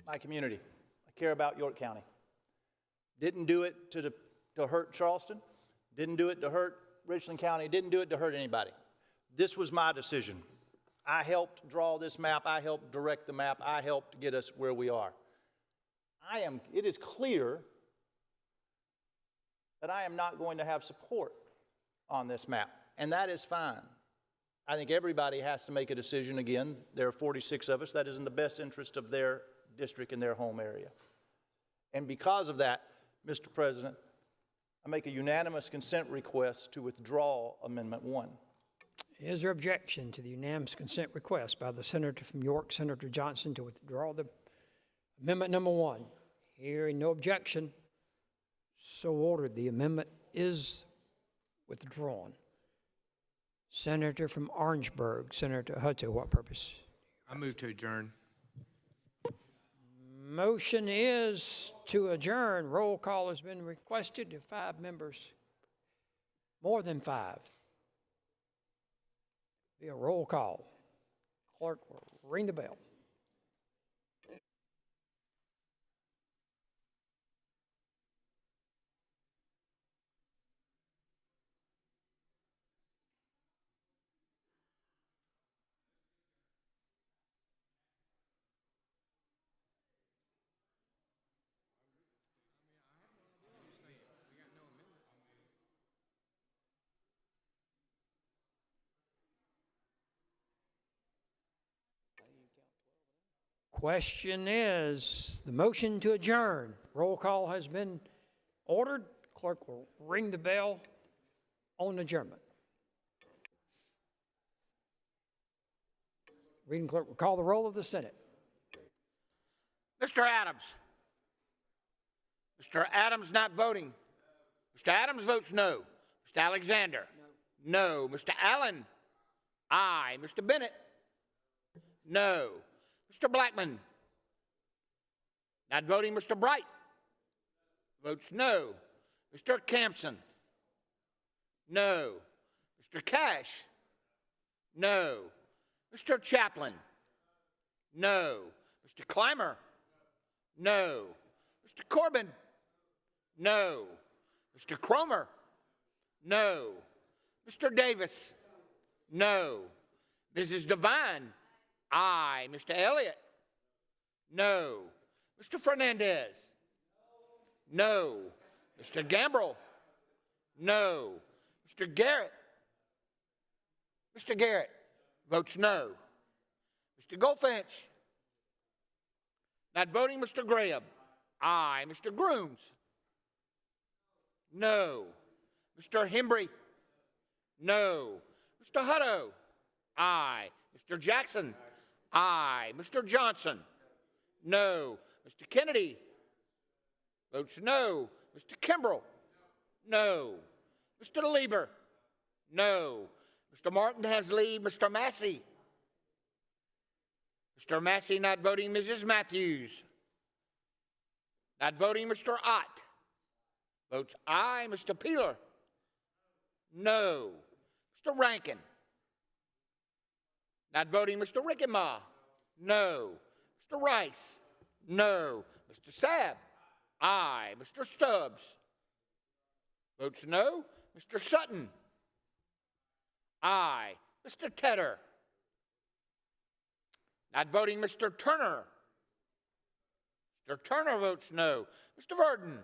my community. I care about York County. Didn't do it to hurt Charleston. Didn't do it to hurt Richland County. Didn't do it to hurt anybody. This was my decision. I helped draw this map. I helped direct the map. I helped get us where we are. It is clear that I am not going to have support on this map, and that is fine. I think everybody has to make a decision. Again, there are 46 of us. That is in the best interest of their district and their home area. And because of that, Mr. President, I make a unanimous consent request to withdraw Amendment 1. Is there objection to the unanimous consent request by the senator from York, Senator Johnson, to withdraw the amendment number 1? Hearing no objection, so ordered. The amendment is withdrawn. Senator from Orangeburg, Senator Hutto, what purpose? I move to adjourn. Motion is to adjourn. Roll call has been requested to 5 members, more than 5. Be a roll call. Clerk will ring the bell. Question is, the motion to adjourn. Roll call has been ordered. Clerk will ring the bell on adjournment. Reading clerk will call the roll of the Senate. Mr. Adams. Mr. Adams not voting. Mr. Adams votes no. Mr. Alexander. No. Mr. Allen. Aye. Mr. Bennett. No. Mr. Blackman. Not voting. Mr. Bright. Votes no. Mr. Campson. No. Mr. Cash. No. Mr. Chaplin. No. Mr. Clymer. No. Mr. Corbin. No. Mr. Cromer. No. Mr. Davis. No. Mrs. Devine. Aye. Mr. Elliott. No. Mr. Fernandez. No. Mr. Gambrell. No. Mr. Garrett. Mr. Garrett votes no. Mr. Goldfinch. Not voting. Mr. Graham. Aye. Mr. Grooms. No. Mr. Hembry. No. Mr. Hutto. Aye. Mr. Jackson. Aye. Mr. Johnson. No. Mr. Kennedy votes no. Mr. Kimbrell. No. Mr. Lieber. No. Mr. Martin has leave. Mr. Massey. Mr. Massey not voting. Mrs. Matthews. Not voting. Mr. Ott. Votes aye. Mr. Peeler. No. Mr. Rankin. Not voting. Mr. Rickenbaugh. No. Mr. Rice. No. Mr. Sabb. Aye. Mr. Stubbs. Votes no. Mr. Sutton. Aye. Mr. Tedder. Not voting. Mr. Turner. Mr. Turner votes no. Mr. Verdon.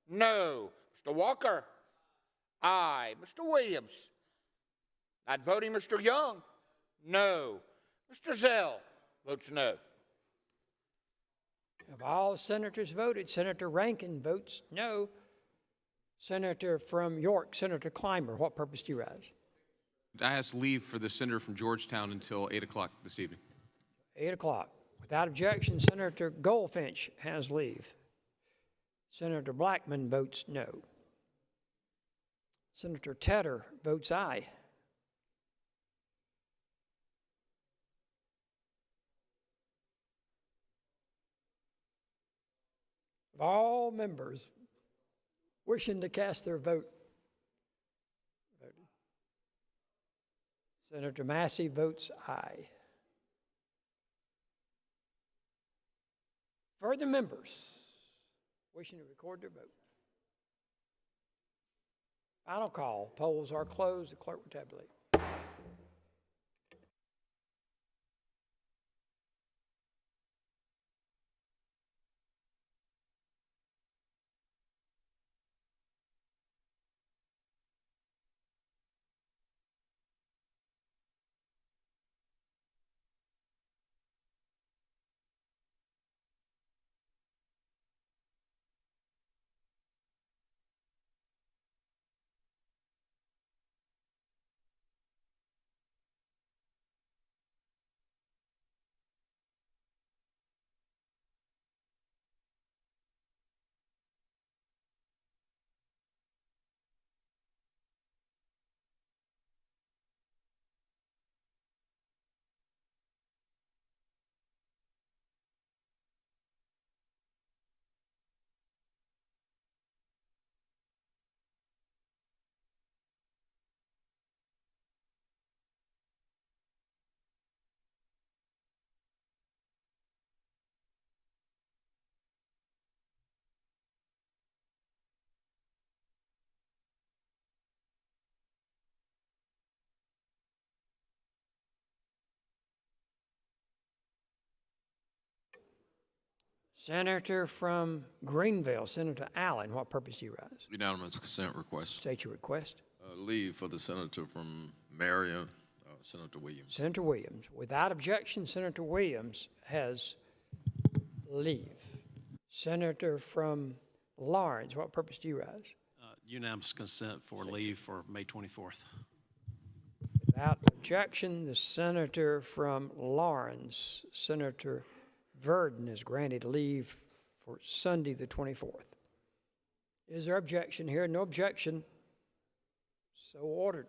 No. Mr. Walker. Aye. Mr. Williams. Not voting. Mr. Young. No. Mr. Zell votes no. Have all senators voted? Senator Rankin votes no. Senator from York, Senator Clymer, what purpose do you rise? I ask leave for the senator from Georgetown until 8 o'clock this evening. 8 o'clock. Without objection, Senator Goldfinch has leave. Senator Blackman votes no. Senator Tedder votes aye. Of all members wishing to cast their vote, Senator Massey votes aye. Further members wishing to record their vote? Final call. Polls are closed. The clerk will tabulate. Senator from Greenville, Senator Allen, what purpose do you rise? Unanimous consent request. State your request. Leave for the senator from Marion, Senator Williams. Senator Williams. Without objection, Senator Williams has leave. Senator from Lawrence, what purpose do you rise? Unanimous consent for leave for May 24th. Without objection, the senator from Lawrence, Senator Verdon, is granted leave for Sunday, the 24th. Is there objection here? No objection. So ordered.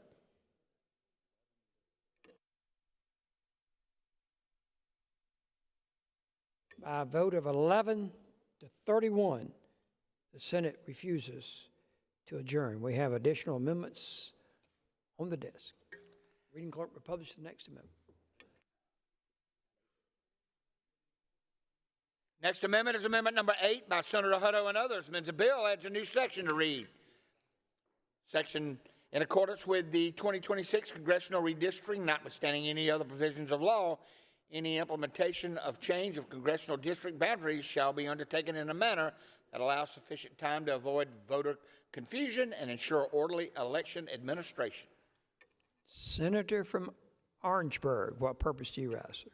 By a vote of 11 to 31, the Senate refuses to adjourn. We have additional amendments on the desk. Reading clerk will publish the next amendment. Next amendment is Amendment Number 8 by Senator Hutto and others. Amends a bill, adds a new section to read. Section, in accordance with the 2026 congressional redistricting, notwithstanding any other provisions of law, any implementation of change of congressional district boundaries shall be undertaken in a manner that allows sufficient time to avoid voter confusion and ensure orderly election administration. Senator from Orangeburg, what purpose do you rise, sir?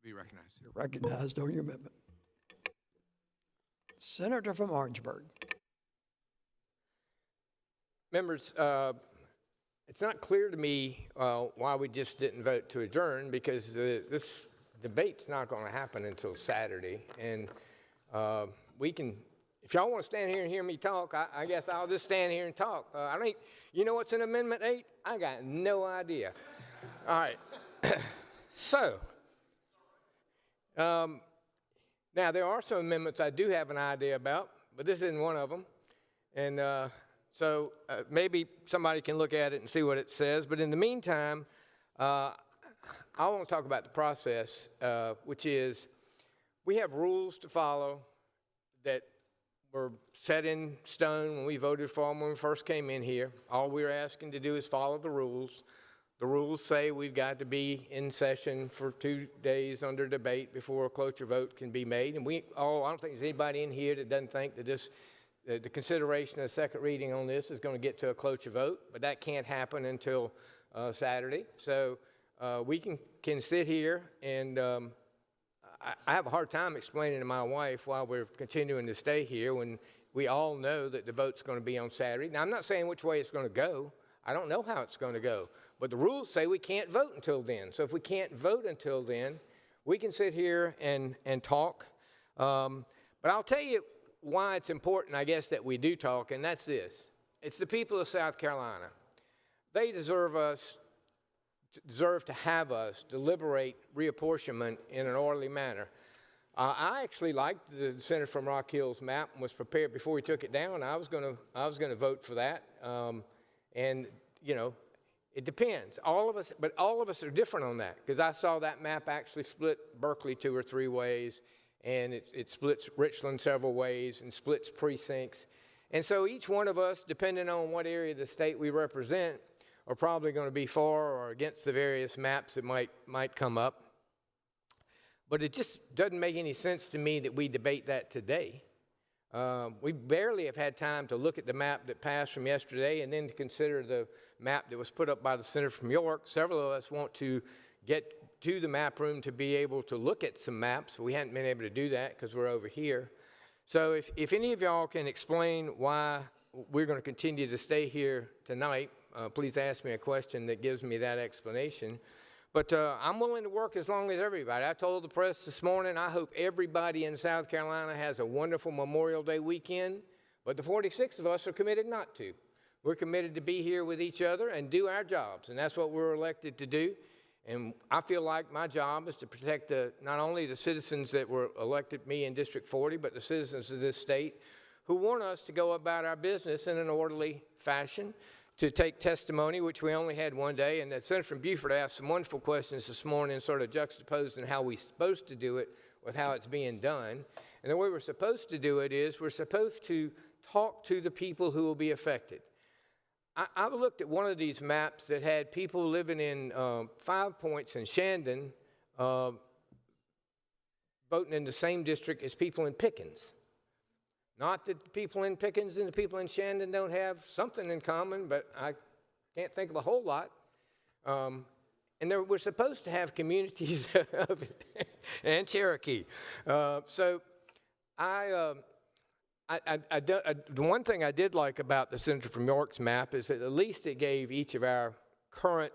Be recognized. You're recognized on your amendment. Senator from Orangeburg. Members, it's not clear to me why we just didn't vote to adjourn, because this debate's not going to happen until Saturday. And we can, if y'all want to stand here and hear me talk, I guess I'll just stand here and talk. You know what's in Amendment 8? I got no idea. All right. So, now there are some amendments I do have an idea about, but this isn't one of them. And so maybe somebody can look at it and see what it says. But in the meantime, I want to talk about the process, which is we have rules to follow that were set in stone when we voted for them when we first came in here. All we're asking to do is follow the rules. The rules say we've got to be in session for 2 days under debate before a cloture vote can be made. And I don't think there's anybody in here that doesn't think that the consideration of a second reading on this is going to get to a cloture vote, but that can't happen until Saturday. So we can sit here, and I have a hard time explaining to my wife why we're continuing to stay here when we all know that the vote's going to be on Saturday. Now, I'm not saying which way it's going to go. I don't know how it's going to go. But the rules say we can't vote until then. So if we can't vote until then, we can sit here and talk. But I'll tell you why it's important, I guess, that we do talk, and that's this. It's the people of South Carolina. They deserve to have us deliberate reapportionment in an orderly manner. I actually liked the Senator from Rock Hill's map and was prepared before he took it down. I was going to vote for that. And, you know, It depends. All of us are different on that, because I saw that map actually split Berkeley 2 or 3 ways, and it splits Richland several ways and splits precincts. And so each one of us, depending on what area of the state we represent, are probably going to be for or against the various maps that might come up. But it just doesn't make any sense to me that we debate that today. We barely have had time to look at the map that passed from yesterday and then to consider the map that was put up by the senator from York. Several of us want to get to the map room to be able to look at some maps. We hadn't been able to do that because we're over here. So if any of y'all can explain why we're going to continue to stay here tonight, please ask me a question that gives me that explanation. But I'm willing to work as long as everybody. I told the press this morning, I hope everybody in South Carolina has a wonderful Memorial Day weekend, but the 46 of us are committed not to. We're committed to be here with each other and do our jobs, and that's what we're elected to do. And I feel like my job is to protect not only the citizens that were elected me in District 40, but the citizens of this state who want us to go about our business in an orderly fashion, to take testimony, which we only had one day. And the senator from Beaufort asked some wonderful questions this morning, sort of juxtaposing how we're supposed to do it with how it's being done. And the way we're supposed to do it is we're supposed to talk to the people who will be affected. I've looked at one of these maps that had people living in 5 Points and Shandon voting in the same district as people in Pickens. Not that the people in Pickens and the people in Shandon don't have something in common, but I can't think of a whole lot. And we're supposed to have communities of and Cherokee. So the one thing I did like about the senator from York's map is that at least it gave each of our current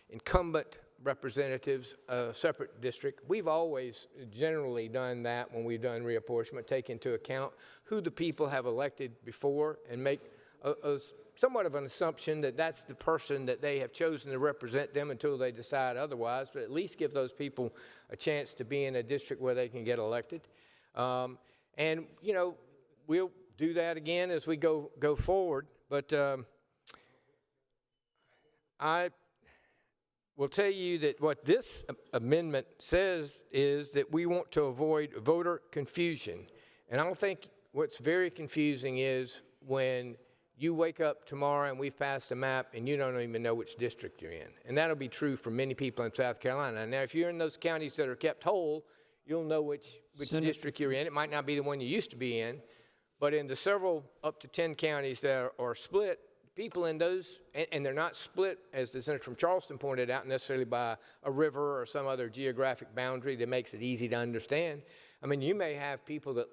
incumbent representatives a separate district. We've always generally done that when we've done reapportionment, take into account who the people have elected before and make somewhat of an assumption that that's the person that they have chosen to represent them until they decide otherwise, but at least give those people a chance to be in a district where they can get elected. And, you know, we'll do that again as we go forward, but I will tell you that what this amendment says is that we want to avoid voter confusion. And I don't think what's very confusing is when you wake up tomorrow and we've passed a map and you don't even know which district you're in. And that'll be true for many people in South Carolina. Now, if you're in those counties that are kept whole, you'll know which district you're in. It might not be the one you used to be in, but in the several up to 10 counties that are split, people in those, and they're not split, as the senator from Charleston pointed out, necessarily by a river or some other geographic boundary that makes it easy to understand. I mean, you may have people that,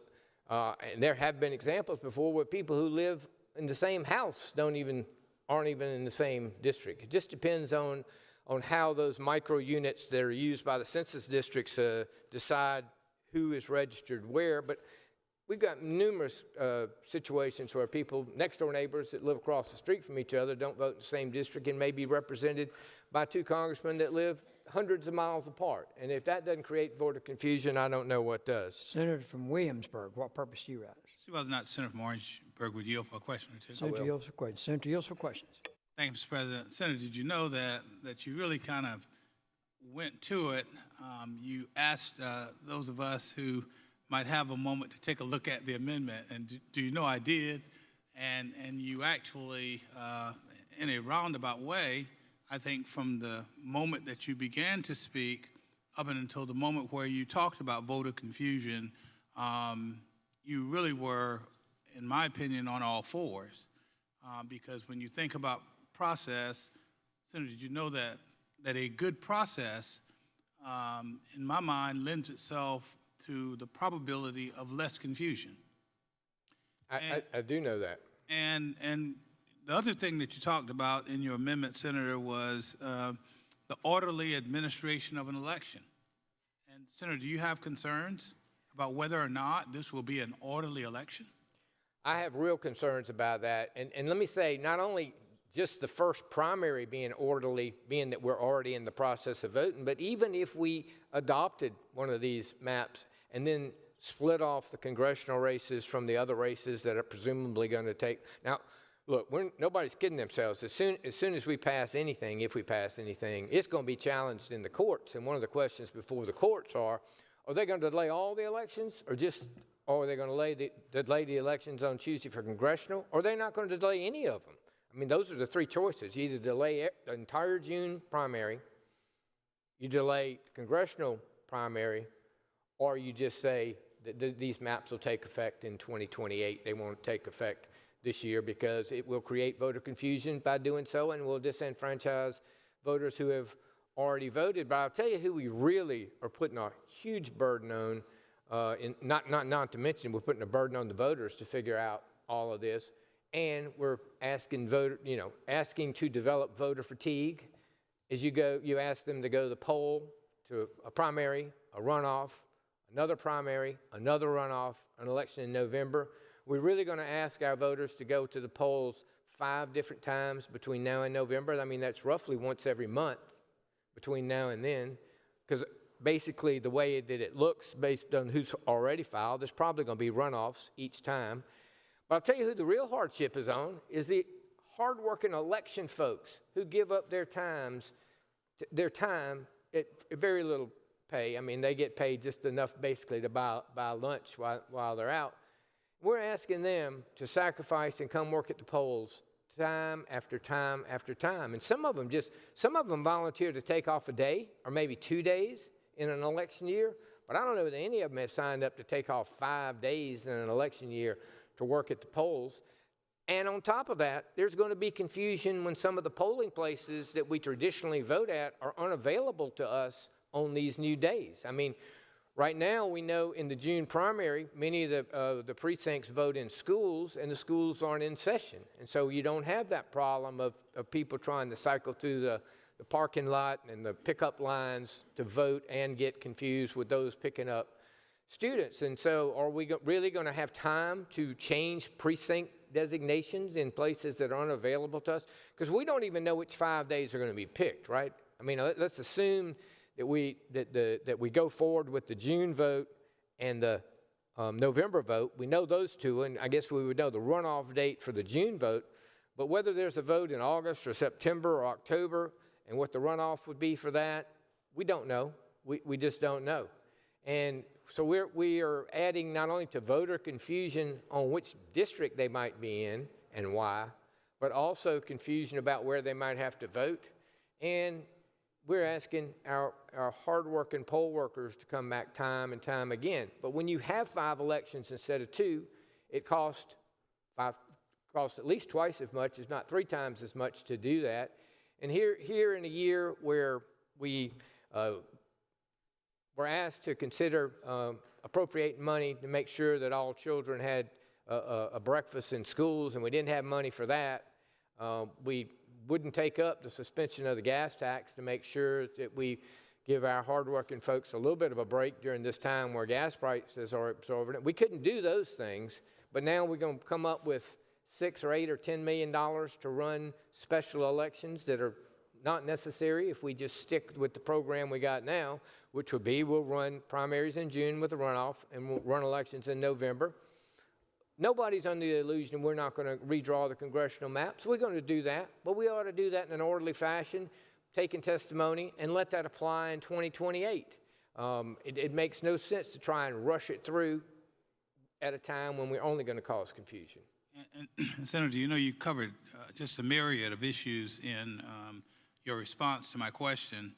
and there have been examples before where people who live in the same house aren't even in the same district. It just depends on how those micro units that are used by the census districts decide who is registered where. But we've got numerous situations where people, next door neighbors that live across the street from each other, don't vote in the same district and may be represented by 2 congressmen that live hundreds of miles apart. And if that doesn't create voter confusion, I don't know what does. Senator from Williamsburg, what purpose do you have? See whether or not Senator from Orangeburg would yield for a question or two. Senator yields for questions. Senator yields for questions. Thank you, Mr. President. Senator, did you know that you really kind of went to it? You asked those of us who might have a moment to take a look at the amendment, and do you know I did? And you actually, in a roundabout way, I think from the moment that you began to speak up until the moment where you talked about voter confusion, you really were, in my opinion, on all fours. Because when you think about process, Senator, did you know that a good process, in my mind, lends itself to the probability of less confusion? I do know that. And the other thing that you talked about in your amendment, Senator, was the orderly administration of an election. And Senator, do you have concerns about whether or not this will be an orderly election? I have real concerns about that. And let me say, not only just the first primary being orderly, being that we're already in the process of voting, but even if we adopted one of these maps and then split off the congressional races from the other races that are presumably going to take. Now, look, nobody's kidding themselves. As soon as we pass anything, if we pass anything, it's going to be challenged in the courts. And one of the questions before the courts are they going to delay all the elections, or are they going to delay the elections on Tuesday for congressional, or are they not going to delay any of them? I mean, those are the three choices. You either delay the entire June primary, you delay congressional primary, or you just say that these maps will take effect in 2028. They won't take effect this year because it will create voter confusion by doing so and will disenfranchise voters who have already voted. But I'll tell you who we really are putting a huge burden on, not to mention we're putting a burden on the voters to figure out all of this, and we're asking to develop voter fatigue. As you ask them to go to the poll, to a primary, a runoff, another primary, another runoff, an election in November. We're really going to ask our voters to go to the polls 5 different times between now and November. I mean, that's roughly once every month between now and then, because basically the way that it looks based on who's already filed, there's probably going to be runoffs each time. But I'll tell you who the real hardship is on is the hardworking election folks who give up their time at very little pay. I mean, they get paid just enough basically to buy lunch while they're out. We're asking them to sacrifice and come work at the polls time after time after time. And some of them volunteer to take off a day or maybe 2 days in an election year, but I don't know that any of them have signed up to take off 5 days in an election year to work at the polls. And on top of that, there's going to be confusion when some of the polling places that we traditionally vote at are unavailable to us on these new days. I mean, right now we know in the June primary, many of the precincts vote in schools, and the schools aren't in session. And so you don't have that problem of people trying to cycle through the parking lot and the pickup lines to vote and get confused with those picking up students. And so are we really going to have time to change precinct designations in places that are unavailable to us? Because we don't even know which 5 days are going to be picked, right? I mean, let's assume that we go forward with the June vote and the November vote. We know those two, and I guess we would know the runoff date for the June vote. But whether there's a vote in August or September or October and what the runoff would be for that, we don't know. We just don't know. And so we are adding not only to voter confusion on which district they might be in and why, but also confusion about where they might have to vote. And we're asking our hardworking poll workers to come back time and time again. But when you have 5 elections instead of 2, it costs at least twice as much, if not 3 times as much to do that. And here in a year where we were asked to consider appropriating money to make sure that all children had a breakfast in schools, and we didn't have money for that, we wouldn't take up the suspension of the gas tax to make sure that we give our hardworking folks a little bit of a break during this time where gas prices are exorbitant. We couldn't do those things, but now we're going to come up with $6 or $8 or $10 million to run special elections that are not necessary if we just stick with the program we got now, which would be we'll run primaries in June with a runoff and we'll run elections in November. Nobody's under the illusion we're not going to redraw the congressional maps. We're going to do that, but we ought to do that in an orderly fashion, taking testimony, and let that apply in 2028. It makes no sense to try and rush it through at a time when we're only going to cause confusion. And Senator, you know you covered just a myriad of issues in your response to my question.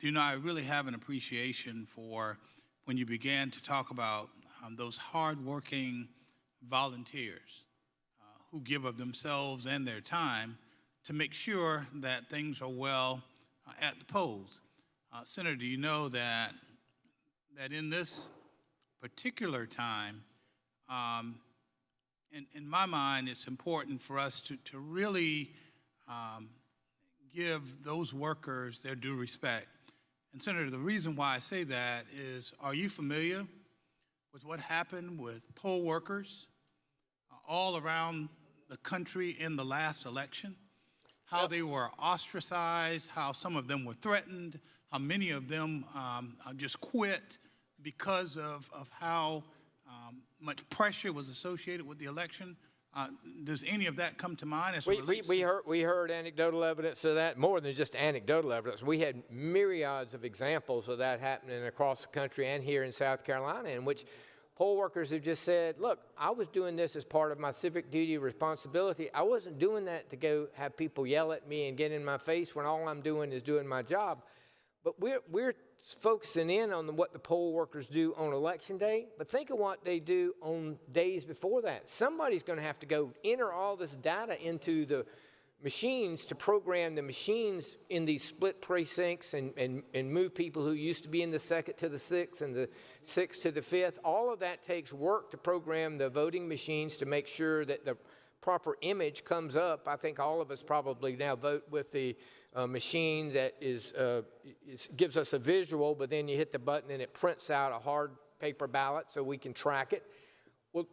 You know, I really have an appreciation for when you began to talk about those hardworking volunteers who give of themselves and their time to make sure that things are well at the polls. Senator, do you know that in this particular time, in my mind, it's important for us to really give those workers their due respect. And Senator, the reason why I say that is, are you familiar with what happened with poll workers all around the country in the last election? How they were ostracized, how some of them were threatened, how many of them just quit because of how much pressure was associated with the election. Does any of that come to mind as it relates? We heard anecdotal evidence of that, more than just anecdotal evidence. We had myriads of examples of that happening across the country and here in South Carolina, in which poll workers have just said, look, I was doing this as part of my civic duty responsibility. I wasn't doing that to go have people yell at me and get in my face when all I'm doing is doing my job. But we're focusing in on what the poll workers do on election day, but think of what they do on days before that. Somebody's going to have to go enter all this data into the machines to program the machines in these split precincts and move people who used to be in the 2nd to the 6th and the 6th to the 5th. All of that takes work to program the voting machines to make sure that the proper image comes up. I think all of us probably now vote with the machine that gives us a visual, but then you hit the button and it prints out a hard paper ballot so we can track it. Well,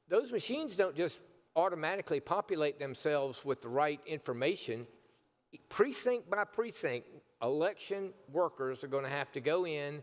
those machines don't just automatically populate themselves with the right information. Precinct by precinct, election workers are going to have to go in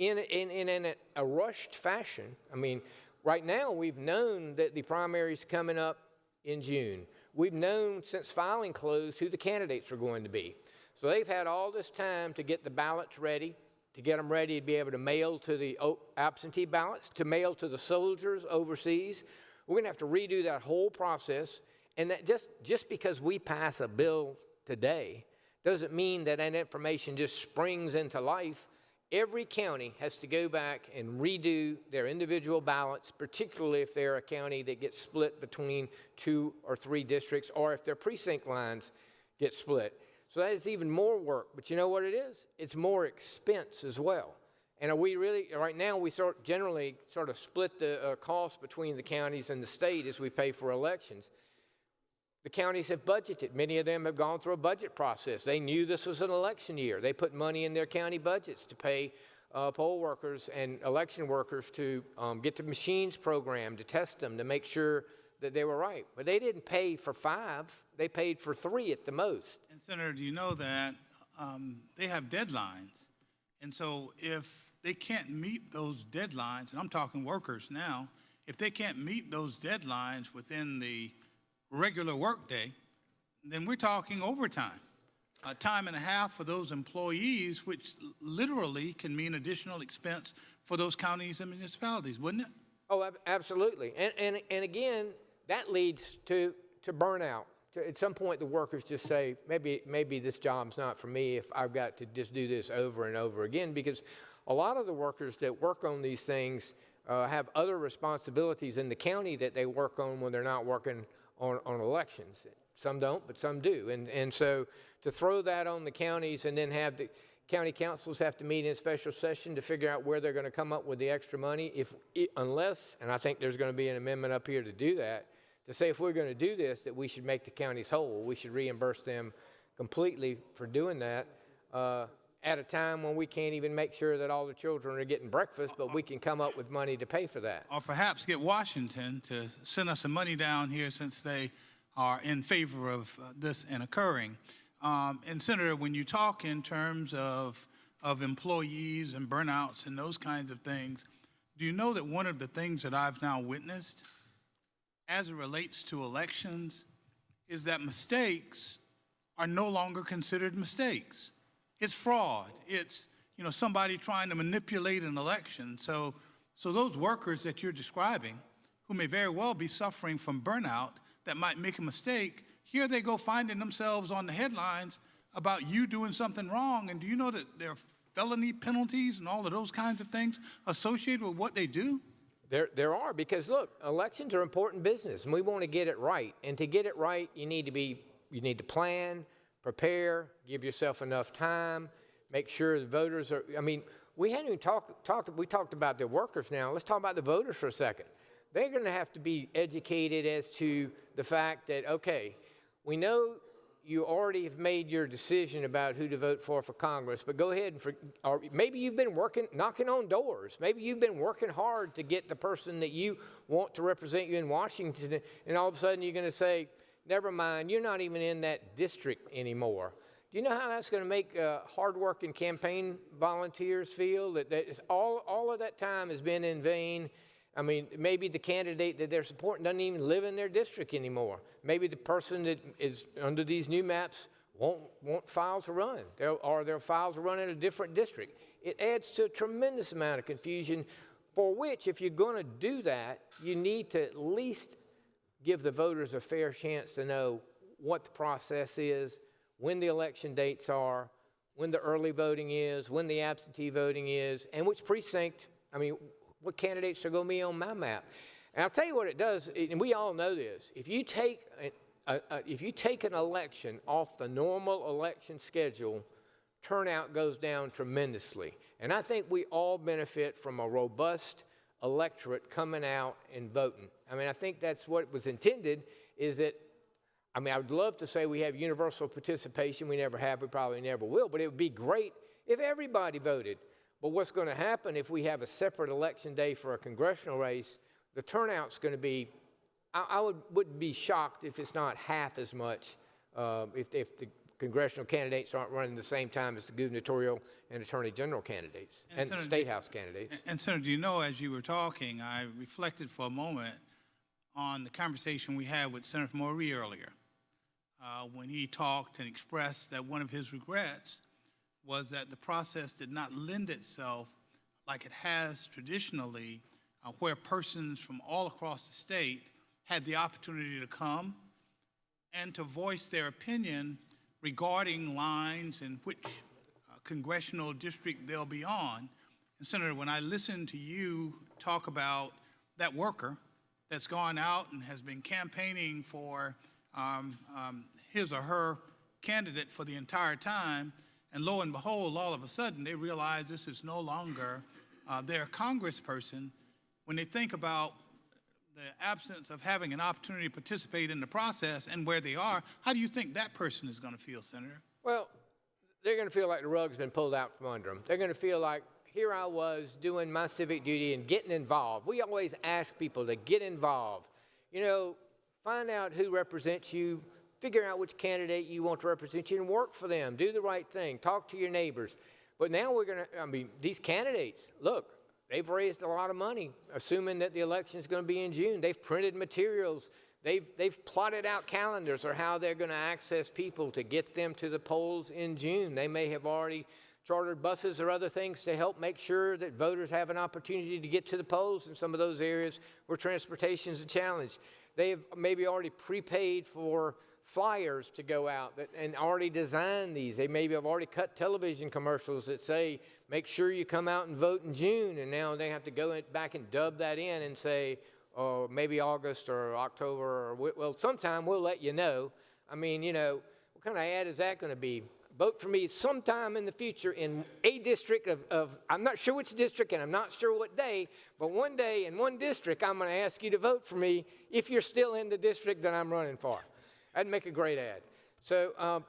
a rushed fashion. I mean, right now we've known that the primary's coming up in June. We've known since filing closed who the candidates are going to be. So they've had all this time to get the ballots ready, to get them ready to be able to mail to the absentee ballots, to mail to the soldiers overseas. We're going to have to redo that whole process. And that just because we pass a bill today doesn't mean that that information just springs into life. Every county has to go back and redo their individual ballots, particularly if they're a county that gets split between 2 or 3 districts, or if their precinct lines get split. So that is even more work. But you know what it is? It's more expense as well. And are we really, right now, we generally sort of split the cost between the counties and the state as we pay for elections. The counties have budgeted. Many of them have gone through a budget process. They knew this was an election year. They put money in their county budgets to pay poll workers and election workers to get the machines programmed, to test them, to make sure that they were right. But they didn't pay for 5. They paid for 3 at the most. And Senator, do you know that they have deadlines? And so if they can't meet those deadlines, and I'm talking workers now, if they can't meet those deadlines within the regular workday, then we're talking overtime. Time and a half for those employees, which literally can mean additional expense for those counties and municipalities, wouldn't it? Oh, absolutely. And again, that leads to burnout. At some point, the workers just say, maybe this job's not for me if I've got to just do this over and over again, because a lot of the workers that work on these things have other responsibilities in the county that they work on when they're not working on elections. Some don't, but some do. And so to throw that on the counties and then have the county councils have to meet in special session to figure out where they're going to come up with the extra money, unless, and I think there's going to be an amendment up here to do that, to say if we're going to do this, that we should make the counties whole. We should reimburse them completely for doing that at a time when we can't even make sure that all the children are getting breakfast, but we can come up with money to pay for that. Or perhaps get Washington to send us some money down here since they are in favor of this and occurring. And Senator, when you talk in terms of employees and burnouts and those kinds of things, do you know that one of the things that I've now witnessed as it relates to elections is that mistakes are no longer considered mistakes. It's fraud. It's, somebody trying to manipulate an election. So those workers that you're describing, who may very well be suffering from burnout, that might make a mistake, here they go finding themselves on the headlines about you doing something wrong. And do you know that there are felony penalties and all of those kinds of things associated with what they do? There are, because look, elections are important business, and we want to get it right. And to get it right, you need to plan, prepare, give yourself enough time, make sure the voters are, we hadn't even talked about the workers now. Let's talk about the voters for a second. They're going to have to be educated as to the fact that, okay, we know you already have made your decision about who to vote for Congress, but go ahead or maybe you've been knocking on doors. Maybe you've been working hard to get the person that you want to represent you in Washington, and all of a sudden you're going to say, never mind, you're not even in that district anymore. Do you know how that's going to make hardworking campaign volunteers feel? That all of that time has been in vain. I mean, maybe the candidate that they're supporting doesn't even live in their district anymore. Maybe the person that is under these new maps won't file to run, or they'll file to run in a different district. It adds to a tremendous amount of confusion, for which, if you're going to do that, you need to at least give the voters a fair chance to know what the process is, when the election dates are, when the early voting is, when the absentee voting is, and which precinct, I mean, what candidates are going to be on my map. And I'll tell you what it does, and we all know this. If you take an election off the normal election schedule, turnout goes down tremendously. And I think we all benefit from a robust electorate coming out and voting. I mean, I think that's what was intended, is that, I mean, I would love to say we have universal participation. We never have, we probably never will, but it would be great if everybody voted. But what's going to happen if we have a separate election day for a congressional race, the turnout's going to be, I wouldn't be shocked if it's not half as much if the congressional candidates aren't running the same time as the gubernatorial and attorney general candidates and the state house candidates. And Senator, you know, as you were talking, I reflected for a moment on the conversation we had with Senator Maury earlier when he talked and expressed that one of his regrets was that the process did not lend itself like it has traditionally, where persons from all across the state had the opportunity to come and to voice their opinion regarding lines in which congressional district they'll be on. And Senator, when I listen to you talk about that worker that's gone out and has been campaigning for his or her candidate for the entire time, and lo and behold, all of a sudden, they realize this is no longer their congressperson. When they think about the absence of having an opportunity to participate in the process and where they are, how do you think that person is going to feel, Senator? Well, they're going to feel like the rug's been pulled out from under them. They're going to feel like, here I was doing my civic duty and getting involved. We always ask people to get involved. You know, find out who represents you, figure out which candidate you want to represent you, and work for them. Do the right thing. Talk to your neighbors. But now we're going to, I mean, these candidates, look, they've raised a lot of money, assuming that the election is going to be in June. They've printed materials. They've plotted out calendars or how they're going to access people to get them to the polls in June. They may have already chartered buses or other things to help make sure that voters have an opportunity to get to the polls in some of those areas where transportation is a challenge. They have maybe already prepaid for flyers to go out and already designed these. They maybe have already cut television commercials that say, make sure you come out and vote in June, and now they have to go back and dub that in and say, oh, maybe August or October, or well, sometime we'll let you know. I mean, you know, what kind of ad is that going to be? Vote for me sometime in the future in a district of, I'm not sure which district and I'm not sure what day, but one day in one district I'm going to ask you to vote for me if you're still in the district that I'm running for. That'd make a great ad. So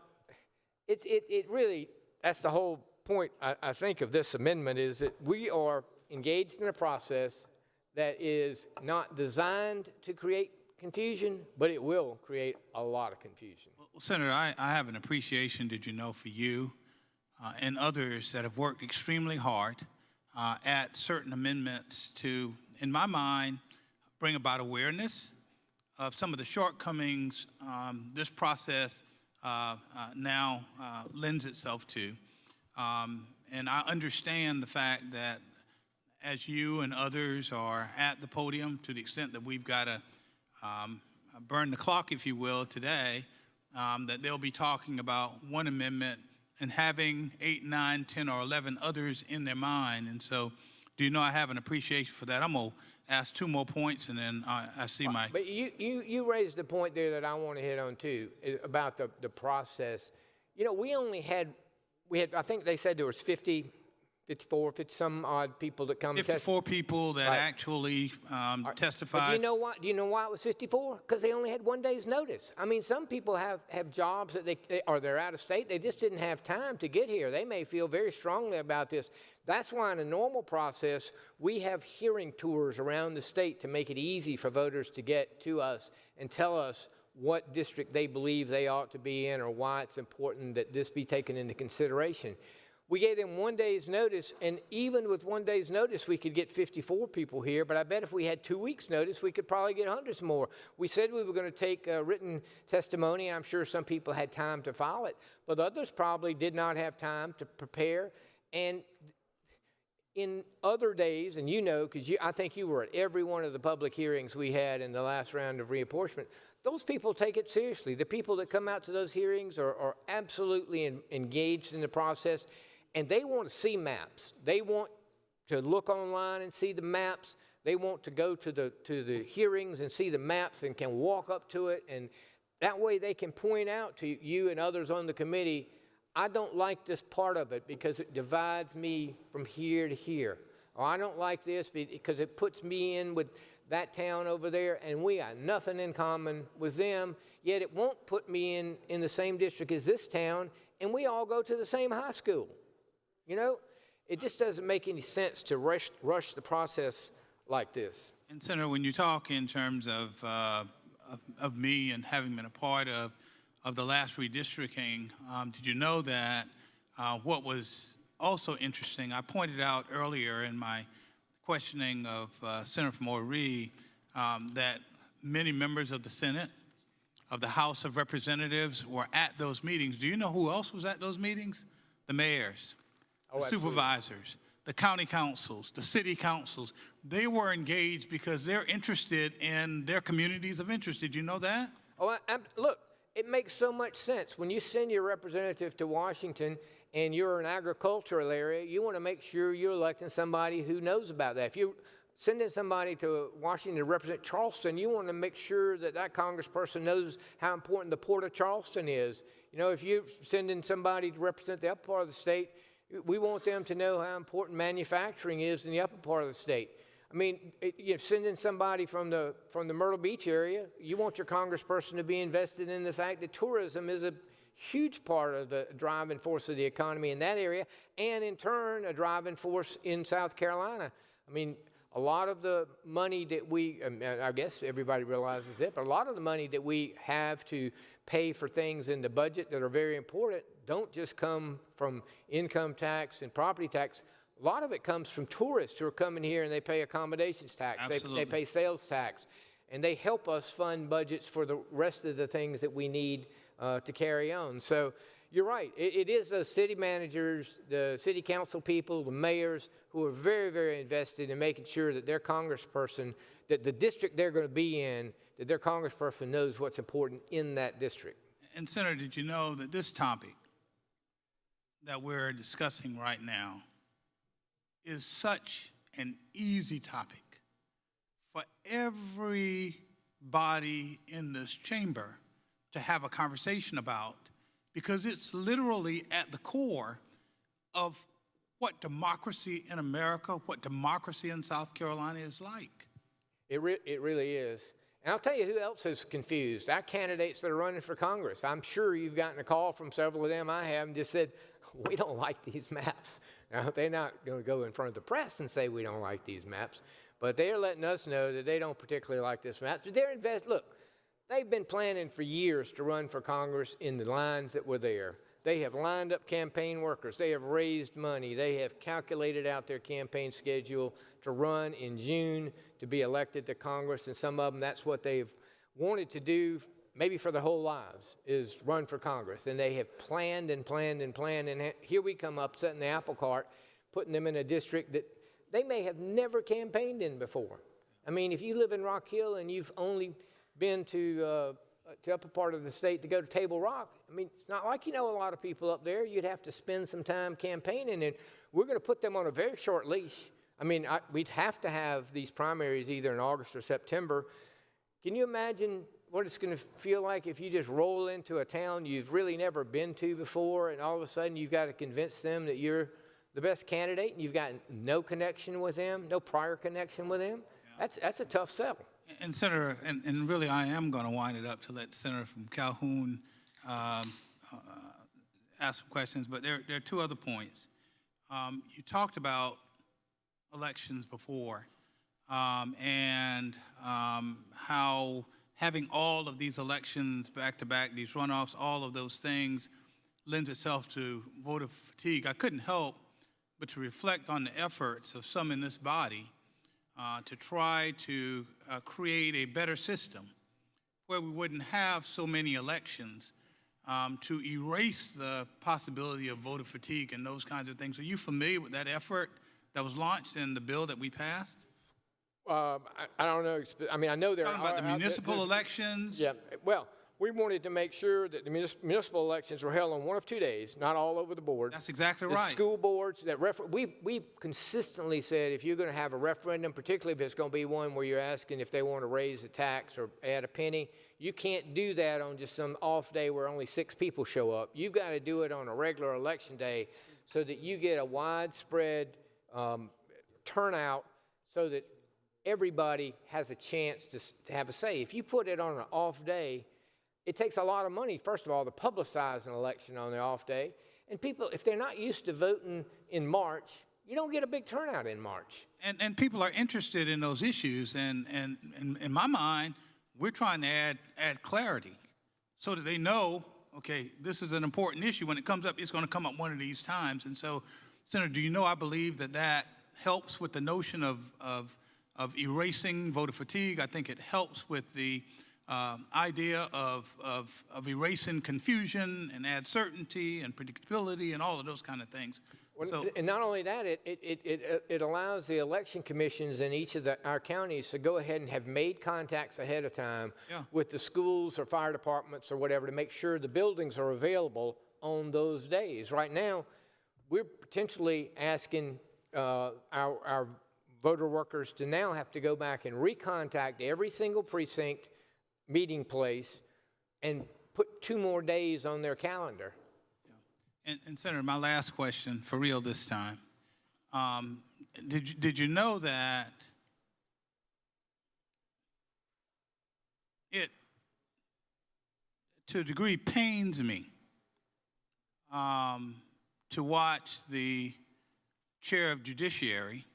it really, that's the whole point, I think, of this amendment, is that we are engaged in a process that is not designed to create confusion, but it will create a lot of confusion. Well, Senator, I have an appreciation, did you know, for you and others that have worked extremely hard at certain amendments to, in my mind, bring about awareness of some of the shortcomings this process now lends itself to. And I understand the fact that as you and others are at the podium, to the extent that we've got to burn the clock, if you will, today, that they'll be talking about one amendment and having 8, 9, 10, or 11 others in their mind. And so, do you know I have an appreciation for that? I'm going to ask 2 more points, and then I see my... But you raised the point there that I want to hit on, too, about the process. You know, we had, I think they said there was 54, some odd people that come 54 people that actually testified. But do you know why it was 54? Because they only had 1 day's notice. I mean, some people have jobs that they're out of state. They just didn't have time to get here. They may feel very strongly about this. That's why in a normal process, we have hearing tours around the state to make it easy for voters to get to us and tell us what district they believe they ought to be in or why it's important that this be taken into consideration. We gave them 1 day's notice, and even with 1 day's notice, we could get 54 people here, but I bet if we had 2 weeks' notice, we could probably get hundreds more. We said we were going to take written testimony. I'm sure some people had time to file it, but others probably did not have time to prepare. And in other days, and you know, because I think you were at every one of the public hearings we had in the last round of reapportionment, those people take it seriously. The people that come out to those hearings are absolutely engaged in the process, and they want to see maps. They want to look online and see the maps. They want to go to the hearings and see the maps and can walk up to it, and that way they can point out to you and others on the committee, I don't like this part of it because it divides me from here to here. Or I don't like this because it puts me in with that town over there, and we got nothing in common with them, yet it won't put me in the same district as this town, and we all go to the same high school. You know, it just doesn't make any sense to rush the process like this. And Senator, when you talk in terms of me and having been a part of the last redistricting, did you know that what was also interesting, I pointed out earlier in my questioning of Senator from Ori, that many members of the Senate, of the House of Representatives were at those meetings. Do you know who else was at those meetings? The mayors, the supervisors, the county councils, the city councils. They were engaged because they're interested in their communities of interest. Did you know that? Oh, look, it makes so much sense. When you send your representative to Washington and you're an agricultural area, you want to make sure you're electing somebody who knows about that. If you're sending somebody to Washington to represent Charleston, you want to make sure that that congressperson knows how important the Port of Charleston is. You know, if you're sending somebody to represent the upper part of the state, we want them to know how important manufacturing is in the upper part of the state. I mean, you're sending somebody from the Myrtle Beach area, you want your congressperson to be invested in the fact that tourism is a huge part of the driving force of the economy in that area, and in turn, a driving force in South Carolina. I mean, a lot of the money that I guess everybody realizes that, but a lot of the money that we have to pay for things in the budget that are very important don't just come from income tax and property tax. A lot of it comes from tourists who are coming here and they pay accommodations tax, they pay sales tax, and they help us fund budgets for the rest of the things that we need to carry on. So you're right, it is those city managers, the city council people, the mayors who are very, very invested in making sure that their congressperson, that the district they're going to be in, that their congressperson knows what's important in that district. And Senator, did you know that this topic that we're discussing right now is such an easy topic for everybody in this chamber to have a conversation about, because it's literally at the core of what democracy in America, what democracy in South Carolina is like. It really is. And I'll tell you who else is confused. Our candidates that are running for Congress. I'm sure you've gotten a call from several of them. I have, and just said, we don't like these maps. Now, they're not going to go in front of the press and say we don't like these maps, but they're letting us know that they don't particularly like this map. So they're look, they've been planning for years to run for Congress in the lines that were there. They have lined up campaign workers. They have raised money. They have calculated out their campaign schedule to run in June to be elected to Congress, and some of them, that's what they've wanted to do maybe for their whole lives, is run for Congress. And they have planned and planned and planned, and here we come upsetting the apple cart, putting them in a district that they may have never campaigned in before. I mean, if you live in Rock Hill and you've only been to the upper part of the state to go to Table Rock, I mean, it's not like you know a lot of people up there. You'd have to spend some time campaigning, and we're going to put them on a very short leash. I mean, we'd have to have these primaries either in August or September. Can you imagine what it's going to feel like if you just roll into a town you've really never been to before, and all of a sudden you've got to convince them that you're the best candidate, and you've got no connection with them, no prior connection with them? Yeah. That's a tough sell. And Senator, and really I am going to wind it up to let Senator from Calhoun ask some questions, but there are two other points. You talked about elections before, and how having all of these elections back-to-back, these runoffs, all of those things lends itself to voter fatigue, I couldn't help but to reflect on the efforts of some in this body to try to create a better system where we wouldn't have so many elections, to erase the possibility of voter fatigue and those kinds of things. Are you familiar with that effort that was launched in the bill that we passed? I don't know. I mean, I know there are Talking about the municipal elections. Yeah. Well, we wanted to make sure that the municipal elections were held on one of 2 days, not all over the board. That's exactly The right. school boards, we've consistently said if you're going to have a referendum, particularly if it's going to be one where you're asking if they want to raise the tax or add a penny, you can't do that on just some off day where only 6 people show up. You've got to do it on a regular election day so that you get a widespread turnout so that everybody has a chance to have a say. If you put it on an off day, it takes a lot of money, first of all, to publicize an election on the off day. And people, if they're not used to voting in March, you don't get a big turnout in March. And people are interested in those issues. And in my mind, we're trying to add clarity so that they know, okay, this is an important issue. When it comes up, it's going to come up one of these times. And so, Senator, do you know I believe that helps with the notion of erasing voter fatigue. I think it helps with the idea of erasing confusion and add certainty and predictability and all of those kind of things. So, and not only that, it allows the election commissions in each of our counties to go ahead and have made contacts ahead of time with the schools or fire departments or whatever to make sure the buildings are available on those days. Right now, we're potentially asking our voter workers to now have to go back and recontact every single precinct meeting place and put 2 more days on their calendar. And Senator, my last question, for real this time. Did you know that it, to a degree, pains me to watch the chair of judiciary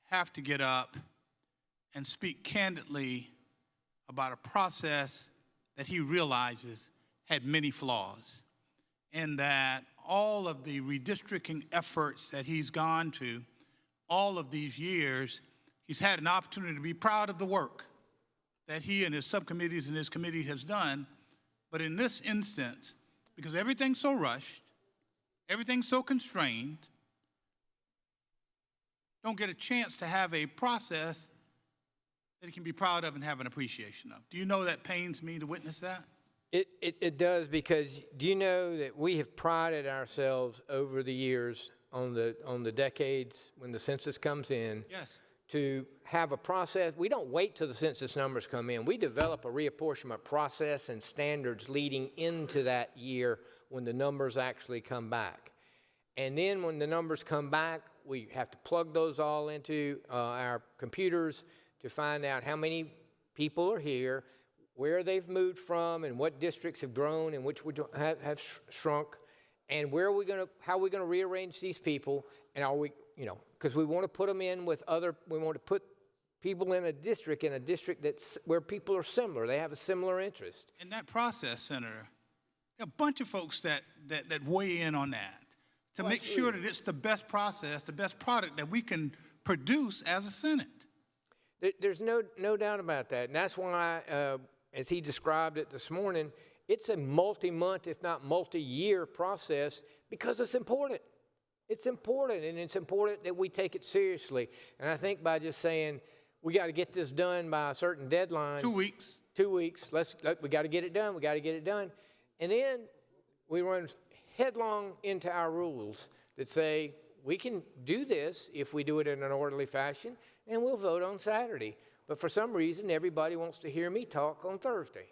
have to get up and speak candidly about a process that he realizes had many flaws, and that all of the redistricting efforts that he's gone to all of these years, he's had an opportunity to be proud of the work that he and his subcommittees and his committee has done. But in this instance, because everything's so rushed, everything's so constrained, don't get a chance to have a process that he can be proud of and have an appreciation of. Do you know that pains me to witness that? It does, because do you know that we have prided ourselves over the years on the decades when the census comes in to have a process. We don't wait till the census numbers come in. We develop a reapportionment process and standards leading into that year when the numbers actually come back. And then when the numbers come back, we have to plug those all into our computers to find out how many people are here, where they've moved from, and what districts have grown and which would have shrunk, and how are we going to rearrange these people, and are we, because we want to put them in with we want to put people in a district that's where people are similar, they have a similar interest. In that process, Senator, there are a bunch of folks that weigh in on that to make sure that it's the best process, the best product that we can produce as a Senate. There's no doubt about that, and that's why, as he described it this morning, it's a multi-month, if not multi-year process, because it's important. It's important, and it's important that we take it seriously. And I think by just saying, we got to get this done by a certain deadline. 2 weeks. 2 weeks. We got to get it done. We got to get it done. And then we run headlong into our rules that say we can do this if we do it in an orderly fashion, and we'll vote on Saturday. But for some reason, everybody wants to hear me talk on Thursday.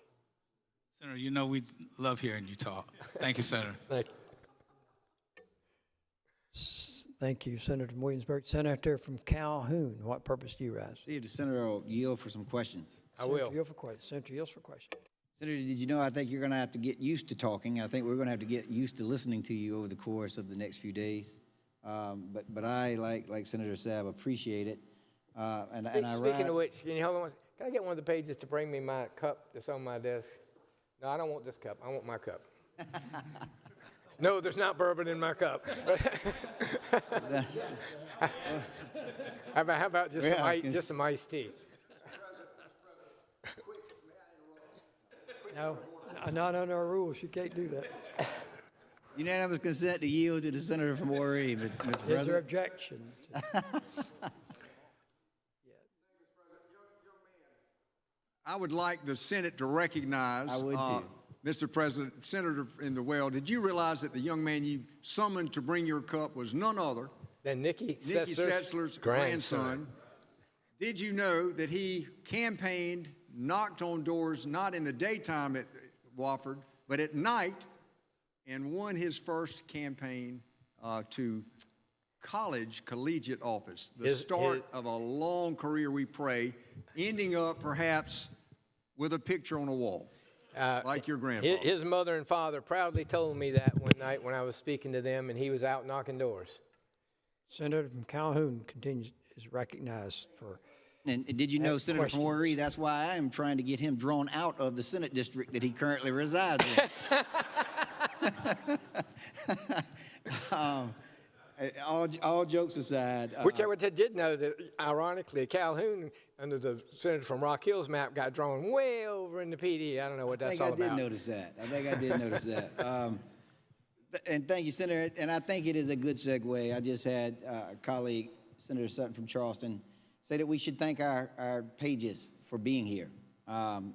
Senator, we love hearing you talk. Thank you, Senator. Thank you. Thank you, Senator Williamsburg. Senator from Calhoun, what purpose do you rise? See if the senator will yield for some questions. I will. Senator yield for questions. Senator yields for questions. Senator, did you know I think you're going to have to get used to talking. I think we're going to have to get used to listening to you over the course of the next few days. But I, like Senator Sabb, appreciate it. Speaking of which, can you hold on? Can I get one of the pages to bring me my cup that's on my desk? No, I don't want this cup. I want my cup. No, there's not bourbon in my cup. How about just, just some iced tea? No, not under our rules. You can't do that. Unanimous consent to yield to the senator from Horry, Mr. President. Is there objection? I would like the Senate to recognize. I would too. Mr. President, Senator in the well, did you realize that the young man you summoned to bring your cup was none other than Nikki Setzler's grandson? Did you know that he campaigned, knocked on doors, not in the daytime at Wofford, but at night, and won his first campaign to collegiate office, the start of a long career, we pray, ending up perhaps with a picture on a wall, like your grandfather. His mother and father proudly told me that one night when I was speaking to them, and he was out knocking doors. Senator from Calhoun is recognized for. And did you know, Senator from Horry, that's why I am trying to get him drawn out of the Senate district that he currently resides in. All jokes aside. Which I did know that, ironically, Calhoun, under the senator from Rock Hill's map, got drawn way over in the PD. I don't know what that's all about. I think I did notice that. And thank you, Senator. And I think it is a good segue. I just had a colleague, Senator Sutton from Charleston, say that we should thank our pages for being here.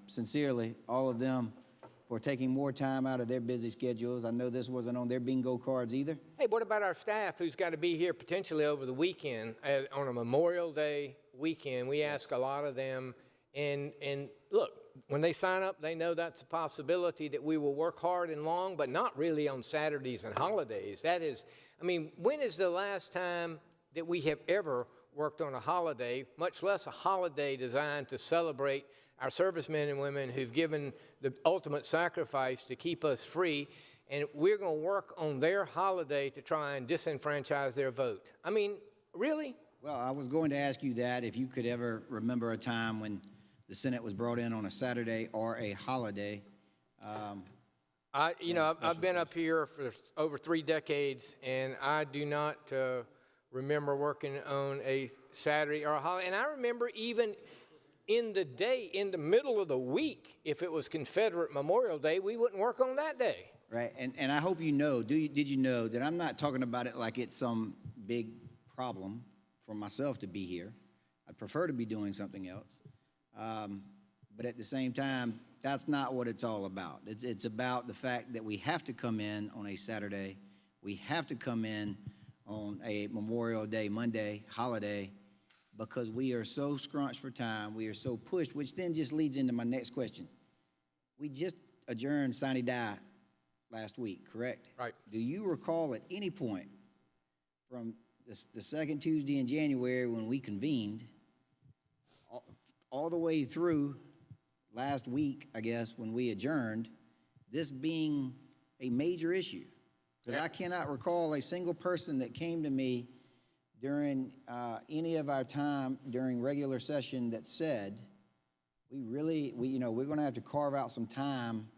Sincerely, all of them, for taking more time out of their busy schedules. I know this wasn't on their bingo cards either. Hey, what about our staff who's got to be here potentially over the weekend, on a Memorial Day weekend? We ask a lot of them, and look, when they sign up, they know that's a possibility that we will work hard and long, but not really on Saturdays and holidays. That is, I mean, when is the last time that we have ever worked on a holiday, much less a holiday designed to celebrate our servicemen and women who've given the ultimate sacrifice to keep us free, and we're going to work on their holiday to try and disenfranchise their vote? I mean, really? Well, I was going to ask you that, if you could ever remember a time when the Senate was brought in on a Saturday or a holiday. I've been up here for over 3 decades, and I do not remember working on a Saturday or a holiday. And I remember even in the middle of the week, if it was Confederate Memorial Day, we wouldn't work on that day. Right, and I hope you know, did you know that I'm not talking about it like it's some big problem for myself to be here. I'd prefer to be doing something else. But at the same time, that's not what it's all about. It's about the fact that we have to come in on a Saturday. We have to come in on a Memorial Day, Monday, holiday, because we are so scrunched for time, we are so pushed, which then just leads into my next question. We just adjourned sine die last week, correct? Right. Do you recall at any point from the second Tuesday in January when we convened, all the way through last week, I guess, when we adjourned, this being a major issue? Because I cannot recall a single person that came to me during any of our time during regular session that said, we're going to have to carve out some time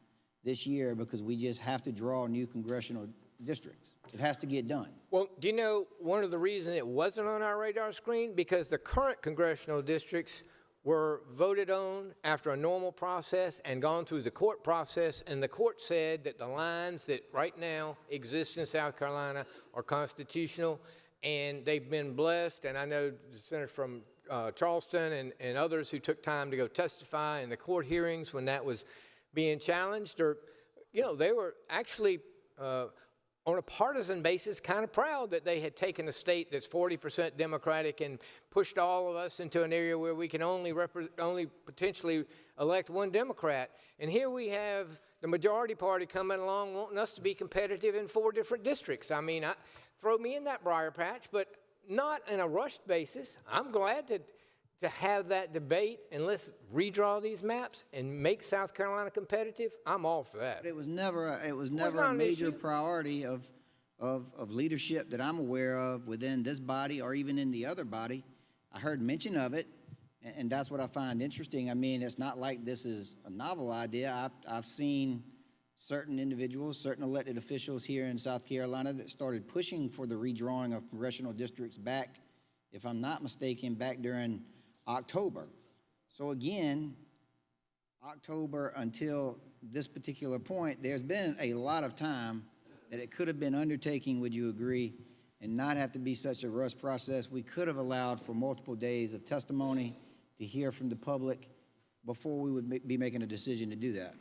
this year because we just have to draw new congressional districts. It has to get done. Well, do you know one of the reasons it wasn't on our radar screen? Because the current congressional districts were voted on after a normal process and gone through the court process, and the court said that the lines that right now exist in South Carolina are constitutional, and they've been blessed. And I know the senator from Charleston and others who took time to go testify in the court hearings when that was being challenged, or, they were actually on a partisan basis kind of proud that they had taken a state that's 40% Democratic and pushed all of us into an area where we can only potentially elect one Democrat. And here we have the majority party coming along wanting us to be competitive in 4 different districts. I mean, throw me in that briar patch, but not in a rushed basis. I'm glad to have that debate, and let's redraw these maps and make South Carolina competitive. I'm all for that. But it was never a major priority of leadership that I'm aware of within this body or even in the other body. I heard mention of it, and that's what I find interesting. I mean, it's not like this is a novel idea. I've seen certain individuals, certain elected officials here in South Carolina that started pushing for the redrawing of congressional districts back, if I'm not mistaken, back during October. So again, October until this particular point, there's been a lot of time that it could have been undertaking, would you agree, and not have to be such a rush process. We could have allowed for multiple days of testimony to hear from the public before we would be making a decision to do that.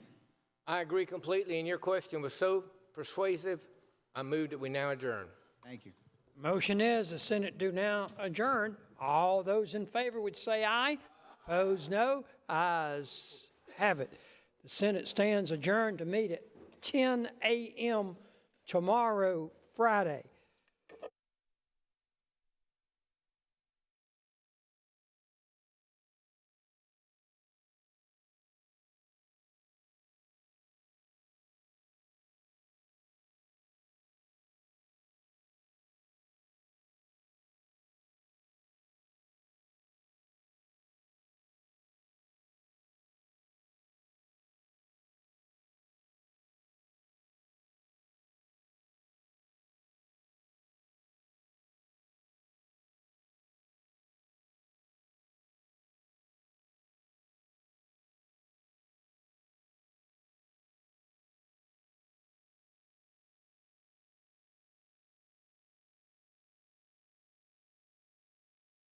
I agree completely, and your question was so persuasive, I move that we now adjourn. Thank you. Motion is the Senate do now adjourn. All those in favor would say aye. Opposed, no. Ayes have it. The Senate stands adjourned to meet at 10 a.m. tomorrow, Friday.